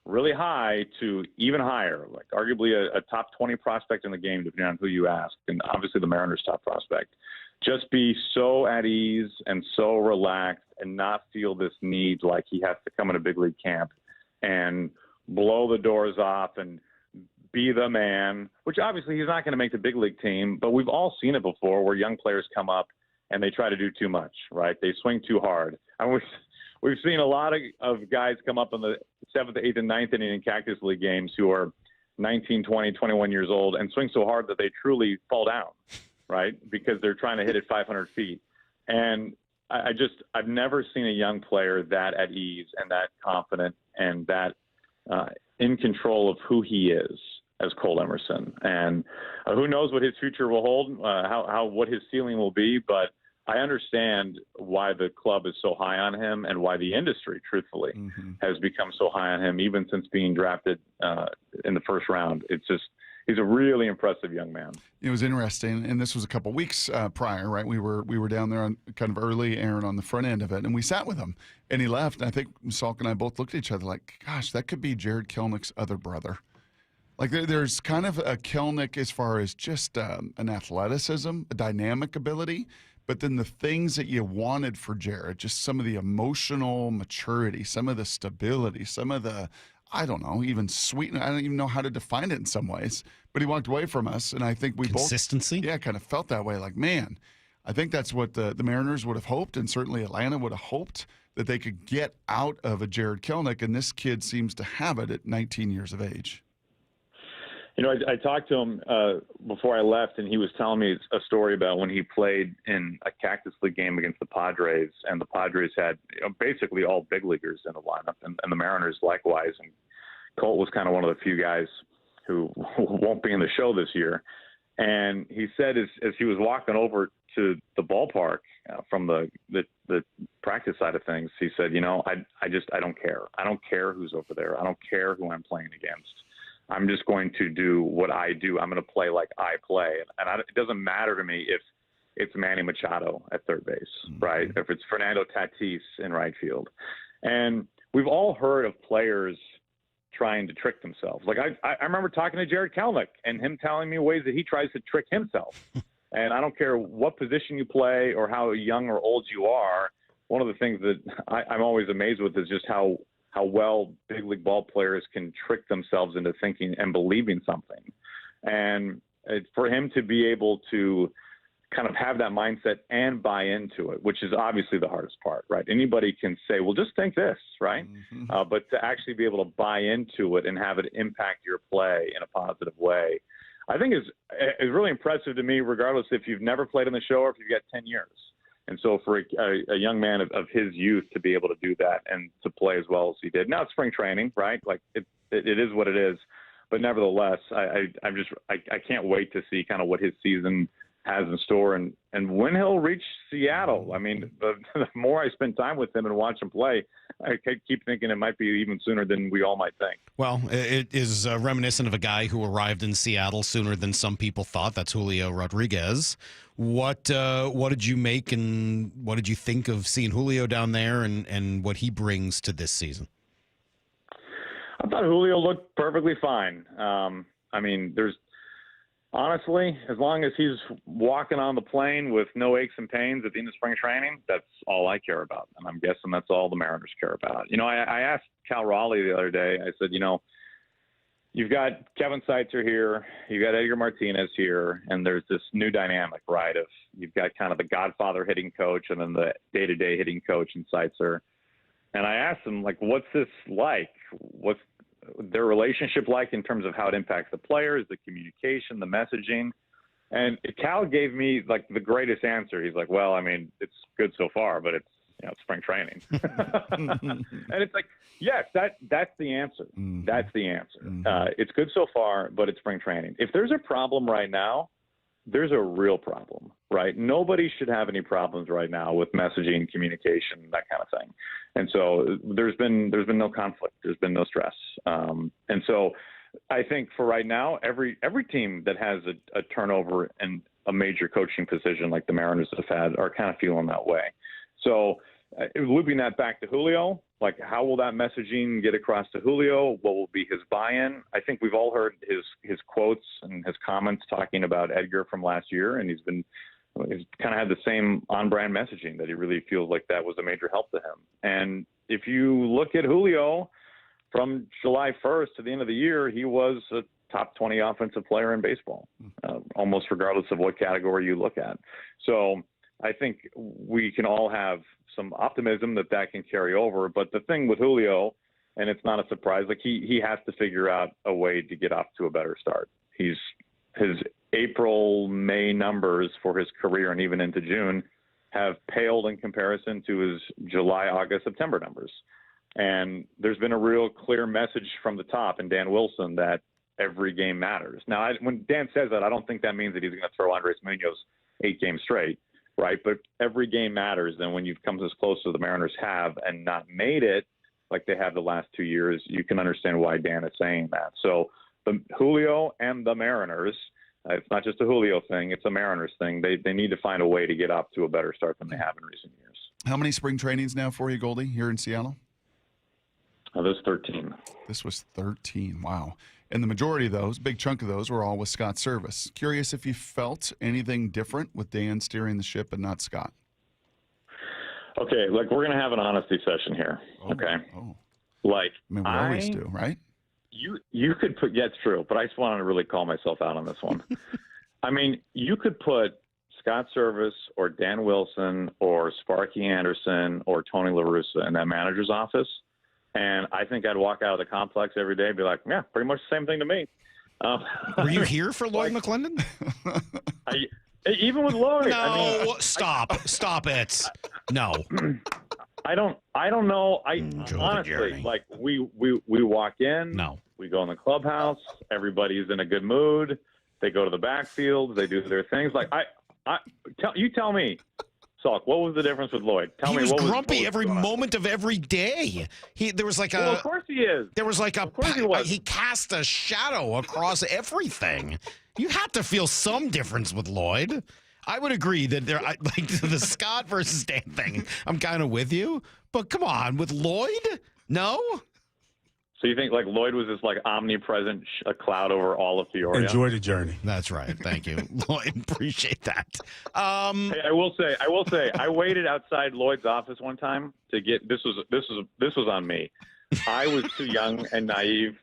really high to even higher, like arguably a top 20 prospect in the game, depending on who you ask, and obviously the Mariners' top prospect. Just be so at ease and so relaxed and not feel this need like he has to come in a big league camp and blow the doors off and be the man, which obviously he's not going to make the big league team, but we've all seen it before where young players come up and they try to do too much, right? They swing too hard. We've seen a lot of guys come up in the 7th, 8th, and 9th inning in Cactus League games who are 19, 20, 21 years old and swing so hard that they truly fall down, right? Because they're trying to hit it 500 feet. And I've never seen a young player that at ease and that confident and that in control of who he is as Cole Emerson. And who knows what his future will hold, what his ceiling will be, but I understand why the club is so high on him and why the industry, truthfully, has become so high on him, even since being drafted in the first round. It's just, he's a really impressive young man. It was interesting, and this was a couple weeks prior, right? We were down there on kind of early, Aaron, on the front end of it, and we sat with him, and he left. And I think Salk and I both looked at each other like, gosh, that could be Jared Kelnick's other brother. Like there's kind of a Kelnick as far as just an athleticism, a dynamic ability, but then the things that you wanted for Jared, just some of the emotional maturity, some of the stability, some of the, I don't know, even sweetness. I don't even know how to define it in some ways. But he walked away from us, and I think we Consistency? both kind of felt that way. Like, man, I think that's what the Mariners would have hoped, and certainly Atlanta would have hoped that they could get out of a Jared Kelnick, and this kid seems to have it at 19 years of age. You know, I talked to him before I left, and he was telling me a story about when he played in a Cactus League game against the Padres, and the Padres had basically all big leaguers in the lineup, and the Mariners likewise. And Colt was kind of one of the few guys who won't be in the show this year. And he said as he was walking over to the ballpark from the practice side of things, he said, you know, I don't care. I don't care who's over there. I don't care who I'm playing against. I'm just going to do what I do. I'm going to play like I play. And it doesn't matter to me if it's Manny Machado at third base, right? If it's Fernando Tatis in right field. And we've all heard of players trying to trick themselves. Like I remember talking to Jared Kelnick and him telling me ways that he tries to trick himself. And I don't care what position you play or how young or old you are. One of the things that I'm always amazed with is just how well big league ball players can trick themselves into thinking and believing something. And for him to be able to kind of have that mindset and buy into it, which is obviously the hardest part, right? Anybody can say, well, just think this, right? But to actually be able to buy into it and have it impact your play in a positive way, I think is really impressive to me, regardless if you've never played on the show or if you've got 10 years. And so for a young man of his youth to be able to do that and to play as well as he did. Now it's spring training, right? Like it is what it is. But nevertheless, I can't wait to see kind of what his season has in store and when he'll reach Seattle. I mean, the more I spend time with him and watch him play, I keep thinking it might be even sooner than we all might think. Well, it is reminiscent of a guy who arrived in Seattle sooner than some people thought. That's Julio Rodriguez. What did you make and what did you think of seeing Julio down there and what he brings to this season? I thought Julio looked perfectly fine. I mean, honestly, as long as he's walking on the plane with no aches and pains at the end of spring training, that's all I care about. And I'm guessing that's all the Mariners care about. You know, I asked Cal Raleigh the other day, I said, you know, you've got Kevin Seitzer here, you've got Edgar Martinez here, and there's this new dynamic, right, of you've got kind of the Godfather hitting coach and then the day-to-day hitting coach in Seitzer. And I asked him, like, what's this like? What's their relationship like in terms of how it impacts the players, the communication, the messaging? And Cal gave me like the greatest answer. He's like, well, I mean, it's good so far, but it's, you know, spring training. And it's like, yes, that's the answer. That's the answer. It's good so far, but it's spring training. If there's a problem right now, there's a real problem, right? Nobody should have any problems right now with messaging, communication, that kind of thing. And so there's been no conflict. There's been no stress. And so I think for right now, every team that has a turnover and a major coaching position like the Mariners have had are kind of feeling that way. So looping that back to Julio, like how will that messaging get across to Julio? What will be his buy-in? I think we've all heard his quotes and his comments talking about Edgar from last year, and he's kind of had the same on-brand messaging that he really feels like that was a major help to him. And if you look at Julio from July 1st to the end of the year, he was a top 20 offensive player in baseball, almost regardless of what category you look at. So I think we can all have some optimism that can carry over. But the thing with Julio and it's not a surprise. Like he has to figure out a way to get off to a better start. His April, May numbers for his career and even into June have paled in comparison to his July, August, September numbers. And there's been a real clear message from the top and Dan Wilson that every game matters. Now, when Dan says that, I don't think that means that he's going to throw Andres Munoz 8 games straight, right? But every game matters. And when you've come as close as the Mariners have and not made it like they have the last 2 years, you can understand why Dan is saying that. So the Julio and the Mariners, it's not just a Julio thing, it's a Mariners thing. They need to find a way to get up to a better start than they have in recent years. How many spring trainings now for you, Goldie, here in Seattle? This was 13. This was 13. Wow. And the majority of those, big chunk of those, were all with Scott's service. Curious if you felt anything different with Dan steering the ship and not Scott. Okay, like we're going to have an honesty session here. Okay. Like I mean, we always do, right? You could put, yeah, it's true, but I just wanted to really call myself out on this one. I mean, you could put Scott Service or Dan Wilson or Sparky Anderson or Tony La Russa in that manager's office, and I think I'd walk out of the complex every day and be like, yeah, pretty much the same thing to me. Were you here for Lloyd McClendon? Even with Lloyd. No, I mean, stop it. No. I don't know. Honestly, like we walk in. No. We go in the clubhouse. Everybody's in a good mood. They go to the backfield. They do their things. Like tell me, Salk, what was the difference with Lloyd? He was grumpy every moment of every day. There was like of course he is. There was like he cast a shadow across everything. You had to feel some difference with Lloyd. I would agree that like the Scott versus Dan thing. I'm kind of with you, but come on, with Lloyd, no. So you think like Lloyd was this like omnipresent cloud over all of Peoria? Enjoy the journey. That's right. Thank you, Lloyd. Appreciate that. Hey, I will say, I waited outside Lloyd's office one time to get. This was on me. I was too young and naive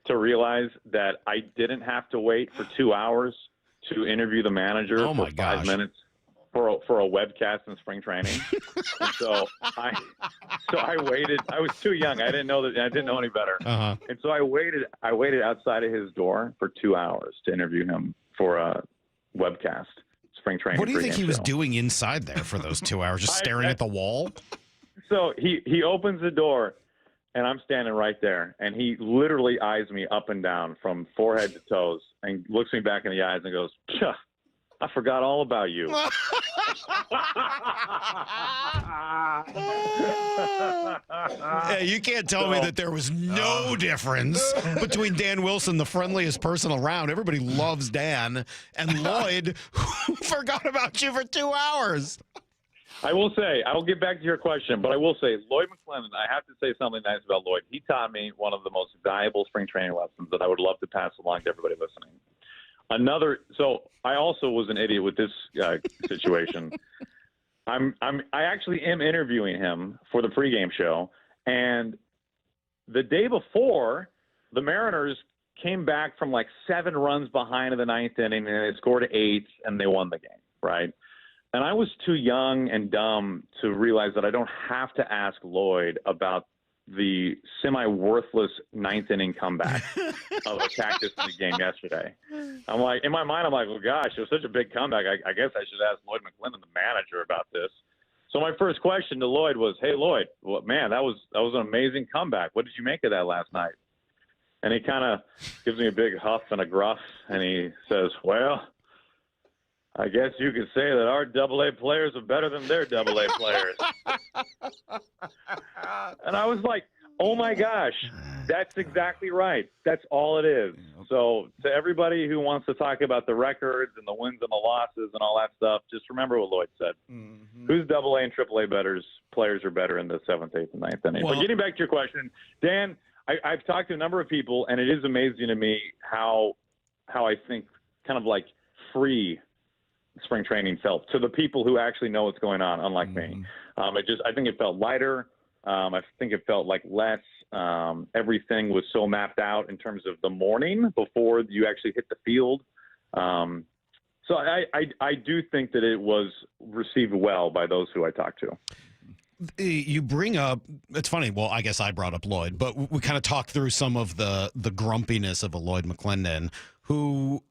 to realize that I didn't have to wait for 2 hours to interview the manager for 5 minutes for a webcast in spring training. And so I waited. I was too young. I didn't know that. I didn't know any better. Uh-huh. And so I waited outside of his door for 2 hours to interview him for a webcast spring training. What do you think he was show. doing inside there for those 2 hours? Just staring at the wall? So he opens the door, and I'm standing right there, and he literally eyes me up and down from forehead to toes and looks me back in the eyes and goes, I forgot all about you. Hey, you can't tell me that there was no difference between Dan Wilson, the friendliest person around. Everybody loves Dan, and Lloyd, who forgot about you for 2 hours. I will say, I will get back to your question, but I will say, Lloyd McClendon, I have to say something nice about Lloyd. He taught me one of the most valuable spring training lessons that I would love to pass along to everybody listening. So I also was an idiot with this situation. I actually am interviewing him for the pregame show, and the day before, the Mariners came back from like 7 runs behind in the 9th inning, and they scored 8, and they won the game, right? And I was too young and dumb to realize that I don't have to ask Lloyd about the semi-worthless 9th inning comeback of a Cactus in the game yesterday. I'm like, in my mind, I'm like, well, gosh, it was such a big comeback. I guess I should ask Lloyd McClendon, the manager, about this. So my first question to Lloyd was, hey, Lloyd, well, man, that was an amazing comeback. What did you make of that last night? And he kind of gives me a big huff and a gruff, and he says, well, I guess you could say that our AA players are better than their AA players. And I was like, oh, my gosh, that's exactly right. That's all it is. So to everybody who wants to talk about the records and the wins and the losses and all that stuff, just remember what Lloyd said. Mm-hmm. Who's AA and AAA players are better in the 7th, 8th, and 9th inning? But getting back to your question, Dan, I've talked to a number of people, and it is amazing to me how I think kind of like free spring training felt to the people who actually know what's going on, unlike me. I think it felt lighter. I think it felt like less. Everything was so mapped out in terms of the morning before you actually hit the field. So I do think that it was received well by those who I talked to. You bring up, it's funny, well, I guess I brought up Lloyd, but we kind of talked through some of the grumpiness of a Lloyd McClendon, who,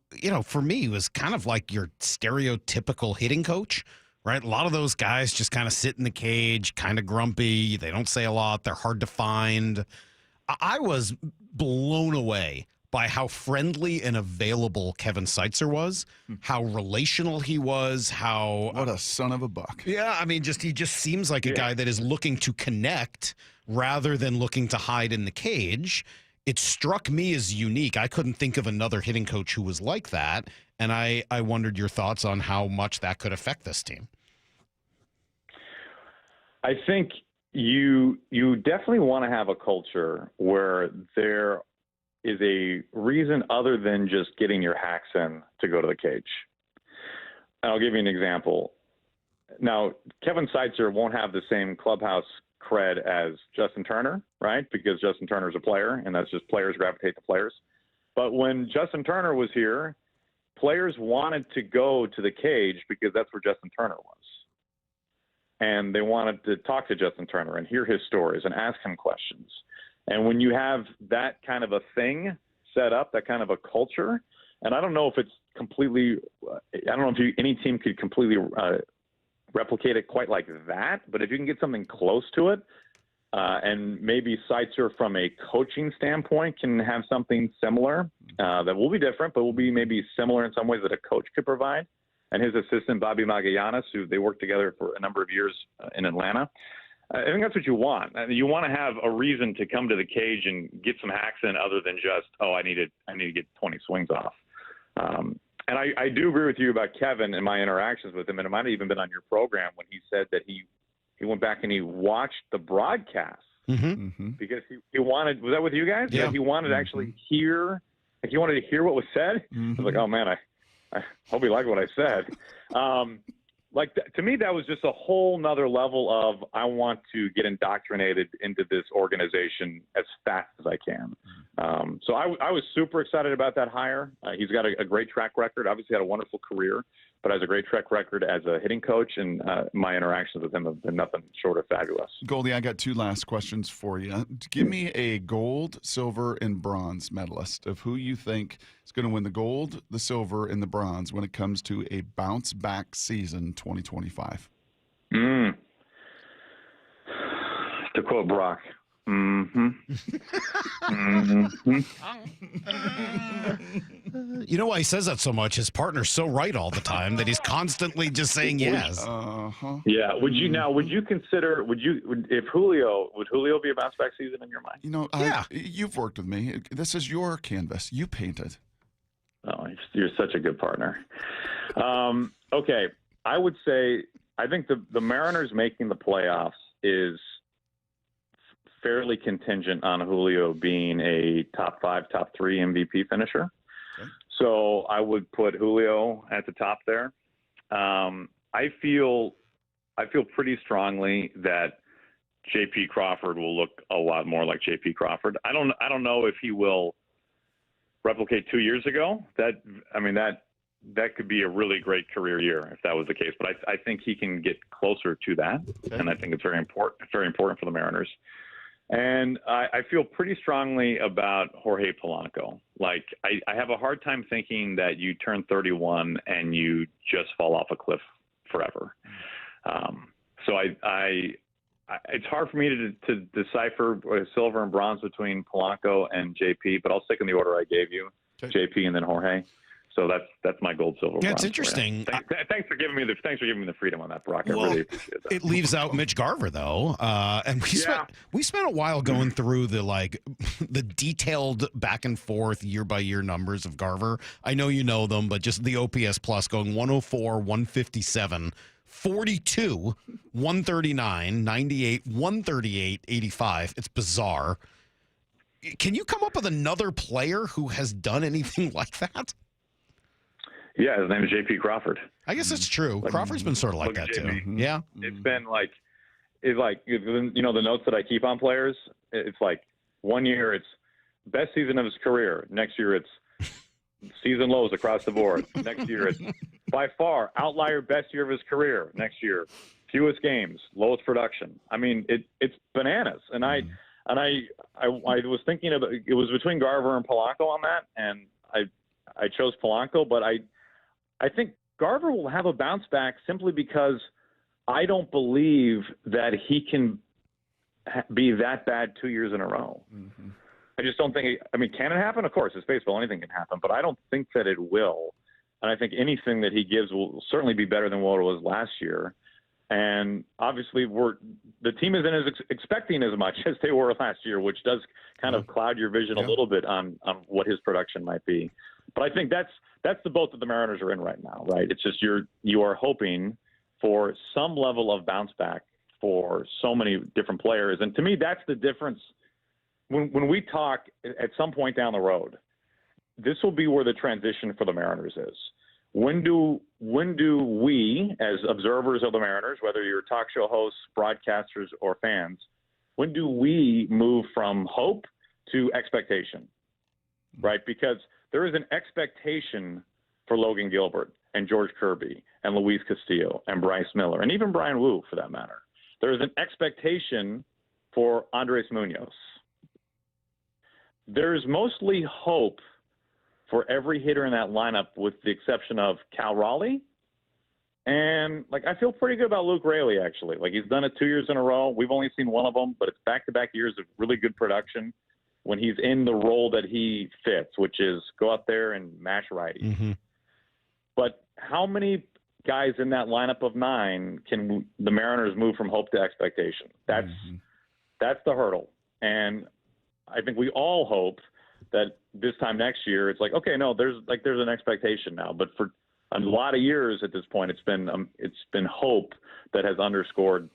for me was kind of like your stereotypical hitting coach, right? A lot of those guys just kind of sit in the cage, kind of grumpy. They don't say a lot. They're hard to find. I was blown away by how friendly and available Kevin Seitzer was, how relational he was, how... What a son of a buck. Yeah, I mean, he just seems like a guy that is looking to connect rather than looking to hide in the cage. It struck me as unique. I couldn't think of another hitting coach who was like that, and I wondered your thoughts on how much that could affect this team. I think you definitely want to have a culture where there is a reason other than just getting your hacks in to go to the cage. And I'll give you an example. Now, Kevin Seitzer won't have the same clubhouse cred as Justin Turner, right? Because Justin Turner's a player, and that's just players gravitate to players. But when Justin Turner was here, players wanted to go to the cage because that's where Justin Turner was. And they wanted to talk to Justin Turner and hear his stories and ask him questions. And when you have that kind of a thing set up, that kind of a culture, and I don't know if it's completely, I don't know if any team could completely replicate it quite like that, but if you can get something close to it, and maybe Seitzer from a coaching standpoint can have something similar that will be different, but will be maybe similar in some ways that a coach could provide. And his assistant, Bobby Magallanes, who they worked together for a number of years in Atlanta. I think that's what you want. You want to have a reason to come to the cage and get some hacks in other than just, I need to get 20 swings off. And I do agree with you about Kevin and my interactions with him. And it might have even been on your program when he said that he went back and he watched the broadcast because he wanted, was that with you guys? Yeah. He wanted to actually hear, he wanted to hear what was said. I was like, oh man, I hope he liked what I said. To me, that was just a whole nother level of I want to get indoctrinated into this organization as fast as I can. So I was super excited about that hire. He's got a great track record, obviously had a wonderful career, but has a great track record as a hitting coach, and my interactions with him have been nothing short of fabulous. Goldie, I got two last questions for you. Give me a gold, silver, and bronze medalist of who you think is going to win the gold, the silver, and the bronze when it comes to a bounce-back season 2025. To quote Brock, You know why he says that so much? His partner's so right all the time that he's constantly just saying yes. Yeah. Would you consider, would Julio be a bounce back season in your mind? You've worked with me. This is your canvas. You painted. Oh, you're such a good partner. Okay. I would say, I think the Mariners making the playoffs is fairly contingent on Julio being a top 5, top 3 MVP finisher. Okay. So I would put Julio at the top there. I feel pretty strongly that J.P. Crawford will look a lot more like J.P. Crawford. I don't know if he will replicate 2 years ago. That could be a really great career year if that was the case. But I think he can get closer to that, and I think it's very important for the Mariners. And I feel pretty strongly about Jorge Polanco. Like, I have a hard time thinking that you turn 31 and you just fall off a cliff forever. So it's hard for me to decipher silver and bronze between Polanco and JP, but I'll stick in the order I gave you, JP and then Jorge. So that's my gold, silver. Yeah, it's interesting. Thanks for giving me the freedom on that, Brock. I really appreciate that. It leaves out Mitch Garver though, and we spent a while going through the detailed back and forth year by year numbers of Garver. I know you know them, but just the OPS plus going 104, 157. 42, 139, 98, 138, 85. It's bizarre. Can you come up with another player who has done anything like that? Yeah, his name is J.P. Crawford. I guess it's true. Crawford's been sort of like that too. Yeah, it's been the notes that I keep on players. It's like 1 year it's best season of his career. Next year it's season lows across the board. Next year it's by far outlier best year of his career. Next year fewest games, lowest production. I mean, it's bananas. And I was thinking about it was between Garver and Polanco on that, and I chose Polanco, but I think Garver will have a bounce back simply because I don't believe that he can be that bad 2 years in a row. Mm-hmm. I just don't think. I mean, can it happen? Of course, it's baseball. Anything can happen, but I don't think that it will. And I think anything that he gives will certainly be better than what it was last year. And obviously, the team isn't expecting as much as they were last year, which does kind of cloud your vision a little bit on what his production might be. But I think that's the boat that the Mariners are in right now, right? It's just you are hoping for some level of bounce back for so many different players. And to me, that's the difference. When we talk at some point down the road, this will be where the transition for the Mariners is. When do we, as observers of the Mariners, whether you're talk show hosts, broadcasters, or fans, when do we move from hope to expectation, right? Because there is an expectation for Logan Gilbert and George Kirby and Luis Castillo and Bryce Miller and even Brian Wu, for that matter. There is an expectation for Andres Munoz. There's mostly hope for every hitter in that lineup, with the exception of Cal Raleigh. And, I feel pretty good about Luke Raley, actually. He's done it 2 years in a row. We've only seen one of them, but it's back-to-back years of really good production when he's in the role that he fits, which is go out there and mash righties. Mm-hmm. But how many guys in that lineup of 9 can the Mariners move from hope to expectation? That's the hurdle. And I think we all hope that this time next year, it's okay, no, there's an expectation now. But for a lot of years at this point, it's been hope that has underscored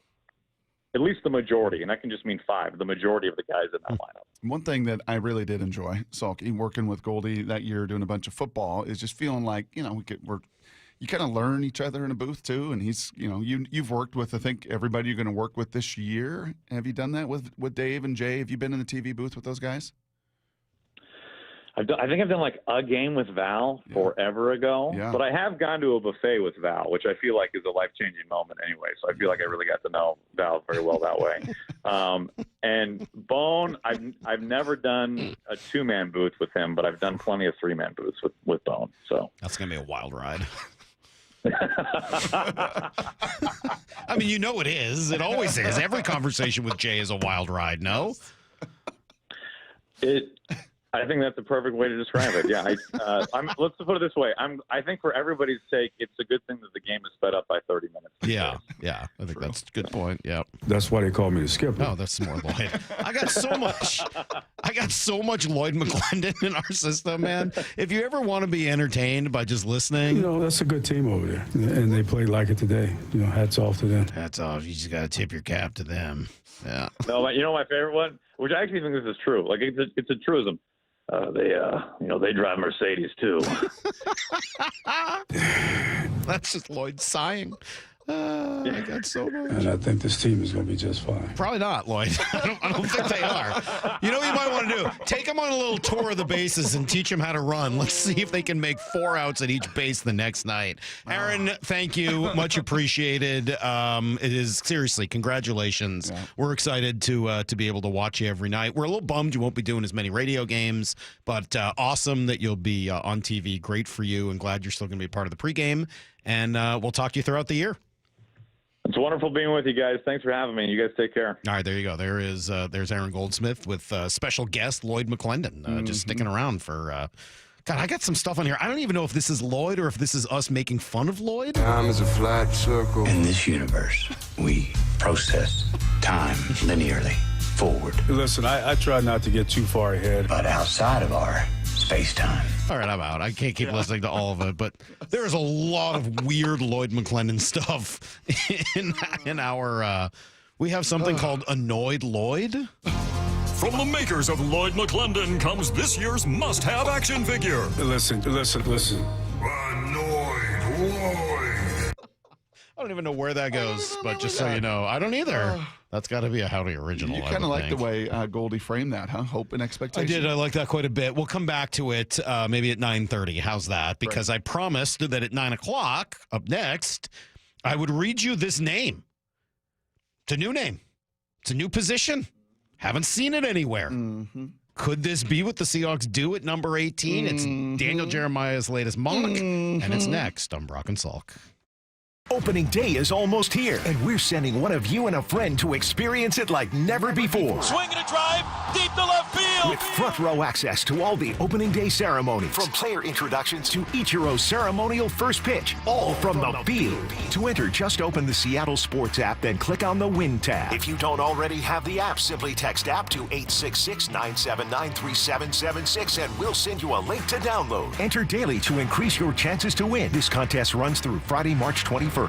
at least the majority, and that can just mean 5, the majority of the guys in that lineup. One thing that I really did enjoy, Salk, working with Goldie that year doing a bunch of football, is just feeling like, you kind of learn each other in a booth too. And he's, you've worked with, I think, everybody you're going to work with this year. Have you done that with Dave and Jay? Have you been in the TV booth with those guys? I think I've done a game with Val forever ago, but I have gone to a buffet with Val, which I feel like is a life-changing moment anyway. So I feel like I really got to know Val very well that way. And Bone, I've never done a 2-man booth with him, but I've done plenty of 3-man booths with Bone. So that's gonna be a wild ride. I mean, it is. It always is. Every conversation with Jay is a wild ride. No. I think that's the perfect way to describe it. Yeah, let's put it this way. I think for everybody's sake, it's a good thing that the game is sped up by 30 minutes. Yeah. I think that's a good point. Yeah. That's why they call me the skipper. Oh, that's more Lloyd. I got so much Lloyd McClendon in our system, man. If you ever want to be entertained by just listening, that's a good team over there, and they played like it today. Hats off to them. Hats off. You just got to tip your cap to them. Yeah. No, my favorite one, which I actually think this is true. It's a truism. They drive Mercedes too. That's just Lloyd sighing. I got so much. And I think this team is going to be just fine. Probably not, Lloyd. I don't think they are. You know what you might want to do? Take them on a little tour of the bases and teach them how to run. Let's see if they can make 4 outs at each base the next night. Aaron, thank you. Much appreciated. It is seriously, congratulations. Yeah. We're excited to be able to watch you every night. We're a little bummed you won't be doing as many radio games, but awesome that you'll be on TV. Great for you, and glad you're still going to be a part of the pregame. And we'll talk to you throughout the year. It's wonderful being with you guys. Thanks for having me. You guys take care. All right, there you go. There's Aaron Goldsmith with special guest Lloyd McClendon, just sticking around for. God, I got some stuff on here. I don't even know if this is Lloyd or if this is us making fun of Lloyd. Time is a flat circle. In this universe, we process time linearly forward. Listen, I try not to get too far ahead. But outside of our space-time. All right, I'm out. I can't keep listening to all of it, but there's a lot of weird Lloyd McClendon stuff in our. We have something called Annoyed Lloyd. From the makers of Lloyd McClendon comes this year's must-have action figure. Listen. Annoyed Lloyd. I don't even know where that goes, but just so you know, I don't either. That's got to be a Howdy original. You kind of like the way Goldie framed that, huh? Hope and expectation. I did. I like that quite a bit. We'll come back to it maybe at 9:30. How's that? Because I promised that at 9 o'clock, up next, I would read you this name. It's a new name. It's a new position. Haven't seen it anywhere. Mm-hmm. Could this be what the Seahawks do at number 18? It's Daniel Jeremiah's latest mock, and it's next on Brock and Salk. Opening day is almost here, and we're sending one of you and a friend to experience it like never before. Swing and a drive, deep to left field. With front row access to all the opening day ceremonies, from player introductions to Ichiro's ceremonial first pitch, all from the field. To enter, just open the Seattle Sports app, then click on the Win tab. If you don't already have the app, simply text app to 866-979-3776, and we'll send you a link to download. Enter daily to increase your chances to win. This contest runs through Friday, March 21st.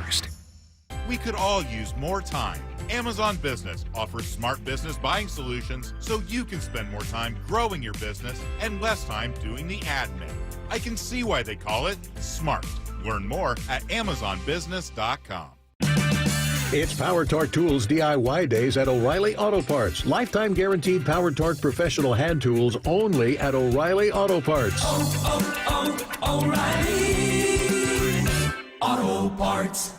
We could all use more time. Amazon Business offers smart business buying solutions so you can spend more time growing your business and less time doing the admin. I can see why they call it smart. Learn more at amazonbusiness.com. It's Power Torque Tools DIY days at O'Reilly Auto Parts. Lifetime guaranteed Power Torque professional hand tools only at O'Reilly Auto Parts. O'Reilly Auto Parts.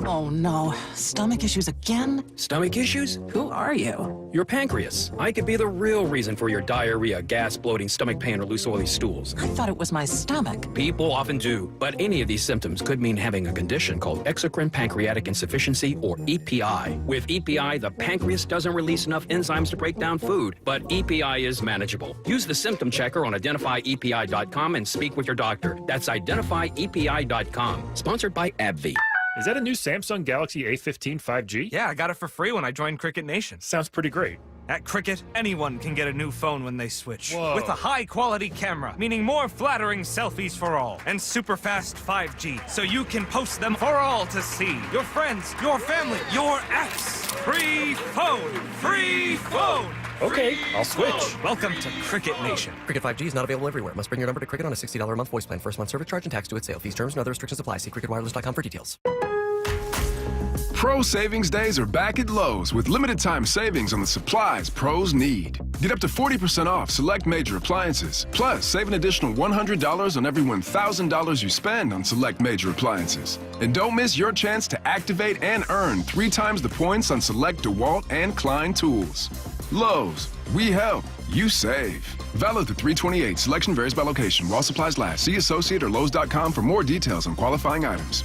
Oh no, stomach issues again? Stomach issues? Who are you? Your pancreas. I could be the real reason for your diarrhea, gas, bloating, stomach pain, or loose oily stools. I thought it was my stomach. People often do, but any of these symptoms could mean having a condition called exocrine pancreatic insufficiency, or EPI. With EPI, the pancreas doesn't release enough enzymes to break down food, but EPI is manageable. Use the symptom checker on identifyepi.com and speak with your doctor. That's identifyepi.com. Sponsored by AbbVie. Is that a new Samsung Galaxy A15 5G? Yeah, I got it for free when I joined Cricket Nation. Sounds pretty great. At Cricket, anyone can get a new phone when they switch. Whoa. With a high-quality camera, meaning more flattering selfies for all. And super fast 5G, so you can post them for all to see. Your friends, your family, your apps. Free phone! Free phone! Okay, I'll switch. Welcome to Cricket Nation. Cricket 5G is not available everywhere. Must bring your number to Cricket on a $60 a month voice plan. First month service charge and tax due at sale. Fees, terms, and other restrictions apply. See cricketwireless.com for details. Pro Savings Days are back at Lowe's with limited time savings on the supplies pros need. Get up to 40% off select major appliances. Plus, save an additional $100 on every $1,000 you spend on select major appliances. And don't miss your chance to activate and earn 3 times the points on select DeWalt and Klein tools. Lowe's, we help, you save. Valid through 3/28. Selection varies by location. While supplies last. See associate or Lowe's.com for more details on qualifying items.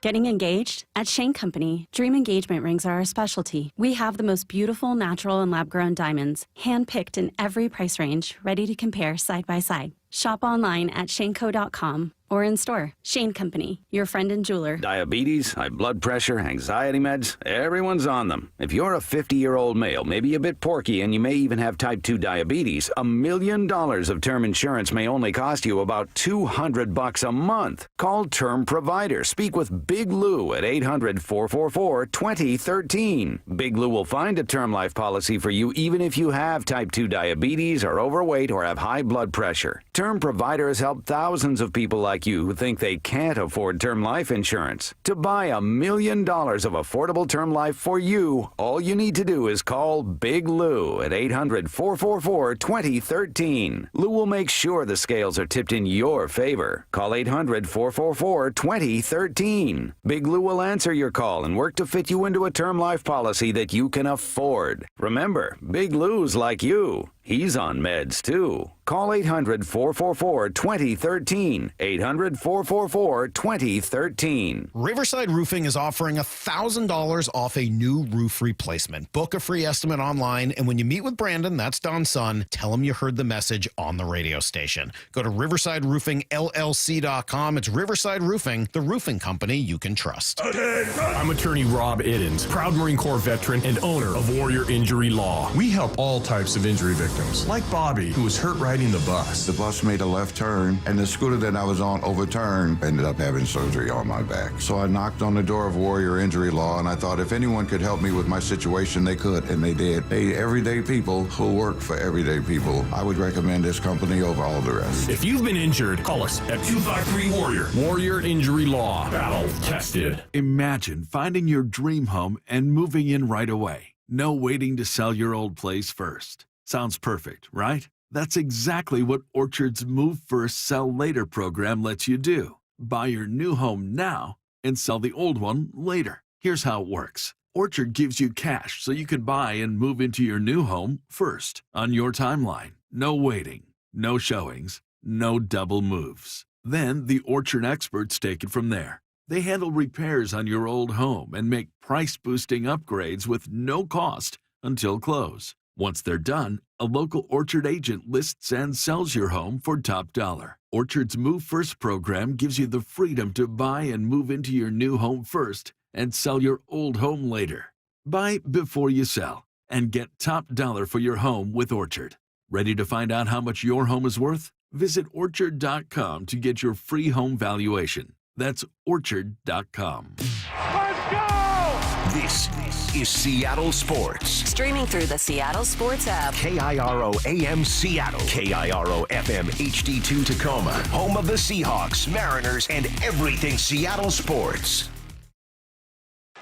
Getting engaged? At Shane Company, Dream Engagement Rings are our specialty. We have the most beautiful natural and lab-grown diamonds, hand-picked in every price range, ready to compare side by side. Shop online at shaneco.com or in store. Shane Company, your friend and jeweler. Diabetes, high blood pressure, anxiety meds, everyone's on them. If you're a 50-year-old male, maybe a bit porky, and you may even have type 2 diabetes, $1 million of term insurance may only cost you about $200 a month. Call Term Provider. Speak with Big Lou at 800-444-2013. Big Lou will find a term life policy for you even if you have type 2 diabetes, are overweight, or have high blood pressure. Term Provider has helped thousands of people like you who think they can't afford term life insurance. To buy $1 million of affordable term life for you, all you need to do is call Big Lou at 800-444-2013. Lou will make sure the scales are tipped in your favor. Call 800-444-2013. Big Lou will answer your call and work to fit you into a term life policy that you can afford. Remember, Big Lou's like you. He's on meds, too. Call 800-444-2013. 800-444-2013. Riverside Roofing is offering $1,000 off a new roof replacement. Book a free estimate online, and when you meet with Brandon, that's Don's son, tell him you heard the message on the radio station. Go to riversideroofingllc.com. It's Riverside Roofing, the roofing company you can trust. I'm attorney Rob Iddens, proud Marine Corps veteran and owner of Warrior Injury Law. We help all types of injury victims, like Bobby, who was hurt riding the bus. The bus made a left turn, and the scooter that I was on overturned. Ended up having surgery on my back. So I knocked on the door of Warrior Injury Law, and I thought if anyone could help me with my situation, they could, and they did. They everyday people who work for everyday people. I would recommend this company over all the rest. If you've been injured, call us at 253-WARRIOR. Warrior Injury Law. Battle tested. Imagine finding your dream home and moving in right away. No waiting to sell your old place first. Sounds perfect, right? That's exactly what Orchard's Move First, Sell Later program lets you do. Buy your new home now and sell the old one later. Here's how it works. Orchard gives you cash so you can buy and move into your new home first on your timeline. No waiting, no showings, no double moves. Then the Orchard experts take it from there. They handle repairs on your old home and make price-boosting upgrades with no cost until close. Once they're done, a local Orchard agent lists and sells your home for top dollar. Orchard's Move First program gives you the freedom to buy and move into your new home first and sell your old home later. Buy before you sell and get top dollar for your home with Orchard. Ready to find out how much your home is worth? Visit Orchard.com to get your free home valuation. That's Orchard.com. Let's go! This is Seattle Sports. Streaming through the Seattle Sports app. KIRO AM Seattle. KIRO FM HD2 Tacoma. Home of the Seahawks, Mariners, and everything Seattle sports.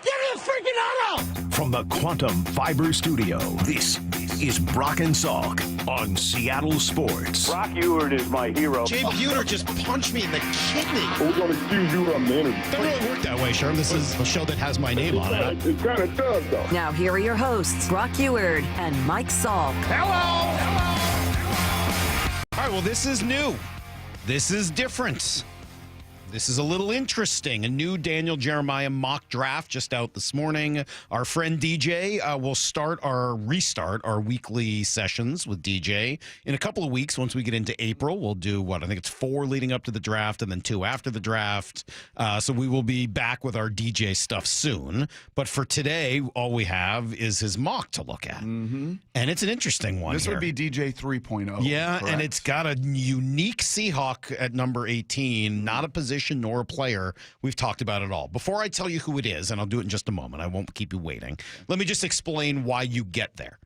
Give me a freaking auto! From the Quantum Fiber Studio, this is Brock and Salk on Seattle Sports. Brock Ewert is my hero. Jay Buhner just punched me in the kidney. We're going to accuse you of manager. Doesn't really work that way, Sherm. This is a show that has my name on it. It kind of does, though. Now here are your hosts, Brock Ewert and Mike Salk. Hello! All right, well, this is new. This is different. This is a little interesting. A new Daniel Jeremiah mock draft just out this morning. Our friend DJ will restart our weekly sessions with DJ in a couple of weeks. Once we get into April, we'll do I think it's 4 leading up to the draft and then 2 after the draft. So we will be back with our DJ stuff soon. But for today, all we have is his mock to look at. Mm-hmm. And it's an interesting one. This would be DJ 3.0. Yeah, correct? And it's got a unique Seahawk at number 18, not a position nor a player. We've talked about it all. Before I tell you who it is, and I'll do it in just a moment, I won't keep you waiting. Let me just explain why you get there.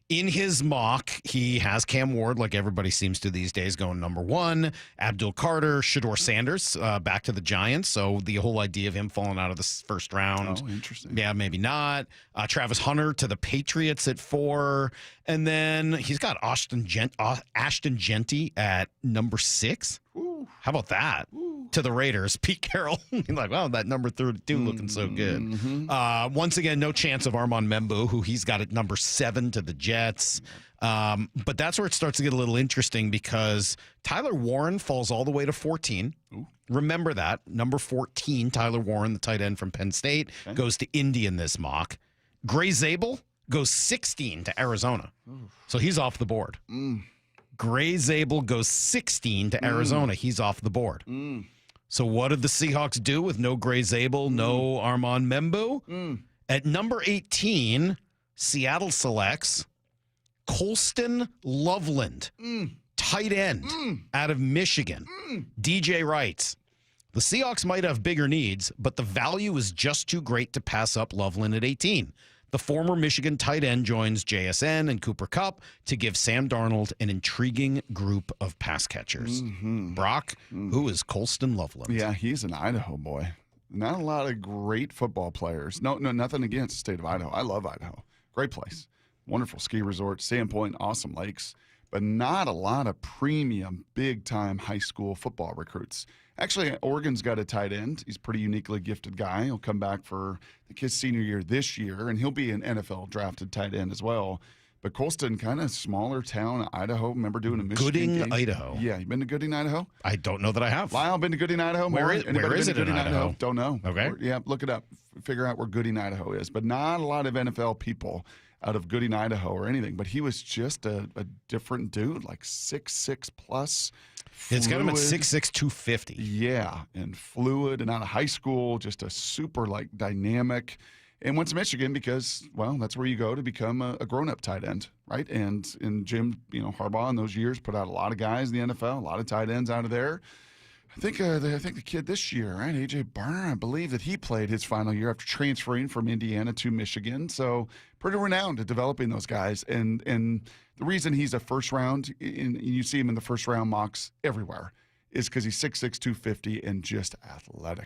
In his mock, he has Cam Ward, like everybody seems to these days, going number 1. Abdul Carter, Shedeur Sanders, back to the Giants. So the whole idea of him falling out of the first round. Oh, interesting. Yeah, maybe not. Travis Hunter to the Patriots at 4. And then he's got Ashton Genty at number 6. Ooh. How about that? Ooh. To the Raiders. Pete Carroll. You're like, wow, that number 32 looking so good. Mm-hmm. Once again, no chance of Armand Membu, who he's got at number 7 to the Jets. But that's where it starts to get a little interesting because Tyler Warren falls all the way to 14. Ooh. Remember that. Number 14, Tyler Warren, the tight end from Penn State, goes to Indy in this mock. Gray Zabel goes 16 to Arizona. Ooh. So he's off the board. Gray Zabel goes 16 to Arizona. He's off the board. So what did the Seahawks do with no Gray Zabel, no Armand Membu? At number 18, Seattle selects Colston Loveland, tight end out of Michigan. DJ writes, the Seahawks might have bigger needs, but the value is just too great to pass up Loveland at 18. The former Michigan tight end joins JSN and Cooper Kupp to give Sam Darnold an intriguing group of pass catchers. Brock, who is Colston Loveland? Yeah, he's an Idaho boy. Not a lot of great football players. No, nothing against the state of Idaho. I love Idaho. Great place. Wonderful ski resort, Sandpoint, awesome lakes. But not a lot of premium, big-time high school football recruits. Actually, Oregon's got a tight end. He's a pretty uniquely gifted guy. He'll come back for his senior year this year, and he'll be an NFL drafted tight end as well. But Colston, kind of smaller town, Idaho. Remember doing a Michigan Gooding, game? Idaho. Yeah, you been to Gooding, Idaho? I don't know that I have. Lyle, been to Gooding, Idaho? Where is it in Idaho? Don't know. Okay. Yeah, look it up. Figure out where Gooding, Idaho is. But not a lot of NFL people out of Gooding, Idaho or anything. But he was just a different dude, like 6'6" plus. It's got him at 6'6", 250. Yeah, and fluid and out of high school, just a super dynamic. And went to Michigan because, well, that's where you go to become a grown-up tight end, right? And Jim, Harbaugh in those years put out a lot of guys in the NFL, a lot of tight ends out of there. I think the kid this year, right, A.J. Barner, I believe that he played his final year after transferring from Indiana to Michigan. So pretty renowned at developing those guys. And the reason he's a first round, and you see him in the first round mocks everywhere, is because he's 6'6", 250 and just athletic.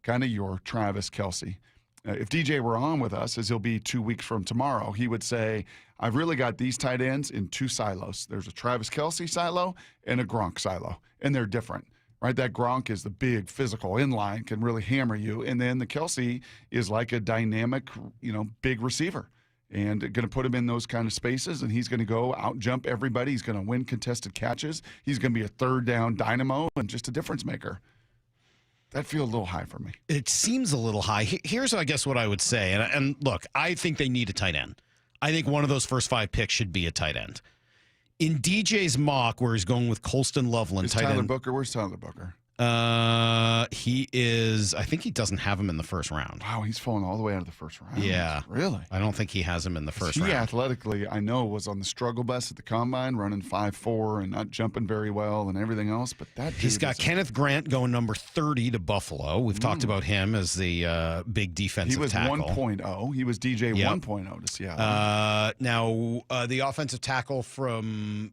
Kind of your Travis Kelce. If DJ were on with us, as he'll be 2 weeks from tomorrow, he would say, I've really got these tight ends in 2 silos. There's a Travis Kelce silo and a Gronk silo, and they're different. right? That Gronk is the big physical inline, can really hammer you. And then the Kelce is like a dynamic, big receiver. And going to put him in those kind of spaces, and he's going to go out jump everybody. He's going to win contested catches. He's going to be a third down dynamo and just a difference maker. That feels a little high for me. It seems a little high. Here's, I guess, what I would say. And look, I think they need a tight end. I think one of those first 5 picks should be a tight end. In DJ's mock, where he's going with Colston Loveland, tight end. Booker? Where's Tyler Booker? He is, I think he doesn't have him in the first round. Wow, he's fallen all the way out of the first round. Yeah. Really? I don't think he has him in the first round. He athletically, I know, was on the struggle bus at the combine, running 5'4" and not jumping very well and everything else, but that dude He's got Kenneth Grant going number 30 to Buffalo. We've talked about him as the big defensive tackle. He was 1.0. He was DJ 1.0 to Seattle. Now, the offensive tackle from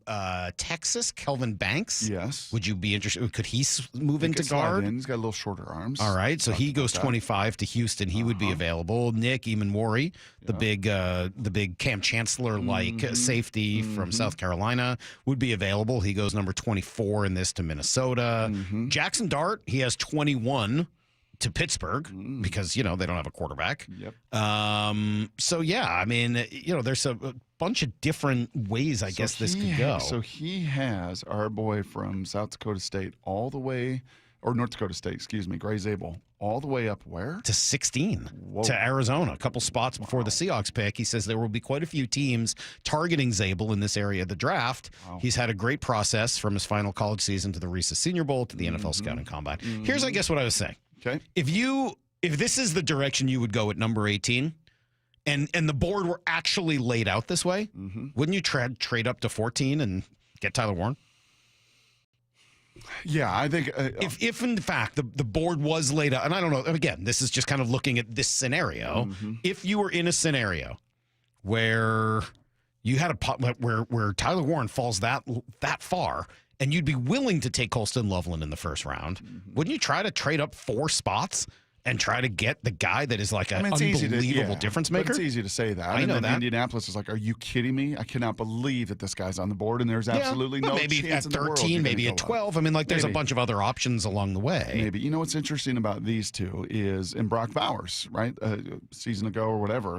Texas, Kelvin Banks. Yes. Would you be interested? Could he move into guard? He's got a little shorter arms. All right, so he goes 25 to Houston. He would be available. Nick Eamon-Wari, the big Cam Chancellor-like safety from South Carolina, would be available. He goes number 24 in this to Minnesota. Jackson Dart, he has 21 to Pittsburgh because, they don't have a quarterback. Yep. So, yeah, I mean, there's a bunch of different ways, I guess, this could go. So he has our boy from South Dakota State all the way, or North Dakota State, excuse me, Gray Zabel, all the way up where? To 16, to Arizona, a couple spots before the Seahawks pick. He says there will be quite a few teams targeting Zabel in this area of the draft. He's had a great process from his final college season to the Reese's Senior Bowl to the NFL Scouting Combine. Here's, I guess, what I was saying. Okay. If this is the direction you would go at number 18, and the board were actually laid out this way, wouldn't you trade up to 14 and get Tyler Warren? Yeah, I think if in fact the board was laid out, and I don't know, again, this is just kind of looking at this scenario. If you were in a scenario where you had where Tyler Warren falls that far, and you'd be willing to take Colston Loveland in the first round, wouldn't you try to trade up 4 spots and try to get the guy that is like an unbelievable difference maker? But it's easy to say that. I know that. Indianapolis is like, are you kidding me? I cannot believe that this guy's on the board, and there's absolutely no maybe chance at in the world 13, maybe at 12. I mean, there's a bunch of other options along the way. Maybe. You know what's interesting about these two is in Brock Bowers, right? A season ago or whatever,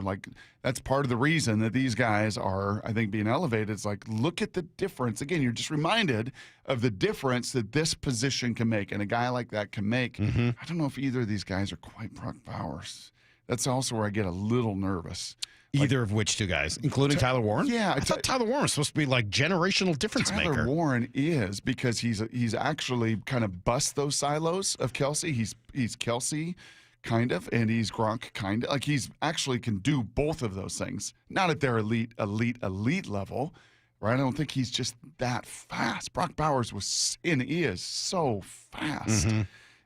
that's part of the reason that these guys are, I think, being elevated. It's like, look at the difference. Again, you're just reminded of the difference that this position can make, and a guy like that can make. I don't know if either of these guys are quite Brock Bowers. That's also where I get a little nervous. Either of which two guys, including Tyler Warren? Yeah. I thought Tyler Warren was supposed to be like generational difference maker. Tyler Warren is, because he's actually kind of bust those silos of Kelce. He's Kelce, kind of, and he's Gronk, kind of. Like, he's actually can do both of those things. Not at their elite level, right? I don't think he's just that fast. Brock Bowers is so fast.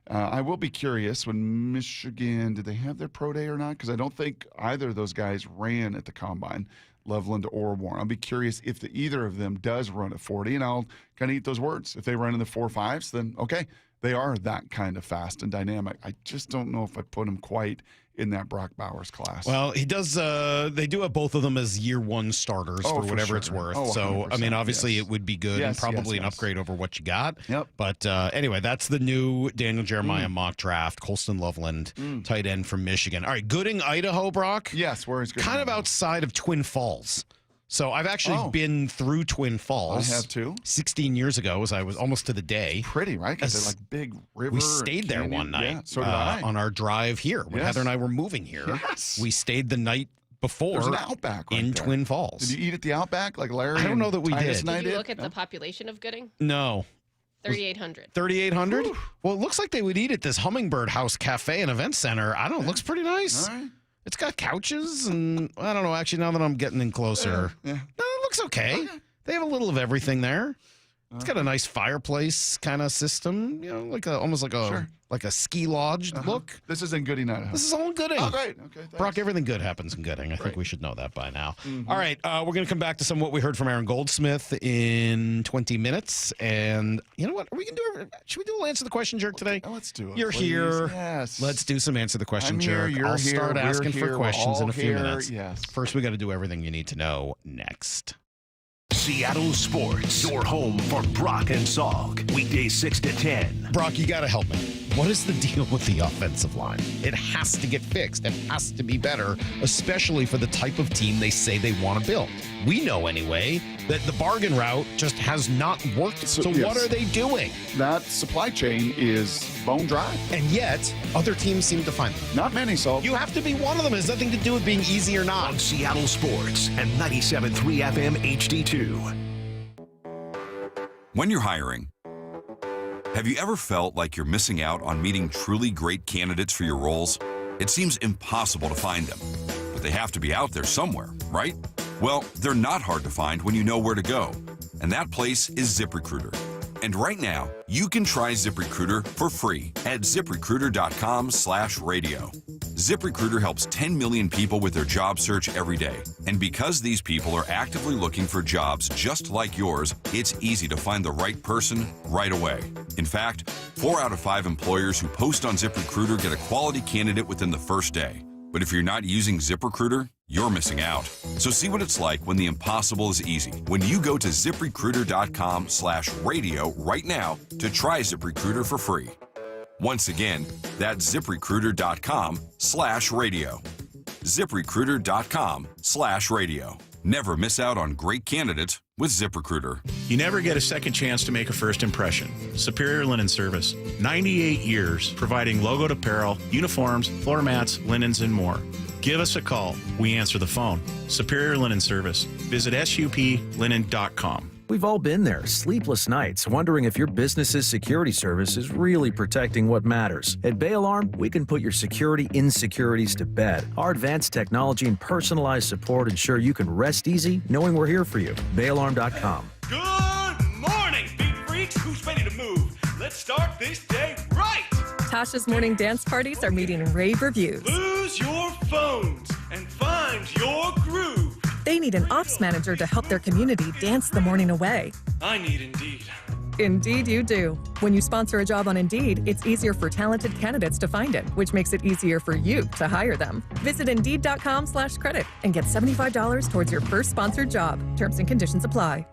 I will be curious when Michigan, did they have their pro day or not? Because I don't think either of those guys ran at the combine, Loveland or Warren. I'll be curious if either of them does run at 40, and I'll kind of eat those words. If they run in the 4.5s, then okay, they are that kind of fast and dynamic. I just don't know if I put them quite in that Brock Bowers class. Well, he does. They do have both of them as year 1 starters for whatever it's worth. So, I mean, obviously it would be good and probably an upgrade over what you got. Yep. But anyway, that's the new Daniel Jeremiah mock draft. Colston Loveland, tight end from Michigan. All right, Gooding, Idaho, Brock. Yes, where is Gooding? Kind of outside of Twin Falls. So I've actually been through Twin Falls. I have too. 16 years ago, as I was almost to the day. Pretty, right? Because they're like big river. We stayed there one night. Yeah, so did I. On our drive here. When Heather and I were moving here, we stayed the night before. There's an Outback right in there. Twin Falls. Did you eat at the Outback like Larry? I don't know that we did. Did you look at the population of Gooding? No. 3,800. 3,800? Well, it looks like they would eat at this Hummingbird House Cafe and Event Center. I don't know. It looks pretty nice. All right. It's got couches and I don't know. Actually, now that I'm getting in closer, no, it looks okay. They have a little of everything there. It's got a nice fireplace kind of system, like almost like a ski lodge look. This is in Gooding, Idaho. This is all in Gooding. Oh, great. Okay, thanks. Brock, everything good happens in Gooding. I think we should know that by now. All right, we're going to come back to some of what we heard from Aaron Goldsmith in 20 minutes. And you know what? Should we do Answer the Question Jerk today? Let's do it. You're please. here. Yes. Let's do some Answer the Question I'm Jerk. here, I'll here, start asking for questions in a few minutes. Yes. First, we got to do everything you need to know next. Seattle Sports, your home for Brock and Salk. Weekdays 6 to 10. Brock, you got to help me. What is the deal with the offensive line? It has to get fixed. It has to be better, especially for the type of team they say they want to build. We know anyway that the bargain route just has not worked. So what are they doing? That supply chain is bone dry. And yet, other teams seem to find them. Not many, so you have to be one of them. It has nothing to do with being easy or not. On Seattle Sports and 97.3 FM HD2. When you're hiring, have you ever felt like you're missing out on meeting truly great candidates for your roles? It seems impossible to find them, but they have to be out there somewhere, right? Well, they're not hard to find when you know where to go, and that place is ZipRecruiter. And right now, you can try ZipRecruiter for free at ZipRecruiter.com/radio. ZipRecruiter helps 10 million people with their job search every day. And because these people are actively looking for jobs just like yours, it's easy to find the right person right away. In fact, 4 out of 5 employers who post on ZipRecruiter get a quality candidate within the first day. But if you're not using ZipRecruiter, you're missing out. So see what it's like when the impossible is easy. When you go to ZipRecruiter.com/radio right now to try ZipRecruiter for free. Once again, that's ZipRecruiter.com/radio. ZipRecruiter.com/radio. Never miss out on great candidates with ZipRecruiter. You never get a second chance to make a first impression. Superior Linen Service. 98 years providing logoed apparel, uniforms, floor mats, linens, and more. Give us a call. We answer the phone. Superior Linen Service. Visit suplinen.com. We've all been there, sleepless nights, wondering if your business's security service is really protecting what matters. At Bay Alarm, we can put your security insecurities to bed. Our advanced technology and personalized support ensure you can rest easy knowing we're here for you. BayAlarm.com. Good morning, beat freaks. Who's ready to move? Let's start this day right. Tasha's morning dance parties are meeting rave reviews. Lose your phones and find your groove. They need an ops manager to help their community dance the morning away. I need Indeed. Indeed you do. When you sponsor a job on Indeed, it's easier for talented candidates to find it, which makes it easier for you to hire them. Visit Indeed.com/credit and get $75 towards your first sponsored job. Terms and conditions apply.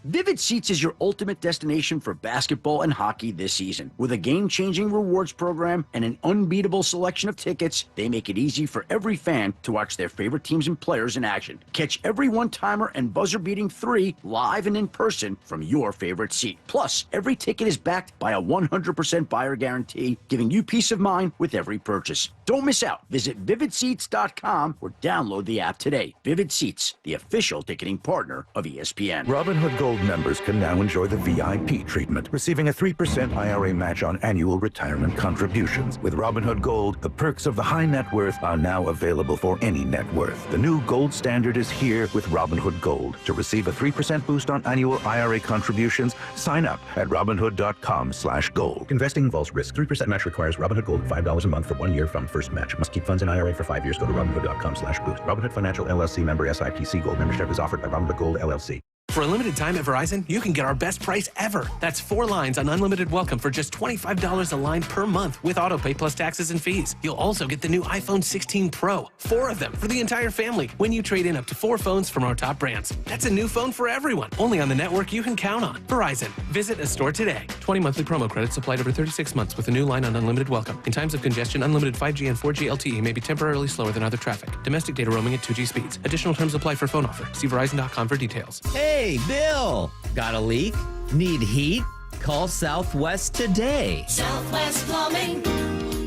Vivid Seats is your ultimate destination for basketball and hockey this season. With a game-changing rewards program and an unbeatable selection of tickets, they make it easy for every fan to watch their favorite teams and players in action. Catch every one-timer and buzzer-beating 3 live and in person from your favorite seat. Plus, every ticket is backed by a 100% buyer guarantee, giving you peace of mind with every purchase. Don't miss out. Visit VividSeats.com or download the app today. Vivid Seats, the official ticketing partner of ESPN. Robinhood Gold members can now enjoy the VIP treatment, receiving a 3% IRA match on annual retirement contributions. With Robinhood Gold, the perks of the high net worth are now available for any net worth. The new gold standard is here with Robinhood Gold. To receive a 3% boost on annual IRA contributions, sign up at Robinhood.com/gold. Investing involves risk. 3% match requires Robinhood Gold $5 a month for 1 year from first match. Must keep funds in IRA for 5 years. Go to Robinhood.com/boost. Robinhood Financial LLC member SIPC. Gold membership is offered by Robinhood Gold LLC. For a limited time at Verizon, you can get our best price ever. That's 4 lines on unlimited welcome for just $25 a line per month with autopay plus taxes and fees. You'll also get the new iPhone 16 Pro, 4 of them for the entire family when you trade in up to 4 phones from our top brands. That's a new phone for everyone, only on the network you can count on. Verizon. Visit a store today. 20 monthly promo credits applied over 36 months with a new line on unlimited welcome. In times of congestion, unlimited 5G and 4G LTE may be temporarily slower than other traffic. Domestic data roaming at 2G speeds. Additional terms apply for phone offer. See Verizon.com for details. Hey, Bill! Got a leak? Need heat? Call Southwest today. Southwest Plumbing,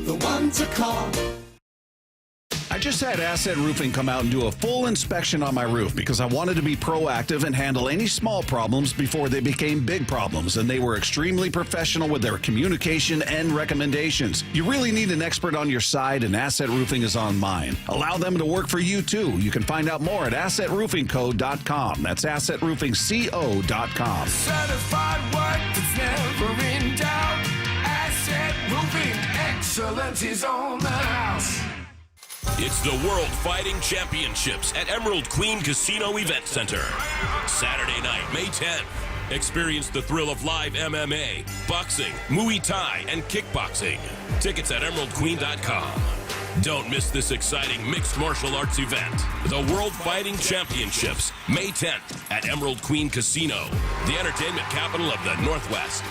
the one to call. I just had Asset Roofing come out and do a full inspection on my roof because I wanted to be proactive and handle any small problems before they became big problems, and they were extremely professional with their communication and recommendations. You really need an expert on your side, and Asset Roofing is on mine. Allow them to work for you, too. You can find out more at AssetRoofingCo.com. That's AssetRoofingCo.com. Certified work that's never in doubt. Asset Roofing, excellence is on the house. It's the World Fighting Championships at Emerald Queen Casino Event Center. Saturday night, May 10th. Experience the thrill of live MMA, boxing, Muay Thai, and kickboxing. Tickets at emeraldqueen.com. Don't miss this exciting mixed martial arts event, the World Fighting Championships, May 10th at Emerald Queen Casino, the entertainment capital of the Northwest.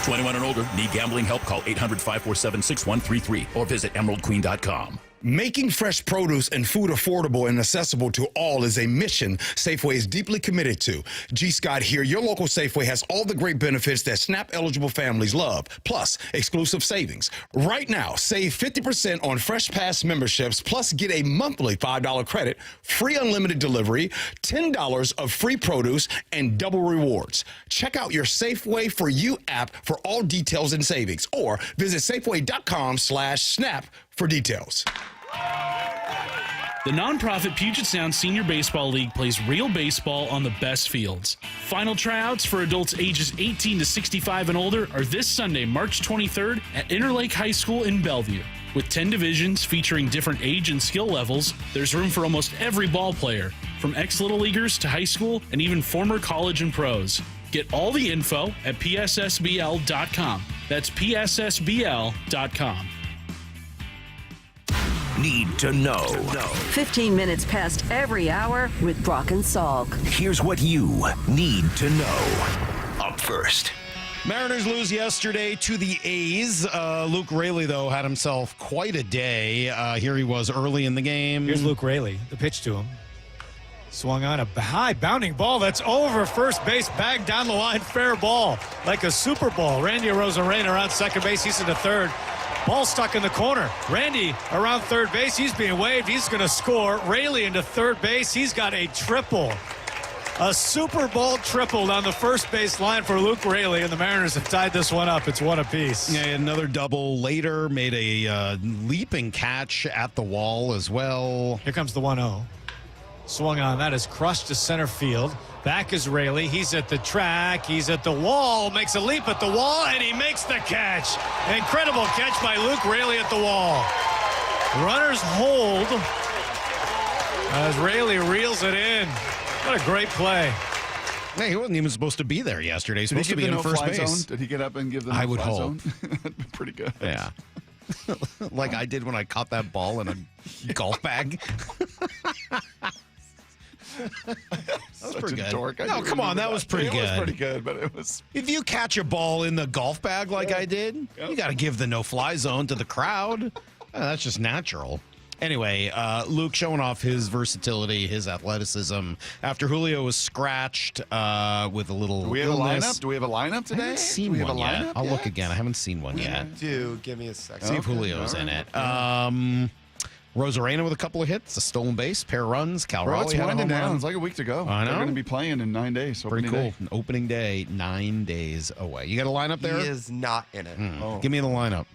21 and older. Need gambling help? Call 800-547-6133 or visit emeraldqueen.com. Making fresh produce and food affordable and accessible to all is a mission Safeway is deeply committed to. G. Scott here. Your local Safeway has all the great benefits that SNAP-eligible families love, plus exclusive savings. Right now, save 50% on Fresh Pass memberships, plus get a monthly $5 credit, free unlimited delivery, $10 of free produce, and double rewards. Check out your Safeway For You app for all details and savings, or visit Safeway.com/SNAP for details. The nonprofit Puget Sound Senior Baseball League plays real baseball on the best fields. Final tryouts for adults ages 18 to 65 and older are this Sunday, March 23rd at Interlake High School in Bellevue. With 10 divisions featuring different age and skill levels, there's room for almost every ball player, from ex-Little Leaguers to high school and even former college and pros. Get all the info at pssbl.com. That's pssbl.com. Need to know. 15 minutes past every hour with Brock and Salk. Here's what you need to know. Up first. Mariners lose yesterday to the A's. Luke Raley, though, had himself quite a day. Here he was early in the game. Here's Luke Raley. The pitch to him. Swung on a high bounding ball that's over first base, bagged down the line, fair ball, like a Super Bowl. Randy Arozarena around second base. He's into third. Ball stuck in the corner. Randy around third base. He's being waved. He's going to score. Raley into third base. He's got a triple. A Super Bowl triple down the first base line for Luke Raley, and the Mariners have tied this one up. It's one apiece. Yeah, another double later. Made a leaping catch at the wall as well. Here comes the 1-0. Swung on. That is crushed to center field. Back is Raley. He's at the track. He's at the wall. Makes a leap at the wall, and he makes the catch. An incredible catch by Luke Raley at the wall. Runners hold as Raley reels it in. What a great play. Hey, he wasn't even supposed to be there yesterday. He's supposed to be in first base. Zone? Did he get up and give the I would no-fly hope. zone? That'd be pretty good. Yeah. Like I did when I caught that ball in a golf bag. That was pretty good. Dork. No, come on, that was pretty good. It was pretty good, but it was. If you catch a ball in the golf bag like I did, you got to give the no-fly zone to the crowd. That's just natural. Anyway, Luke showing off his versatility, his athleticism. After Julio was scratched with a little Do we have illness. a lineup? Do we have a lineup today? I haven't seen Do we have one a yet. lineup I'll yet? look again. I haven't seen one yet. Give me a second. See if Julio's in it. Rosarena with a couple of hits, a stolen base, pair of runs. Cal Bro, Raleigh it's had a winding home down. run. It's like a week to go. I know. They're going to be playing in 9 days. Pretty opening cool. day. Opening day, 9 days away. You got a lineup there? He is not in it. Give me the lineup.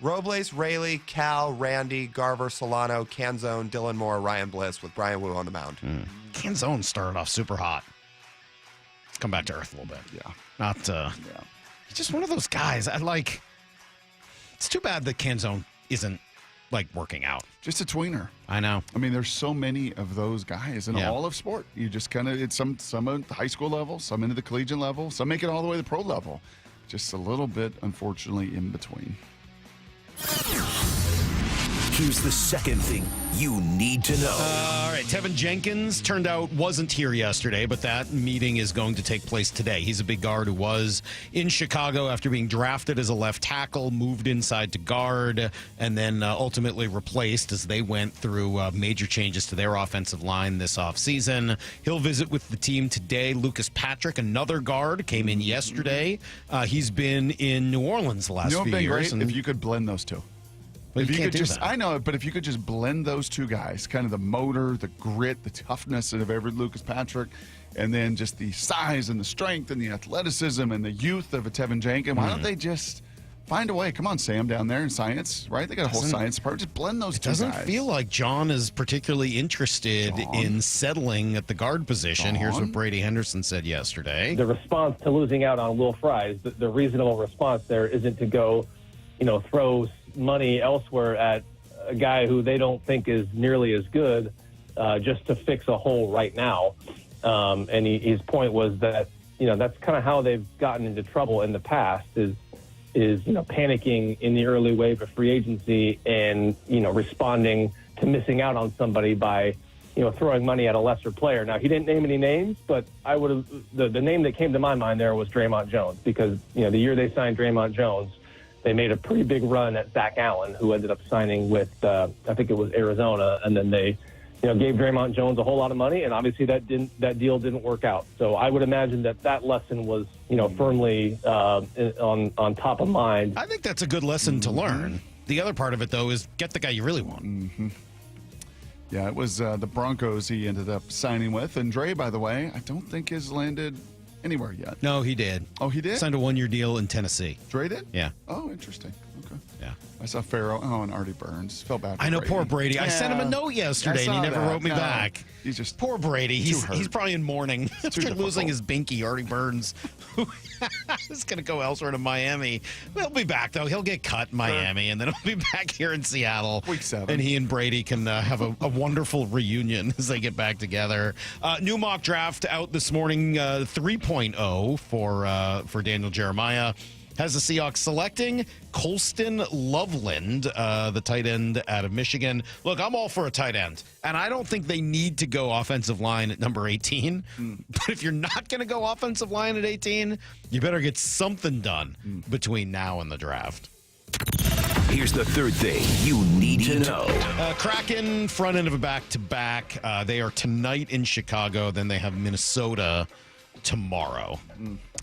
Robles, Raley, Cal, Randy, Garver, Solano, Canzone, Dylan Moore, Ryan Bliss with Brian Wu on the mound. Canzone started off super hot. Let's come back to earth a little bit. Yeah. Not, he's just one of those guys. It's too bad that Canzone isn't, working out. Just a tweener. I know. I mean, there's so many of those guys in all of sport. You just kind of, it's some at the high school level, some into the collegiate level, some make it all the way to the pro level. Just a little bit, unfortunately, in between. Here's the second thing you need to know. All right, Tevin Jenkins turned out wasn't here yesterday, but that meeting is going to take place today. He's a big guard who was in Chicago after being drafted as a left tackle, moved inside to guard, and then ultimately replaced as they went through major changes to their offensive line this offseason. He'll visit with the team today. Lucas Patrick, another guard, came in yesterday. He's been in New Orleans the last few years. Great if you could blend those two. But you can't could do that. I know, but if you could just blend those two guys, kind of the motor, the grit, the toughness of every Lucas Patrick, and then just the size and the strength and the athleticism and the youth of a Tevin Jenkins, why don't they just find a way? Come on, Sam, down there in science, right? They got a whole science department. Just blend those two guys. It doesn't feel like John is particularly interested in settling at the guard position. Here's what Brady Henderson said yesterday. The response to losing out on Will Fries, the reasonable response there isn't to go, throw money elsewhere at a guy who they don't think is nearly as good just to fix a hole right now. And his point was that, that's kind of how they've gotten into trouble in the past is is panicking in the early wave of free agency and responding to missing out on somebody by throwing money at a lesser player. Now, he didn't name any names, but I would have the name that came to my mind there was Draymond Jones, because the year they signed Draymond Jones, they made a pretty big run at Zach Allen, who ended up signing with I think it was Arizona, and then they gave Draymond Jones a whole lot of money, and obviously that deal didn't work out. So I would imagine that lesson was firmly on top of mind. I think that's a good lesson to learn. The other part of it, though, is get the guy you really want. Mm-hmm. Yeah, it was the Broncos he ended up signing with. And Dre, by the way, I don't think has landed anywhere yet. No, he did. Oh, he did? Signed a 1-year deal in Tennessee. Dre did? Yeah. Oh, interesting. Okay. Yeah. I saw Farrell. Oh, and Artie Burns. Felt bad for I know, Brady. poor Brady. I sent him a note yesterday, and he never wrote me back. He's just poor Brady. He's hurt. probably in mourning after losing his binky, Artie Burns, who is going to go elsewhere to Miami. He'll be back, though. He'll get cut in Miami, and then he'll be back here in Seattle. Week 7. And he and Brady can have a wonderful reunion as they get back together. New mock draft out this morning, 3.0 for Daniel Jeremiah. Has the Seahawks selecting Colston Loveland, the tight end out of Michigan. Look, I'm all for a tight end, and I don't think they need to go offensive line at number 18. But if you're not going to go offensive line at 18, you better get something done between now and the draft. Here's the third thing you need to know. Kraken, front end of a back-to-back. They are tonight in Chicago. Then they have Minnesota tomorrow.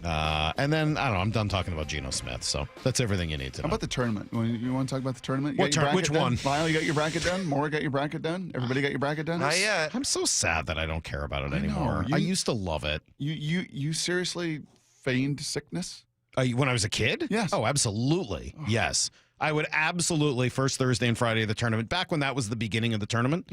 And then, I don't know, I'm done talking about Geno Smith, so that's everything you need to know. How about the tournament? You want to talk about the tournament? Which one? Lyle, you got your bracket done? Maura got your bracket done? Everybody got your bracket done? Not yet. I'm so sad that I don't care about it anymore. I used to love it. You seriously feigned sickness? When I was a kid? Yes. Oh, absolutely. Yes. I would absolutely, first Thursday and Friday of the tournament, back when that was the beginning of the tournament,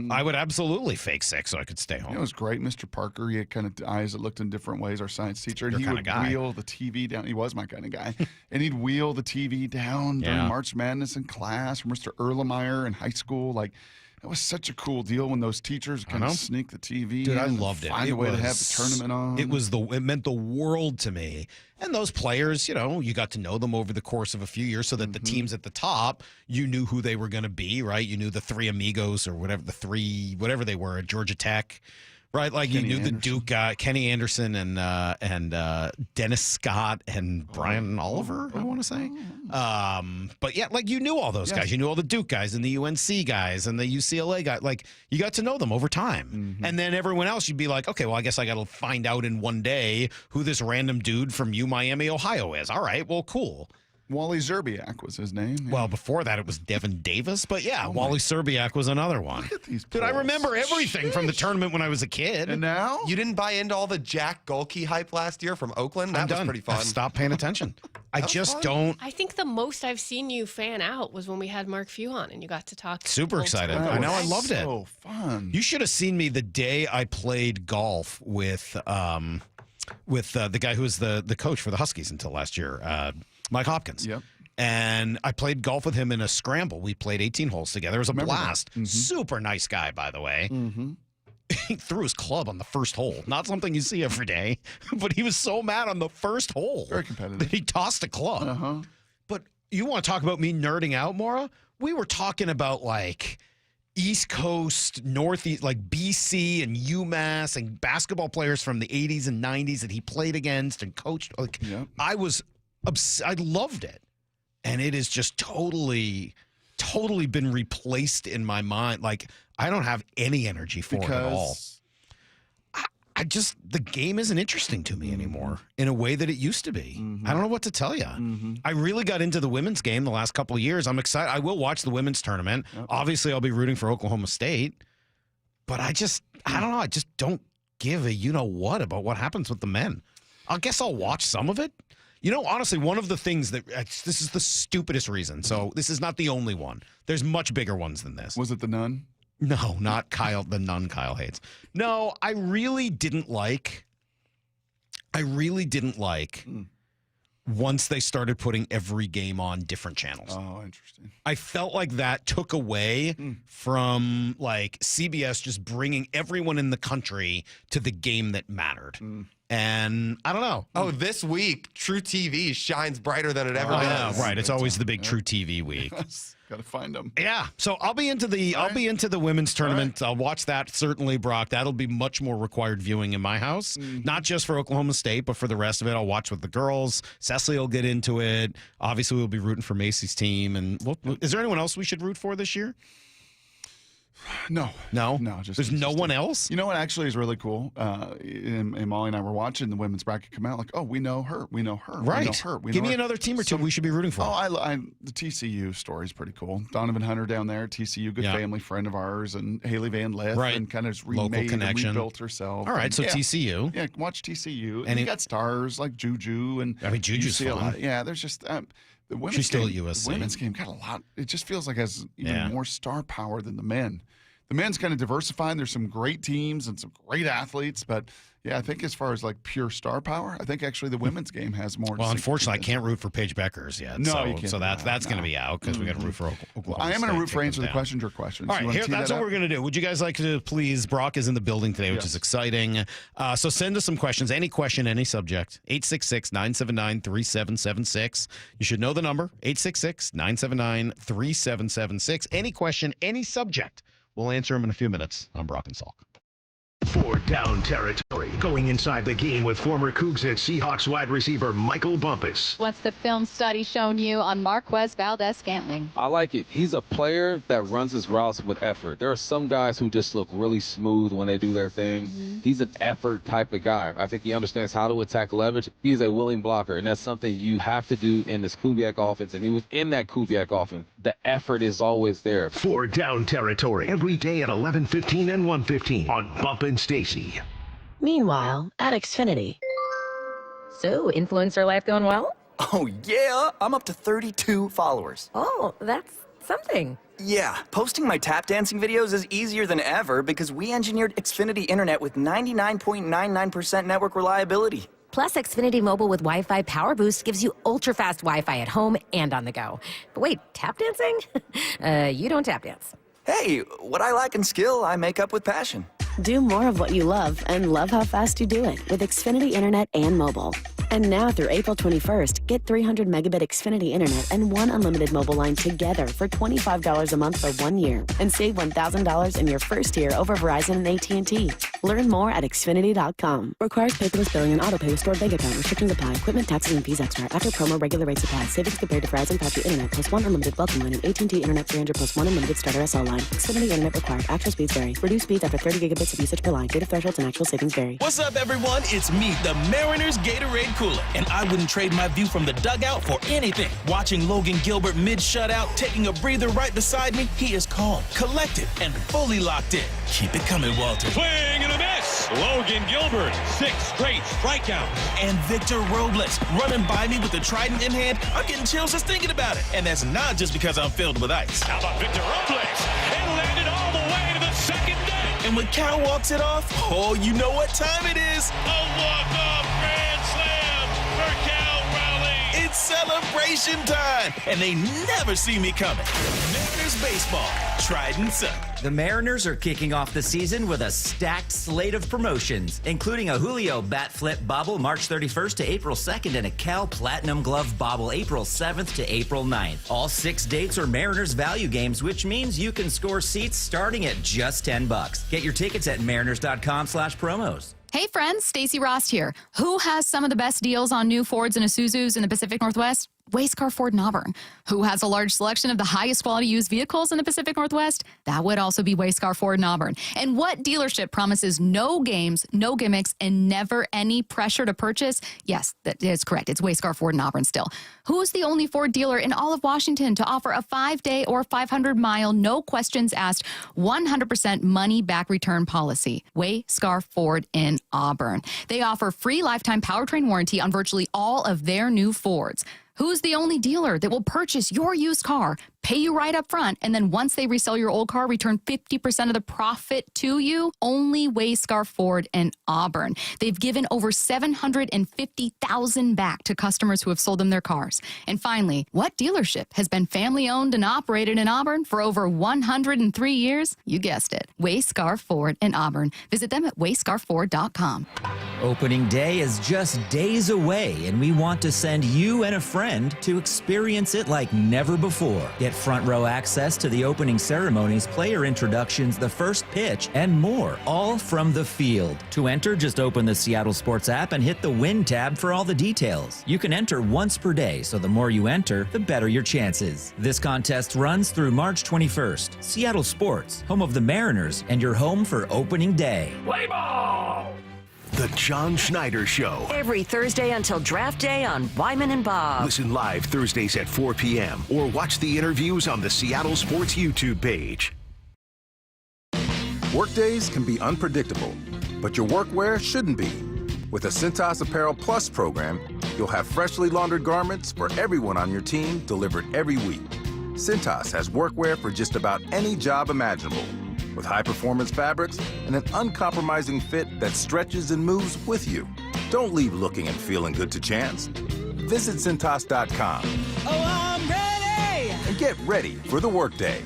I would absolutely fake sick so I could stay home. It was great. Mr. Parker, he had kind of eyes that looked in different ways, our science teacher. And Your he kind would of guy. wheel the TV down. He was my kind of guy. And he'd wheel the TV down during March Madness in class, from Mr. Erlenmeyer in high school. Like, it was such a cool deal when those teachers kind of sneak the TV Dude, in I and loved it. find a way to have the tournament on. It meant the world to me. And those players, you got to know them over the course of a few years so that the teams at the top, you knew who they were going to be, right? You knew the three amigos or whatever they were at Georgia Tech, right? Like Kenny you knew Anderson. the Duke guy, Kenny Anderson and Dennis Scott and Brian Oliver, I want to say. But yeah, like you knew all those guys. You knew all the Duke guys and the UNC guys and the UCLA guys. Like you got to know them over time. And then everyone else, you'd be like, okay, well, I guess I got to find out in one day who this random dude from Miami, Ohio is. All right, well, cool. Wally Zerbiak was his name. Yeah. Well, before that, it was Devin Davis. But yeah, Wally Serbiak was another one. Look at these Dude, I polls. remember everything from the tournament when I was a kid. And now? You didn't buy into all the Jack Golke hype last year from Oakland? That was pretty fun. Stop paying attention. I just don't. I think the most I've seen you fan out was when we had Mark Few on and you got to talk. Super excited. That I know. I was loved it. so fun. You should have seen me the day I played golf with the guy who was the coach for the Huskies until last year, Mike Hopkins. Yep. And I played golf with him in a scramble. We played 18 holes together. It was a blast. Super nice guy, by the way. He threw his club on the first hole. Not something you see every day, but he was so mad on the first hole. Very competitive. That he tossed a club. But you want to talk about me nerding out, Maura? We were talking about like East Coast, Northeast, like BC and UMass and basketball players from the 80s and 90s that he played against and coached. Like, I loved it. And it is just totally been replaced in my mind. Like, I don't have any energy for it at all. I just, the game isn't interesting to me anymore in a way that it used to be. I don't know what to tell you. I really got into the women's game the last couple of years. I'm excited. I will watch the women's tournament. Obviously, I'll be rooting for Oklahoma State. But I don't know. I just don't give a you-know-what about what happens with the men. I guess I'll watch some of it. Honestly, one of the things that this is the stupidest reason. So this is not the only one. There's much bigger ones than this. Was it the nun? No, not Kyle, the nun Kyle hates. No, I really didn't like once they started putting every game on different channels. Oh, interesting. I felt like that took away from like CBS just bringing everyone in the country to the game that mattered. And I don't know. Oh, this week, True TV shines brighter than it ever does. Right. It's always the big True TV week. Got to find them. Yeah. So I'll be into the women's tournament. I'll watch that certainly, Brock. That'll be much more required viewing in my house, not just for Oklahoma State, but for the rest of it. I'll watch with the girls. Cecily will get into it. Obviously, we'll be rooting for Macy's team. And is there anyone else we should root for this year? No. Just there's no one else. You know what actually is really cool? And Molly and I were watching the women's bracket come out. Like, oh, we know her. We know her. Right. We know her. Give me another team or two we should be rooting for. Oh, the TCU story is pretty cool. Donovan Hunter down there, TCU, good family friend of ours, and Haley Van Lith, and kind of just remade and rebuilt herself. All right, and, so TCU. Yeah, watch TCU. And you got stars like Juju and Juju's fun. Yeah, there's just the women's She's still game, at USC. The women's game got a lot. It just feels like it has even more star power than the men. The men's kind of diversified. There's some great teams and some great athletes, but yeah, I think as far as like pure star power, I think actually the women's game has more. Well, unfortunately, I can't root for Paige Beckers yet. No, so, you can't. so that's going to be out because we got to root for Oklahoma. I am going to root for answer the down. questions or questions. All right, that's what we're going to do. Would you guys like to please? Brock is in the building today, which is exciting. So send us some questions. Any question, any subject. 866-979-3776. You should know the number. 866-979-3776. Any question, any subject. We'll answer them in a few minutes on Brock and Salk. Fourth down territory. Going inside the game with former Cougs and Seahawks wide receiver Michael Bumpus. What's the film study shown you on Marquez Valdez-Scantling? I like it. He's a player that runs his routes with effort. There are some guys who just look really smooth when they do their thing. He's an effort type of guy. I think he understands how to attack leverage. He's a willing blocker, and that's something you have to do in this Kubiak offense. And he was in that Kubiak offense. The effort is always there. Fourth down territory. Every day at 11:15 and 1:15 on Bump and Stacy. Meanwhile, at Xfinity. So, influencer life going well? Oh, yeah. I'm up to 32 followers. Oh, that's something. Yeah, posting my tap dancing videos is easier than ever because we engineered Xfinity Internet with 99.99% network reliability. Plus, Xfinity Mobile with Wi-Fi Power Boost gives you ultra-fast Wi-Fi at home and on the go. But wait, tap dancing? You don't tap dance. Hey, what I lack in skill, I make up with passion. Do more of what you love and love how fast you do it with Xfinity Internet and mobile. And now through April 21st, get 300 megabit Xfinity Internet and one unlimited mobile line together for $25 a month for 1 year and save $1,000 in your first year over Verizon and AT&T. Learn more at Xfinity.com. Requires paperless billing and autopay with stored bank account. Restrictions apply. Equipment, taxes, and fees extra. After promo, regular rates apply. Savings compared to Verizon 5G Internet plus one unlimited welcome line and AT&T Internet 300 plus one unlimited starter SL line. Xfinity Internet required. Actual speeds vary. Reduced speeds after 30 gigabits of usage per line. Data thresholds and actual savings vary. What's up, everyone? It's me, the Mariners Gatorade Cooler, and I wouldn't trade my view from the dugout for anything. Watching Logan Gilbert mid-shutout, taking a breather right beside me, he is calm, collected, and fully locked in. Keep it coming, Walter. Swing and a miss. Logan Gilbert, 6 straight strikeouts. And Victor Robles, running by me with the trident in hand. I'm getting chills just thinking about it. And that's not just because I'm filled with ice. How about Victor Robles? It landed all the way to the second deck. And when Cal walks it off, oh, you know what time it is. A walk-off grand slam for Cal Raleigh. It's celebration time, and they never see me coming. Mariners baseball, Trident's up. The Mariners are kicking off the season with a stacked slate of promotions, including a Julio Bat Flip Bobble March 31st to April 2nd and a Cal Platinum Glove Bobble April 7th to April 9th. All 6 dates are Mariners value games, which means you can score seats starting at just $10. Get your tickets at mariners.com/promos. Hey friends, Stacey Rost here. Who has some of the best deals on new Fords and Isuzus in the Pacific Northwest? Wayscar Ford in Auburn. Who has a large selection of the highest quality used vehicles in the Pacific Northwest? That would also be Wayscar Ford in Auburn. And what dealership promises no games, no gimmicks, and never any pressure to purchase? Yes, that is correct. It's Wayscar Ford in Auburn still. Who's the only Ford dealer in all of Washington to offer a 5-day or 500-mile, no questions asked, 100% money-back return policy? Wayscar Ford in Auburn. They offer free lifetime powertrain warranty on virtually all of their new Fords. Who's the only dealer that will purchase your used car, pay you right up front, and then once they resell your old car, return 50% of the profit to you. Only Wayscar Ford in Auburn. They've given over $750,000 back to customers who have sold them their cars. And finally, what dealership has been family-owned and operated in Auburn for over 103 years? You guessed it. Wayscar Ford in Auburn. Visit them at wayscarford.com. Opening day is just days away, and we want to send you and a friend to experience it like never before. Get front row access to the opening ceremonies, player introductions, the first pitch, and more, all from the field. To enter, just open the Seattle Sports app and hit the Win tab for all the details. You can enter once per day, so the more you enter, the better your chances. This contest runs through March 21st. Seattle Sports, home of the Mariners, and your home for opening day. Play ball! The John Schneider Show. Every Thursday until draft day on Wyman and Bob. Listen live Thursdays at 4 p.m. or watch the interviews on the Seattle Sports YouTube page. Workdays can be unpredictable, but your workwear shouldn't be. With the Cintas Apparel Plus program, you'll have freshly laundered garments for everyone on your team delivered every week. Cintas has workwear for just about any job imaginable, with high-performance fabrics and an uncompromising fit that stretches and moves with you. Don't leave looking and feeling good to chance. Visit Cintas.com. Oh, I'm ready! And get ready for the workday.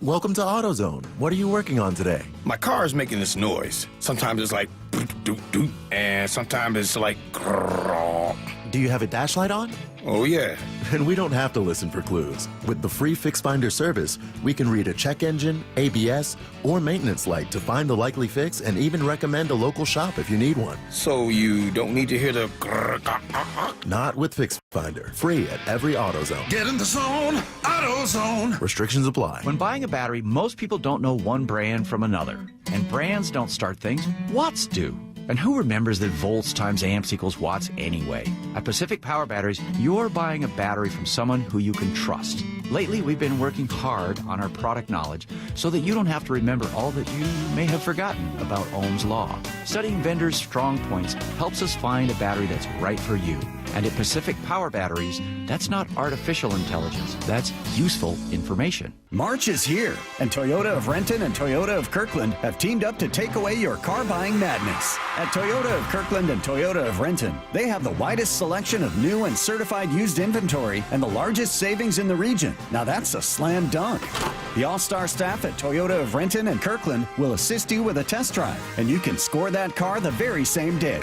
Welcome to AutoZone. What are you working on today? My car is making this noise. Sometimes it's like doot, doot, doot, and sometimes it's like grrr. Do you have a dash light on? Oh, yeah. And we don't have to listen for clues. With the free Fix Finder service, we can read a check engine, ABS, or maintenance light to find the likely fix and even recommend a local shop if you need one. So you don't need to hear the grrr. Not with Fix Finder. Free at every AutoZone. Get in the zone, AutoZone. Restrictions apply. When buying a battery, most people don't know one brand from another. And brands don't start things, watts do. And who remembers that volts times amps equals watts anyway? At Pacific Power Batteries, you're buying a battery from someone who you can trust. Lately, we've been working hard on our product knowledge so that you don't have to remember all that you may have forgotten about Ohm's Law. Studying vendors' strong points helps us find a battery that's right for you. And at Pacific Power Batteries, that's not artificial intelligence. That's useful information. March is here, and Toyota of Renton and Toyota of Kirkland have teamed up to take away your car buying madness. At Toyota of Kirkland and Toyota of Renton, they have the widest selection of new and certified used inventory and the largest savings in the region. Now that's a slam dunk. The all-star staff at Toyota of Renton and Kirkland will assist you with a test drive, and you can score that car the very same day.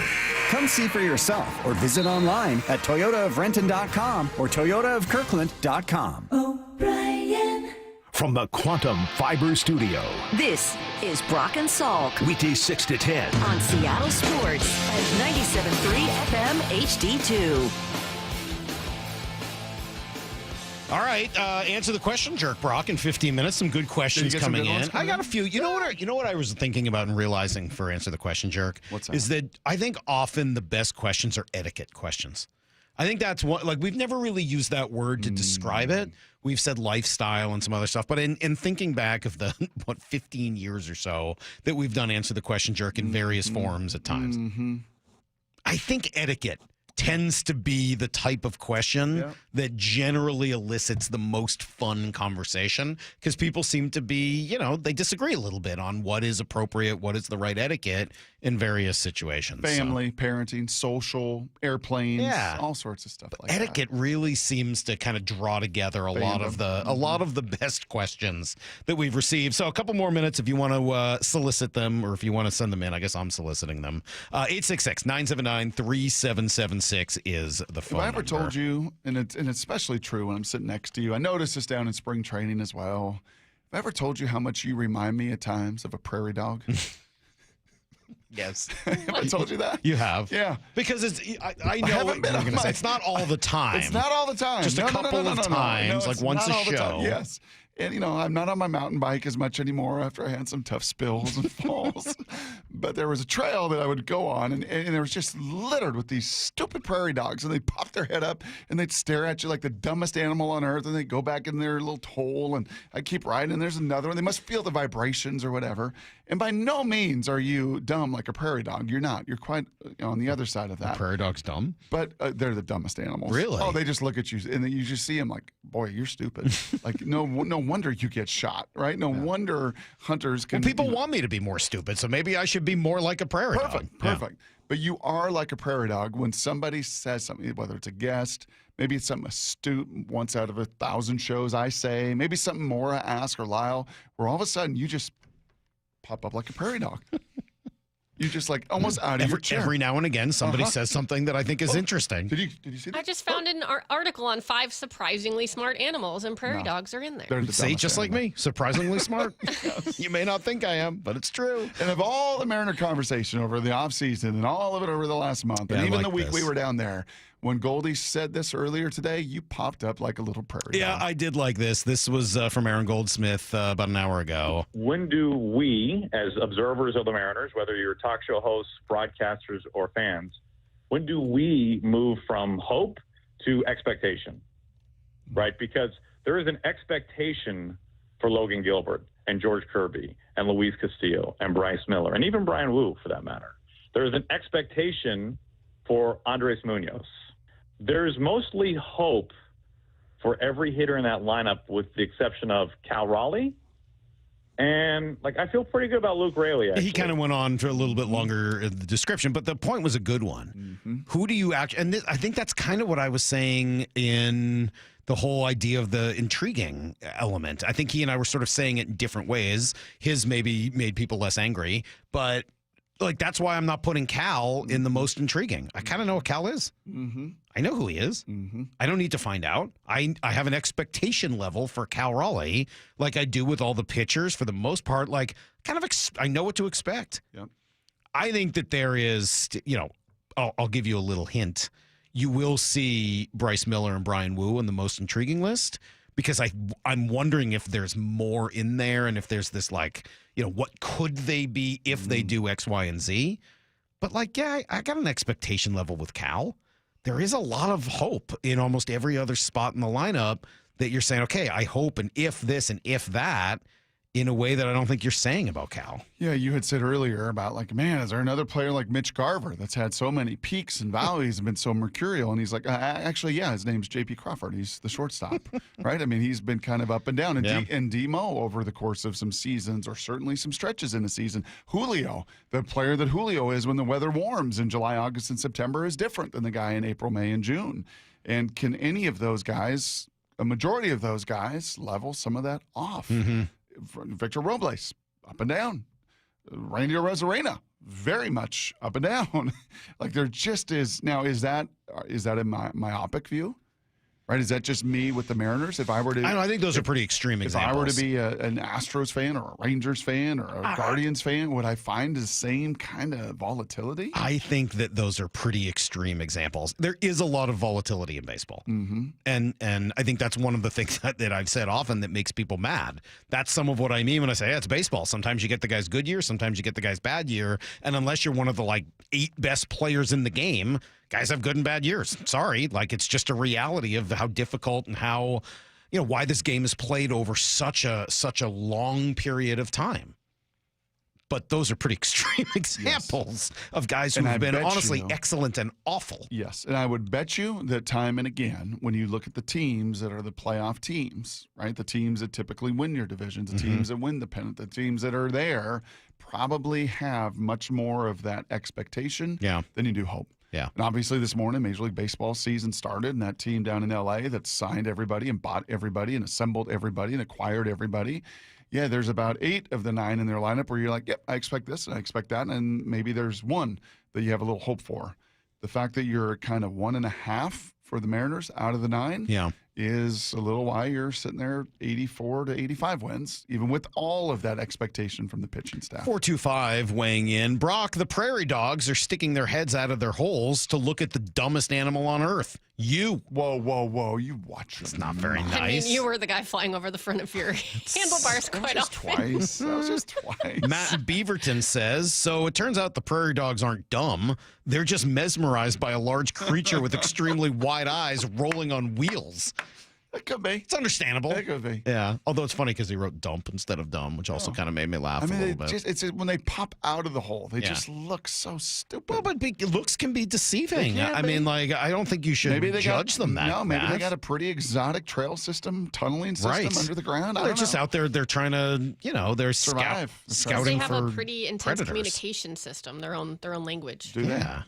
Come see for yourself or visit online at toyotaofrenton.com or toyotaofkirkland.com. O'Brien. From the Quantum Fiber Studio. This is Brock and Salk. Weekdays 6 to 10. On Seattle Sports at 97.3 FM HD2. All right, answer the question, Jerk Brock, in 15 minutes. Some good questions coming in. I got a few. You know what I was thinking about and realizing for Answer the Question, Jerk? What's that? Is that I think often the best questions are etiquette questions. I think that's what, like, we've never really used that word to describe it. We've said lifestyle and some other stuff. But in thinking back of the, 15 years or so that we've done Answer the Question, Jerk in various forms at times, I think etiquette tends to be the type of question that generally elicits the most fun conversation, because people seem to be, they disagree a little bit on what is appropriate, what is the right etiquette in various situations. Family, parenting, social, airplanes, all sorts of stuff like etiquette that. really seems to kind of draw together a lot of the best questions that we've received. So a couple more minutes if you want to solicit them, or if you want to send them in. I guess I'm soliciting them. 866-979-3776 is the phone Have I ever number. told you, and it's especially true when I'm sitting next to you, I noticed this down in spring training as well. Have I ever told you how much you remind me at times of a prairie dog? Yes. Have I told you that? You have. Yeah. Because I know what you're going to say. It's not all the time. It's not all the time. Just a couple of times, like once a show. Yes. And, you know, I'm not on my mountain bike as much anymore after I had some tough spills and falls. But there was a trail that I would go on, and it was just littered with these stupid prairie dogs. And they'd pop their head up, and they'd stare at you like the dumbest animal on earth. And they'd go back in their little hole, and I'd keep riding, and there's another one. They must feel the vibrations or whatever. And by no means are you dumb like a prairie dog. You're not. You're quite on the other side of that. The prairie dog's dumb? But they're the dumbest animals. Really? Oh, they just look at you, and then you just see them like, boy, you're stupid. Like, no wonder you get shot, right? No wonder hunters can. Well, people want me to be more stupid, so maybe I should be more like a prairie dog. Perfect. But you are like a prairie dog when somebody says something, whether it's a guest, maybe it's something astute once out of 1,000 shows I say, maybe something Maura asks or Lyle, where all of a sudden you just pop up like a prairie dog. You just like almost out of your chair. Every now and again, somebody says something that I think is interesting. Did you see that? I just found an article on 5 surprisingly smart animals, and prairie dogs are in there. They're the See, dumbest just like animal. me, surprisingly smart. You may not think I am, but it's true. And of all the Mariner conversation over the offseason and all of it over the last month, and Yeah, I even like the week this. we were down there, when Goldie said this earlier today, you popped up like a little prairie Yeah, dog. I did like this. This was from Aaron Goldsmith about an hour ago. When do we, as observers of the Mariners, whether you're talk show hosts, broadcasters, or fans, when do we move from hope to expectation? Right? Because there is an expectation for Logan Gilbert and George Kirby and Luis Castillo and Bryce Miller and even Brian Wu, for that matter. There is an expectation for Andres Munoz. There's mostly hope for every hitter in that lineup, with the exception of Cal Raleigh. And, I feel pretty good about Luke Raley, actually. He kind of went on for a little bit longer in the description, but the point was a good one. Who do you actually, and I think that's kind of what I was saying in the whole idea of the intriguing element. I think he and I were sort of saying it in different ways. His maybe made people less angry, but that's why I'm not putting Cal in the most intriguing. I kind of know what Cal is. I know who he is. I don't need to find out. I have an expectation level for Cal Raleigh, like I do with all the pitchers for the most part. I know what to expect. Yep. I think that there is, I'll give you a little hint. You will see Bryce Miller and Brian Wu in the most intriguing list, because I'm wondering if there's more in there, and if there's this what could they be if they do X, Y, and Z. But I got an expectation level with Cal. There is a lot of hope in almost every other spot in the lineup that you're saying, okay, I hope and if this and if that, in a way that I don't think you're saying about Cal. Yeah, you had said earlier about man, is there another player like Mitch Garver that's had so many peaks and valleys and been so mercurial? And he's like, actually, yeah, his name's J.P. Crawford. He's the shortstop, right? I mean, he's been kind of up and down. And Demo over the course of some seasons, or certainly some stretches in the season. Julio, the player that Julio is when the weather warms in July, August, and September, is different than the guy in April, May, and June. And can any of those guys, a majority of those guys, level some of that off? Victor Robles, up and down. Randy Arozarena, very much up and down. There just is. Now, is that a myopic view? Right? Is that just me with the Mariners? If I were to, I think those are pretty extreme examples. If I were to be an Astros fan or a Rangers fan or a Guardians fan, would I find the same kind of volatility? I think that those are pretty extreme examples. There is a lot of volatility in baseball. And I think that's one of the things that I've said often that makes people mad. That's some of what I mean when I say, it's baseball. Sometimes you get the guy's good year, sometimes you get the guy's bad year. And unless you're one of the 8 best players in the game, guys have good and bad years. Sorry. It's just a reality of how difficult and how, why this game is played over such a long period of time. But those are pretty extreme examples of guys who have been honestly excellent and awful. Yes. And I would bet you that time and again, when you look at the teams that are the playoff teams, right? The teams that typically win your divisions, the teams that win the pennant, the teams that are there probably have much more of that expectation than you do hope. Yeah. And obviously this morning, Major League Baseball season started, and that team down in L.A. that signed everybody and bought everybody and assembled everybody and acquired everybody. Yeah, there's about 8 of the 9 in their lineup where you're like, yep, I expect this and I expect that, and maybe there's one that you have a little hope for. The fact that you're kind of 1.5 for the Mariners out of the 9 is a little why you're sitting there 84 to 85 wins, even with all of that expectation from the pitching staff. 425 weighing in. Brock, the prairie dogs are sticking their heads out of their holes to look at the dumbest animal on earth. You. Whoa. You watch It's not very nice. I mean, you were the guy flying over the front of your handlebars quite often. That was just twice. Matt Beaverton says, so it turns out the prairie dogs aren't dumb. They're just mesmerized by a large creature with extremely wide eyes rolling on wheels. That could be. It's understandable. That could be. Yeah. Although it's funny because he wrote dump instead of dumb, which also kind of made me laugh a little bit. It's when they pop out of the hole, they just look so stupid. Well, but looks can be deceiving. I mean, like, I don't think you should judge them that No, maybe fast. they got a pretty exotic trail system, tunneling system under the ground. Well, they're just out there. They're trying to, they're survive. scouting They have for a pretty intense predators. communication system, their own language. Do they? Yeah.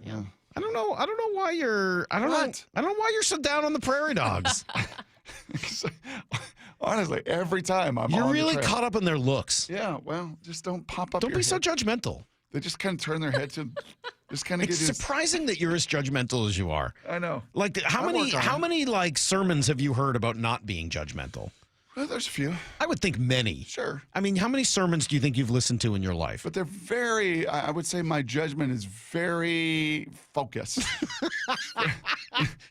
I don't know why you're. I don't know why you're so down on the prairie dogs. Honestly, every time You're on really the trail. caught up in their looks. Yeah, well, just don't pop up. Don't your be so head. judgmental. They just kind of turn their head to, just kind of It's give you. surprising that you're as judgmental as you are. I know. Like how I work on it. many like sermons have you heard about not being judgmental? Well, there's a few. I would think many. Sure. I mean, how many sermons do you think you've listened to in your life? But they're very. I would say my judgment is very focused.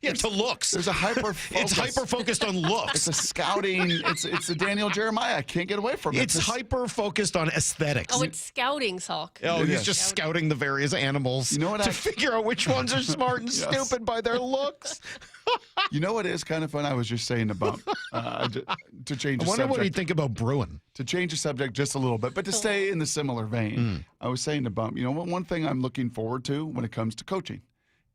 Yeah, to looks. There's a hyper focus. It's hyper focused on looks. It's a scouting. It's a Daniel Jeremiah. I can't get away from it. It's hyper focused on aesthetics. Oh, it's scouting, Salk. Oh, It he's is. just scouting the various animals to figure out which ones are smart and Yes. stupid by their looks. You know what is kind of fun? I was just saying to bump to change. I the wonder what subject. he'd think about Bruin. To change the subject just a little bit, but to stay in the similar vein. I was saying to bump. One thing I'm looking forward to when it comes to coaching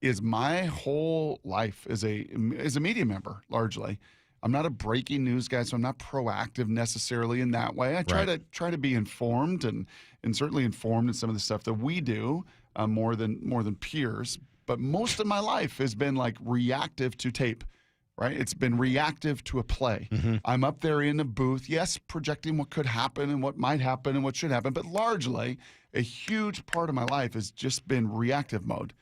is my whole life as a media member. Largely, I'm not a breaking news guy, so I'm not proactive necessarily in that way. I try to be informed and certainly informed in some of the stuff that we do more than peers. But most of my life has been like reactive to tape, right? It's been reactive to a play. I'm up there in a booth, yes, projecting what could happen and what might happen and what should happen, but largely a huge part of my life has just been reactive mode.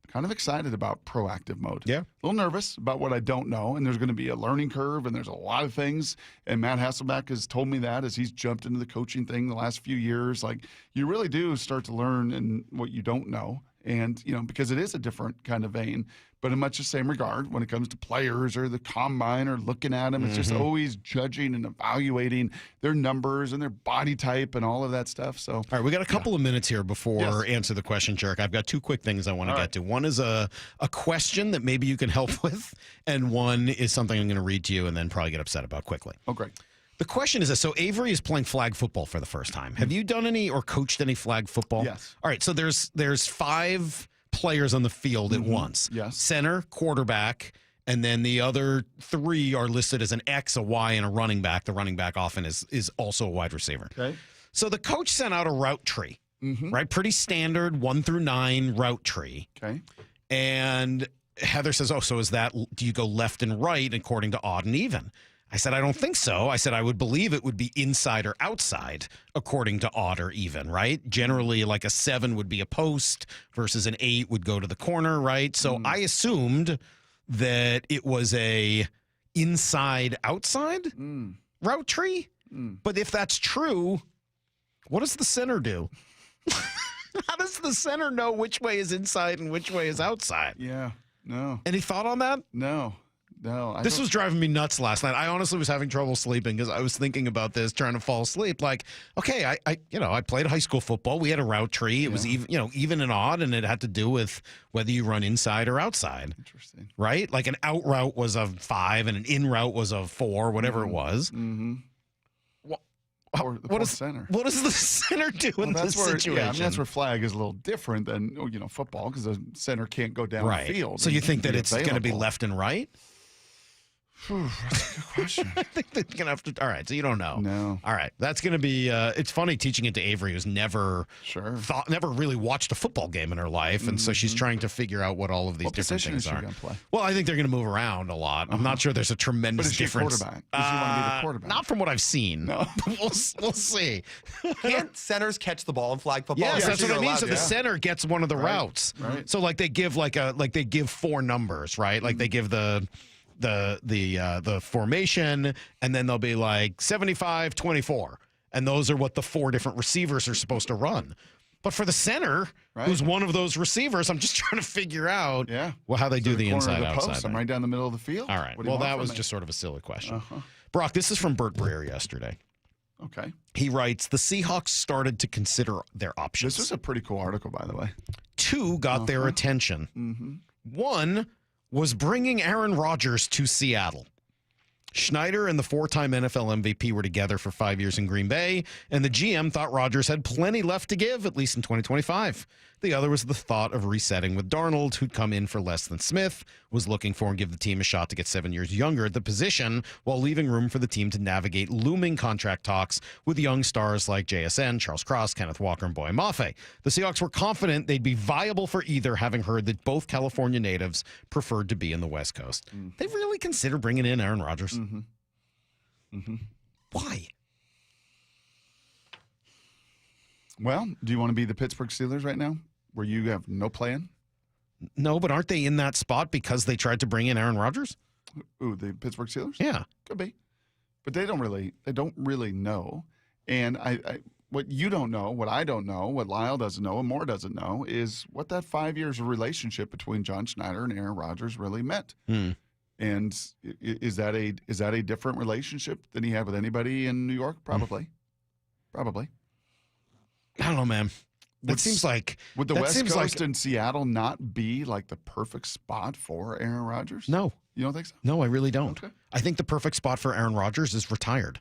Kind of excited about proactive mode. Yeah. A little nervous about what I don't know, and there's going to be a learning curve, and there's a lot of things. And Matt Hasselbeck has told me that as he's jumped into the coaching thing the last few years. Like, you really do start to learn in what you don't know. And, because it is a different kind of vein, but in much the same regard when it comes to players or the combine or looking at them, it's just always judging and evaluating their numbers and their body type and all of that stuff. So, all right, we got a couple of minutes here before answer the question, Jerk. I've got two quick things I want to get to. One is a question that maybe you can help with, and one is something I'm going to read to you and then probably get upset about quickly. Oh, great. The question is this. So Avery is playing flag football for the first time. Have you done any or coached any flag football? Yes. All right. So there's 5 players on the field at once. Yes. Center, quarterback, and then the other 3 are listed as an X, a Y, and a running back. The running back often is also a wide receiver. Okay. So the coach sent out a route tree, right? Pretty standard 1 through 9 route tree. Okay. And Heather says, so do you go left and right according to odd and even? I said, I don't think so. I said, I would believe it would be inside or outside according to odd or even, right? Generally, like a 7 would be a post versus an 8 would go to the corner, right? So I assumed that it was a inside-outside route tree. But if that's true, what does the center do? How does the center know which way is inside and which way is outside? Yeah. No. Any thought on that? No. This was driving me nuts last night. I honestly was having trouble sleeping because I was thinking about this, trying to fall asleep. Like, okay, I played high school football. We had a route tree. It was even and odd, and it had to do with whether you run inside or outside. Interesting. Right? Like an out route was a 5 and an in route was a 4, whatever it was. Mm-hmm. What does the center do in this situation? Yeah, that's where flag is a little different than football because the center can't go downfield. Right. So you think that it's going to be left and right? That's a good question. I think they're gonna have to. All right, so you don't know. No. All right, that's gonna be. It's funny teaching it to Avery, who's never never really watched a football game in her life, and so she's trying to figure out what all of these different things are. Gonna play? Well, I think they're gonna move around a lot. I'm not sure there's a tremendous but is she difference. Quarterback? Does she want to be the quarterback? Not from what I've seen. No. we'll see. Can't centers catch the ball in flag football? Yes, that's what I mean. So the to. center gets one of the routes. Right. So like they give they give 4 numbers, right? Like they give the formation, and then they'll be like 75-24, and those are what the 4 different receivers are supposed to run. But for the center, who's one of those receivers, I'm just trying to figure out how they do the inside-outside. I'm right down the middle of the field. All right. Well, that was just sort of a silly question. Brock, this is from Bert Breer yesterday. Okay. He writes, the Seahawks started to consider their options. This was a pretty cool article, by the way. 2 got their attention. Mm-hmm. 1 was bringing Aaron Rodgers to Seattle. Schneider and the 4-time NFL MVP were together for 5 years in Green Bay, and the GM thought Rodgers had plenty left to give, at least in 2025. The other was the thought of resetting with Darnold, who'd come in for less than Smith, was looking for and give the team a shot to get 7 years younger at the position, while leaving room for the team to navigate looming contract talks with young stars like JSN, Charles Cross, Kenneth Walker, and Boye Mafe. The Seahawks were confident they'd be viable for either, having heard that both California natives preferred to be in the West Coast. They really consider bringing in Aaron Rodgers. Why? Well, do you want to be the Pittsburgh Steelers right now, where you have no plan? No, but aren't they in that spot because they tried to bring in Aaron Rodgers? Ooh, the Pittsburgh Steelers? Yeah, could be, but they don't really know. And what you don't know, what I don't know, what Lyle doesn't know, and Moore doesn't know, is what that 5 years of relationship between John Schneider and Aaron Rodgers really meant. And is that a different relationship than he had with anybody in New York? Probably. Probably. I don't know, man. It seems like would the West Coast and Seattle not be like the perfect spot for Aaron Rodgers? No. You don't think so? No, I really don't. Okay. I think the perfect spot for Aaron Rodgers is retired.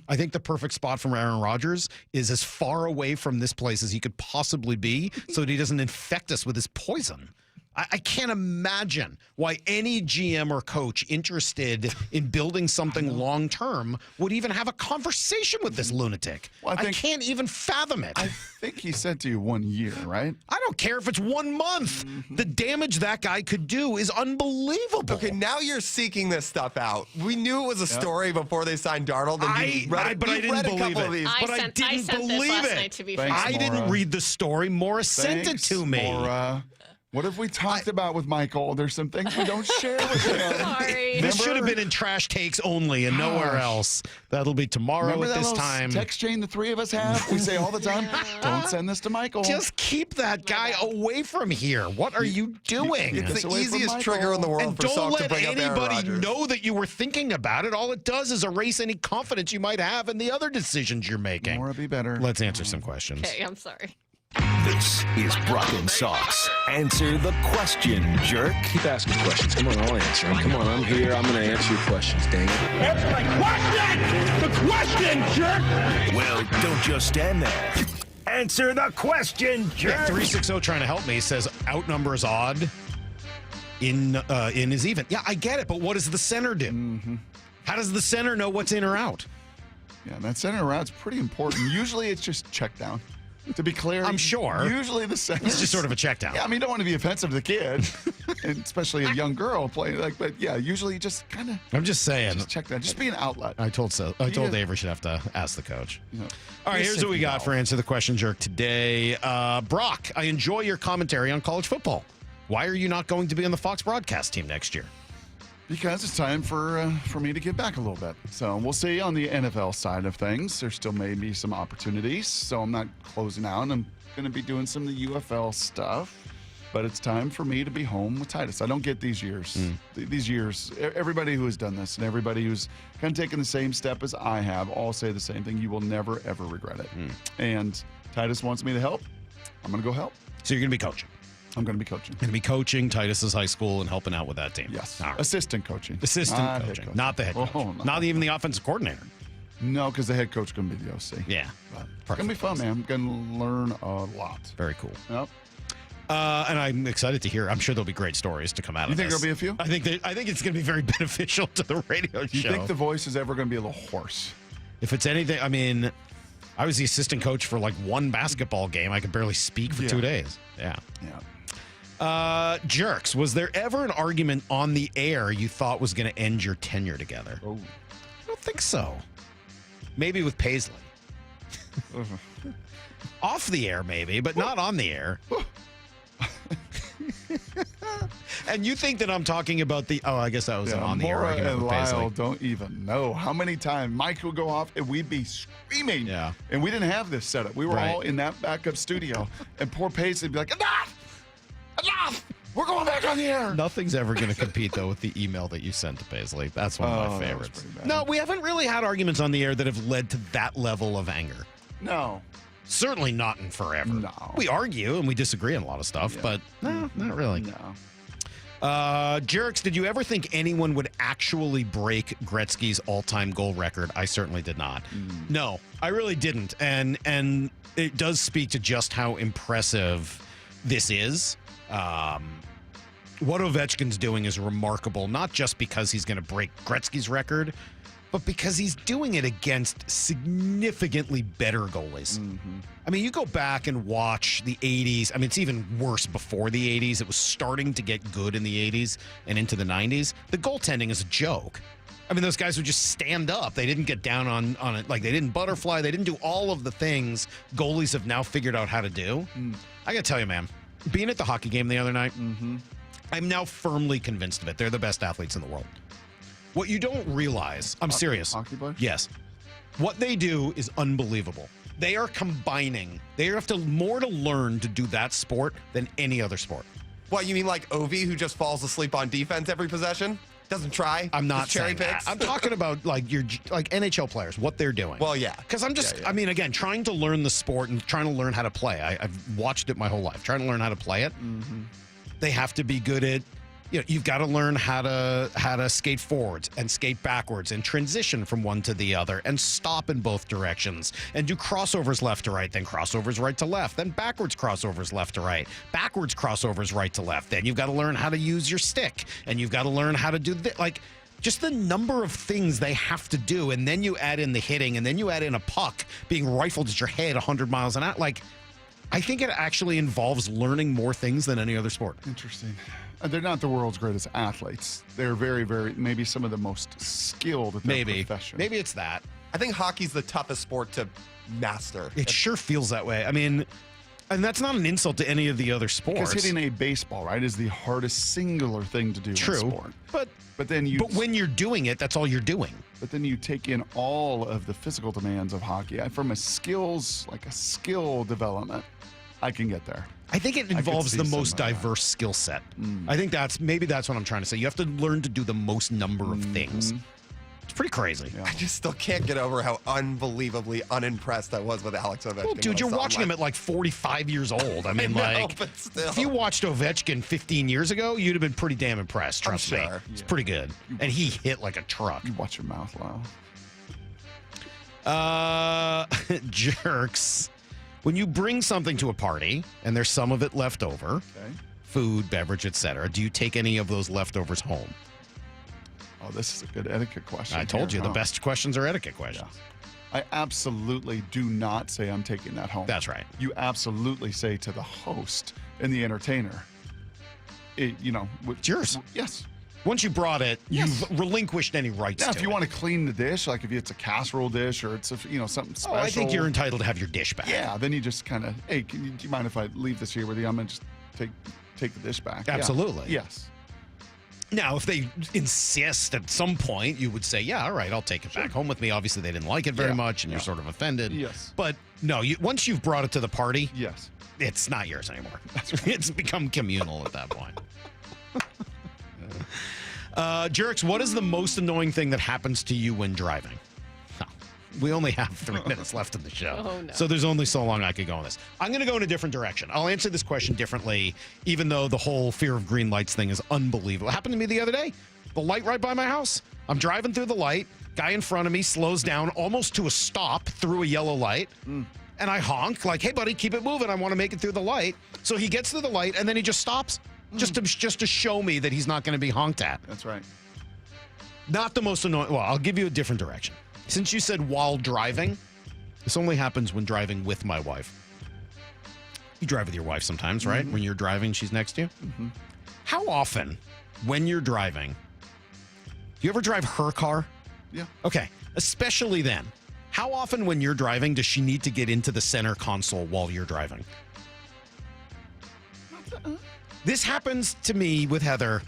I think the perfect spot for Aaron Rodgers is as far away from this place as he could possibly be so that he doesn't infect us with his poison. I can't imagine why any GM or coach interested in building something long-term would even have a conversation with this lunatic. Well, I can't even fathom it. I think he said to you 1 year, right? I don't care if it's 1 month. The damage that guy could do is unbelievable. Okay, now you're seeking this stuff out. We knew it was a story before they signed Darnold. And I didn't believe it. I sent this last night, to be fair. I didn't read the story. Maura sent it to me. Maura. What have we talked about with Michael? There's some things we don't share with him. Sorry. This should have been in trash takes only and nowhere else. That'll be tomorrow at this time. Text chain the 3 of us have. We say all the time, don't send this to Michael. Just keep that guy away from here. What are you doing? It's the easiest trigger in the world and for Salk to bring up Aaron Rodgers. don't let anybody know that you were thinking about it. All it does is erase any confidence you might have in the other decisions you're making. More be better. Let's answer some questions. Okay, I'm sorry. This is Brock and Salk's Answer the Question, Jerk. Keep asking questions. Come on, I'll answer them. Come on, I'm here. I'm going to answer your questions, dang it. Answer my question! The question, jerk! Well, don't just stand there. Answer the question, jerk. Yeah, 360 trying to help me says outnumbers odd in is even. Yeah, I get it, but what does the center do? How does the center know what's in or out? Yeah, that center rout's pretty important. Usually it's just check down. To be clear, I'm sure. Usually the center. It's just sort of a check down. Yeah, I mean, you don't want to be offensive to the kid, and especially a young girl playing but yeah, usually just kind of. I'm just saying. Just check down. Just be an outlet. I told Avery should have to ask the coach. Yeah. All right, here's what we got for Answer the Question Jerk today. Brock, I enjoy your commentary on college football. Why are you not going to be on the Fox broadcast team next year? Because it's time for me to get back a little bit. So we'll see on the NFL side of things. There still may be some opportunities, so I'm not closing out. I'm going to be doing some of the UFL stuff, but it's time for me to be home with Titus. I don't get these years. These years, everybody who has done this and everybody who's kind of taken the same step as I have all say the same thing. You will never, ever regret it. And Titus wants me to help. I'm going to go help. So you're going to be coaching? I'm going to be coaching. Going to be coaching Titus's high school and helping out with that team. Yes. Right. Assistant coaching. Assistant coaching. Not the head coach. Oh, no. Not even the offensive coordinator. No, because the head coach is going to be the OC. Yeah. But it's going to be fun, man. I'm going to learn a lot. Very cool. Yep. And I'm excited to hear. I'm sure there'll be great stories to come out of this. You think there'll be a few? I think it's going to be very beneficial to the radio show. You think the voice is ever going to be a little hoarse? If it's anything, I mean, I was the assistant coach for like one basketball game. I could barely speak for 2 days. Yeah. Yeah. Jerks, was there ever an argument on the air you thought was going to end your tenure together? Oh. I don't think so. Maybe with Paisley. Off the air, maybe, but not on the air. And you think that I'm talking about the? Oh, I guess that was on the air Maura argument and with Paisley. Lyle don't even know how many times Mike would go off and we'd be screaming. Yeah. And we didn't have this setup. We were Right. all in that backup studio. And poor Paisley would be like, enough! We're going back on the air. Nothing's ever going to compete, though, with the email that you sent to Paisley. That's one of my that was favorites. pretty bad. No, we haven't really had arguments on the air that have led to that level of anger. No. Certainly not in forever. No. We argue and we disagree on a lot of stuff, but no, not really. No. Jerks, did you ever think anyone would actually break Gretzky's all-time goal record? I certainly did not. No, I really didn't. And it does speak to just how impressive this is. What Ovechkin's doing is remarkable, not just because he's going to break Gretzky's record, but because he's doing it against significantly better goalies. I mean, you go back and watch the 80s. I mean, it's even worse before the 80s. It was starting to get good in the 80s and into the 90s. The goaltending is a joke. I mean, those guys would just stand up. They didn't get down on it. Like, they didn't butterfly. They didn't do all of the things goalies have now figured out how to do. I got to tell you, man, being at the hockey game the other night, I'm now firmly convinced of it. They're the best athletes in the world. What you don't realize, I'm serious. Hockey players? Yes. What they do is unbelievable. They are combining. They have more to learn to do that sport than any other sport. What, you mean like Ovi, who just falls asleep on defense every possession? Doesn't try? I'm not Just cherry saying that. picks? I'm talking about like NHL players, what they're doing. Well, yeah. Because I'm just, I mean, again, trying to learn the sport and trying to learn how to play. I've watched it my whole life, trying to learn how to play it. They have to be good at, you've got to learn how to skate forwards and skate backwards and transition from one to the other and stop in both directions and do crossovers left to right, then crossovers right to left, then backwards crossovers left to right, backwards crossovers right to left. Then you've got to learn how to use your stick and you've got to learn how to do just the number of things they have to do. And then you add in the hitting and then you add in a puck being rifled at your head 100 miles an hour. I think it actually involves learning more things than any other sport. Interesting. They're not the world's greatest athletes. They're very, very, maybe some of the most skilled at their profession. Maybe it's that. I think hockey's the toughest sport to master. It sure feels that way. I mean, and that's not an insult to any of the other sports. Because hitting a baseball, right, is the hardest singular thing to do in sport. But then But when you're doing it, that's all you're doing. But then you take in all of the physical demands of hockey. From a skill development, I can get there. I think it involves the most diverse skill set. I think that's what I'm trying to say. You have to learn to do the most number of things. It's pretty crazy. I just still can't get over how unbelievably unimpressed I was with Alex Ovechkin. Well, dude, you're watching him at 45 years old. I mean, but still. If you watched Ovechkin 15 years ago, you'd have been pretty damn impressed. Trust me. It's pretty good. And he hit like a truck. You watch your mouth, Lyle. Jerks. When you bring something to a party and there's some of it left over, food, beverage, etc., do you take any of those leftovers home? Oh, this is a good etiquette question. I told you the best questions are etiquette questions. I absolutely do not say I'm taking that home. That's right. You absolutely say to the host and the entertainer, it's yours. Yes. Once you brought it, you've relinquished any rights to it. If you want to clean the dish, like if it's a casserole dish or it's something special. I think you're entitled to have your dish back. Yeah, then you just kind of, hey, do you mind if I leave this here with you? I'm going to just take the dish back. Absolutely. Yeah. Yes. Now, if they insist at some point, you would say, yeah, all right, I'll take it back home with me. Obviously, they didn't like it very much, and you're sort of offended. Yes. But no, once you've brought it to the party, yes, it's not yours anymore. It's become communal at that point. Jerks, what is the most annoying thing that happens to you when driving? We only have 3 minutes left in the show. Oh, no. So there's only so long I could go on this. I'm going to go in a different direction. I'll answer this question differently, even though the whole fear of green lights thing is unbelievable. It happened to me the other day. The light right by my house. I'm driving through the light. Guy in front of me slows down almost to a stop through a yellow light. And I honk like, hey, buddy, keep it moving. I want to make it through the light. So he gets through the light, and then he just stops just to show me that he's not going to be honked at. That's right. Not the most annoying. Well, I'll give you a different direction. Since you said while driving, this only happens when driving with my wife. You drive with your wife sometimes, right? When you're driving, she's next to you. How often, when you're driving, do you ever drive her car? Yeah. Okay. Especially then. How often when you're driving does she need to get into the center console while you're driving? This happens to me with Heather,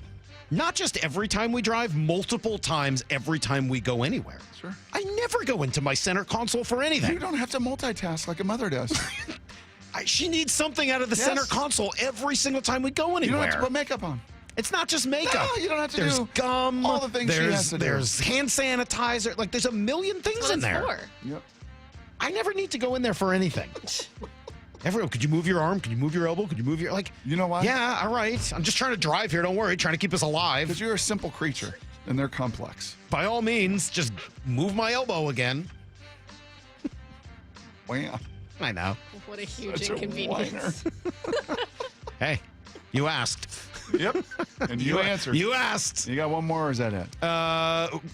not just every time we drive, multiple times every time we go anywhere. Sure. I never go into my center console for anything. You don't have to multitask like a mother does. She needs something out of the center console every single time we go anywhere. You don't have to put makeup on. It's not just makeup. No, you don't have to There's do gum. all the things she has to do. There's hand sanitizer. Like, there's a million things in there. Yep. I never need to go in there for anything. Everyone, could you move your arm? Could you move your elbow? Could you move your, like... You know why? Yeah, all right. I'm just trying to drive here. Don't worry. Trying to keep us alive. Because you're a simple creature, and they're complex. By all means, just move my elbow again. Wow. I know. What a huge inconvenience. Hey, you asked. Yep. And you answered. You asked. You got one more, or is that it?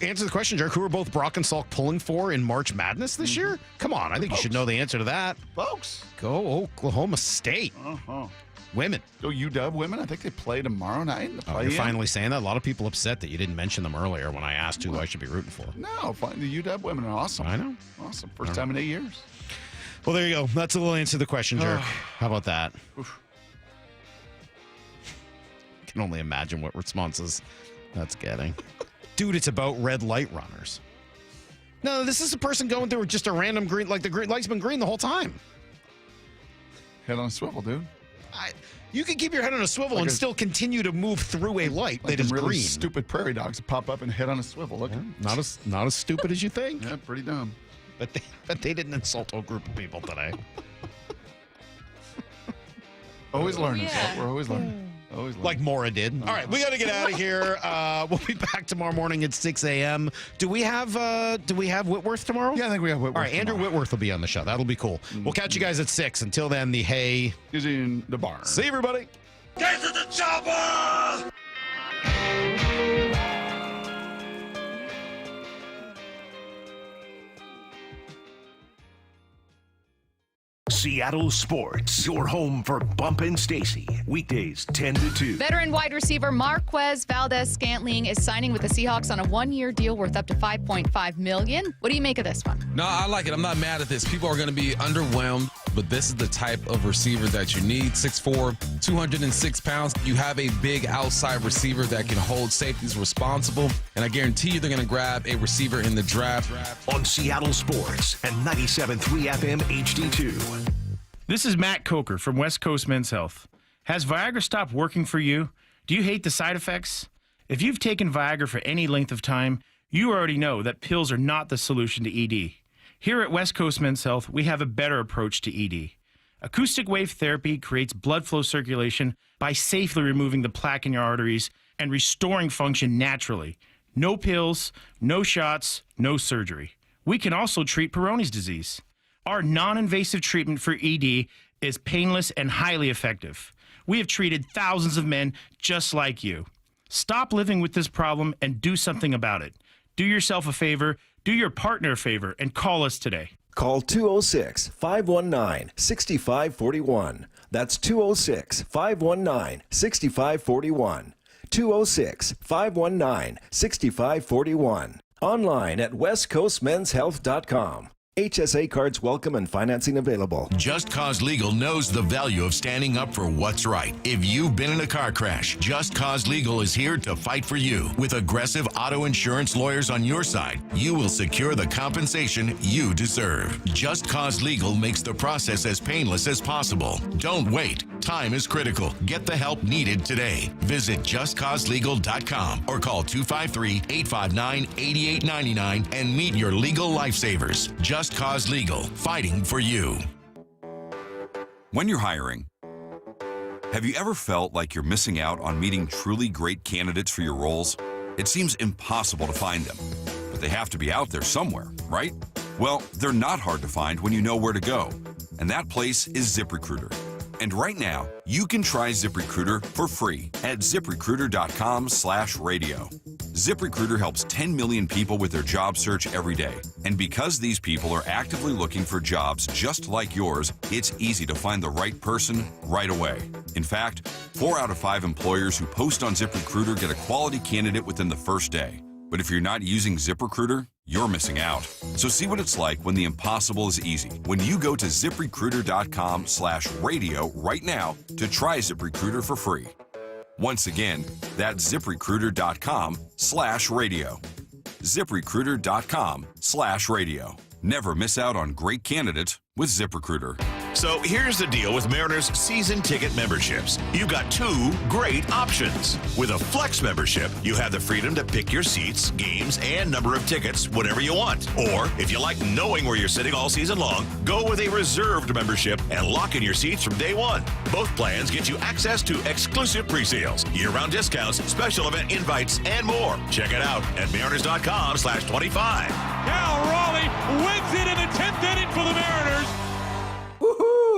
Answer the question, Jerk. Who are both Brock and Salk pulling for in March Madness this year? Come on. I think you should know the answer to that. Folks. Go Oklahoma State. Uh-huh. Women. Go UW women. I think they play tomorrow night. You're finally saying that? A lot of people upset that you didn't mention them earlier when I asked who I should be rooting for. No, the UW women are awesome. I know. Awesome. First time in 8 years. Well, there you go. That's a little answer to the question, Jerk. How about that? Can only imagine what responses that's getting. Dude, it's about red light runners. No, this is a person going through just a random green, like the green light's been green the whole time. Head on a swivel, dude. You can keep your head on a swivel and still continue to move through a light that is really green. Stupid prairie dogs that pop up and head on a swivel. Look, not as stupid as you think. Yeah, pretty dumb. But they didn't insult a group of people today. Always learning. Yeah. We're always learning. Like Maura did. All right, we got to get out of here. We'll be back tomorrow morning at 6 a.m. Do we have Whitworth tomorrow? Yeah, I think we have Whitworth. All right, Andrew Whitworth will be on the show. That'll be cool. We'll catch you guys at 6. Until then, the hay is in the barn. See everybody. Get to the chopper! Seattle Sports, your home for Bump and Stacy. Weekdays 10 to 2. Veteran wide receiver Marquez Valdez-Scantling is signing with the Seahawks on a one-year deal worth up to $5.5 million. What do you make of this one? No, I like it. I'm not mad at this. People are going to be underwhelmed, but this is the type of receiver that you need. 6'4", 206 pounds. You have a big outside receiver that can hold safeties responsible, and I guarantee you they're going to grab a receiver in the draft. On Seattle Sports and 97.3 FM HD2. This is Matt Coker from West Coast Men's Health. Has Viagra stopped working for you? Do you hate the side effects? If you've taken Viagra for any length of time, you already know that pills are not the solution to ED. Here at West Coast Men's Health, we have a better approach to ED. Acoustic wave therapy creates blood flow circulation by safely removing the plaque in your arteries and restoring function naturally. No pills, no shots, no surgery. We can also treat Peyronie's disease. Our non-invasive treatment for ED is painless and highly effective. We have treated thousands of men just like you. Stop living with this problem and do something about it. Do yourself a favor, do your partner a favor, and call us today. Call 206-519-6541. That's 206-519-6541. 206-519-6541. Online at westcoastmenshealth.com. HSA cards welcome and financing available. Just Cause Legal knows the value of standing up for what's right. If you've been in a car crash, Just Cause Legal is here to fight for you. With aggressive auto insurance lawyers on your side, you will secure the compensation you deserve. Just Cause Legal makes the process as painless as possible. Don't wait. Time is critical. Get the help needed today. Visit justcauselegal.com or call 253-859-8899 and meet your legal lifesavers. Just Cause Legal, fighting for you. When you're hiring, have you ever felt like you're missing out on meeting truly great candidates for your roles? It seems impossible to find them, but they have to be out there somewhere, right? Well, they're not hard to find when you know where to go, and that place is ZipRecruiter. And right now, you can try ZipRecruiter for free at ZipRecruiter.com/radio. ZipRecruiter helps 10 million people with their job search every day. And because these people are actively looking for jobs just like yours, it's easy to find the right person right away. In fact, 4 out of 5 employers who post on ZipRecruiter get a quality candidate within the first day. But if you're not using ZipRecruiter, you're missing out. So see what it's like when the impossible is easy. When you go to ZipRecruiter.com/radio right now to try ZipRecruiter for free. Once again, that's ZipRecruiter.com/radio. ZipRecruiter.com/radio. Never miss out on great candidates with ZipRecruiter. So here's the deal with Mariners season ticket memberships. You've got two great options. With a Flex membership, you have the freedom to pick your seats, games, and number of tickets whenever you want. Or if you like knowing where you're sitting all season long, go with a reserved membership and lock in your seats from day one. Both plans get you access to exclusive pre-sales, year-round discounts, special event invites, and more. Check it out at mariners.com/25. Cal Raleigh wins it in the 10th inning for the Mariners.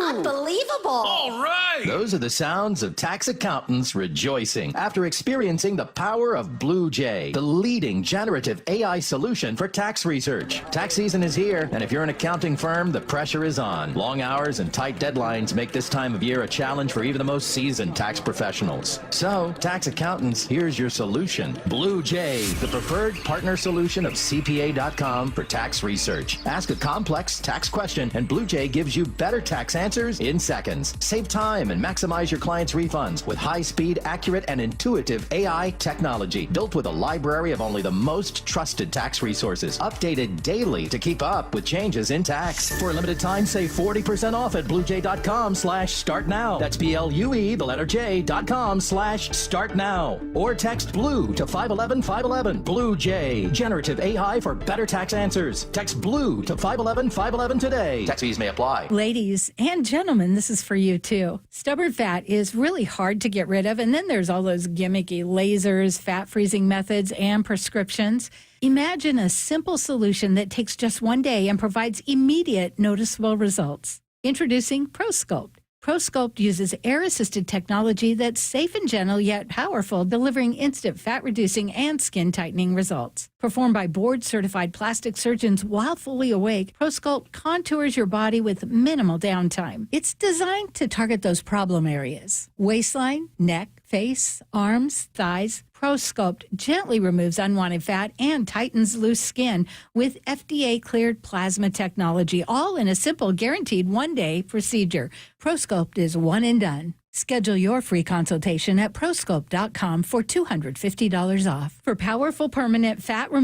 Unbelievable. All right. Those are the sounds of tax accountants rejoicing after experiencing the power of Blue Jay, the leading generative AI solution for tax research. Tax season is here, and if you're an accounting firm, the pressure is on. Long hours and tight deadlines make this time of year a challenge for even the most seasoned tax professionals. So, tax accountants, here's your solution. Blue Jay, the preferred partner solution of CPA.com for tax research. Ask a complex tax question, and Blue Jay gives you better tax answers in seconds. Save time and maximize your clients' refunds with high-speed, accurate, and intuitive AI technology built with a library of only the most trusted tax resources, updated daily to keep up with changes in tax. For a limited time, save 40% off at bluejay.com/start now. That's BLUE, the letter J.com/start now. Or text BLUE to 511-511. Blue Jay, generative AI for better tax answers. Text BLUE to 511-511 today. Tax fees may apply. Ladies and gentlemen, this is for you too. Stubborn fat is really hard to get rid of, and then there's all those gimmicky lasers, fat freezing methods, and prescriptions. Imagine a simple solution that takes just one day and provides immediate noticeable results. Introducing ProSculpt. ProSculpt uses air-assisted technology that's safe and gentle yet powerful, delivering instant fat-reducing and skin-tightening results. Performed by board-certified plastic surgeons while fully awake, ProSculpt contours your body with minimal downtime. It's designed to target those problem areas: waistline, neck, face, arms, thighs. ProSculpt gently removes unwanted fat and tightens loose skin with FDA-cleared plasma technology, all in a simple, guaranteed one-day procedure. ProSculpt is one and done. Schedule your free consultation at prosculpt.com for $250 off. For powerful permanent fat removal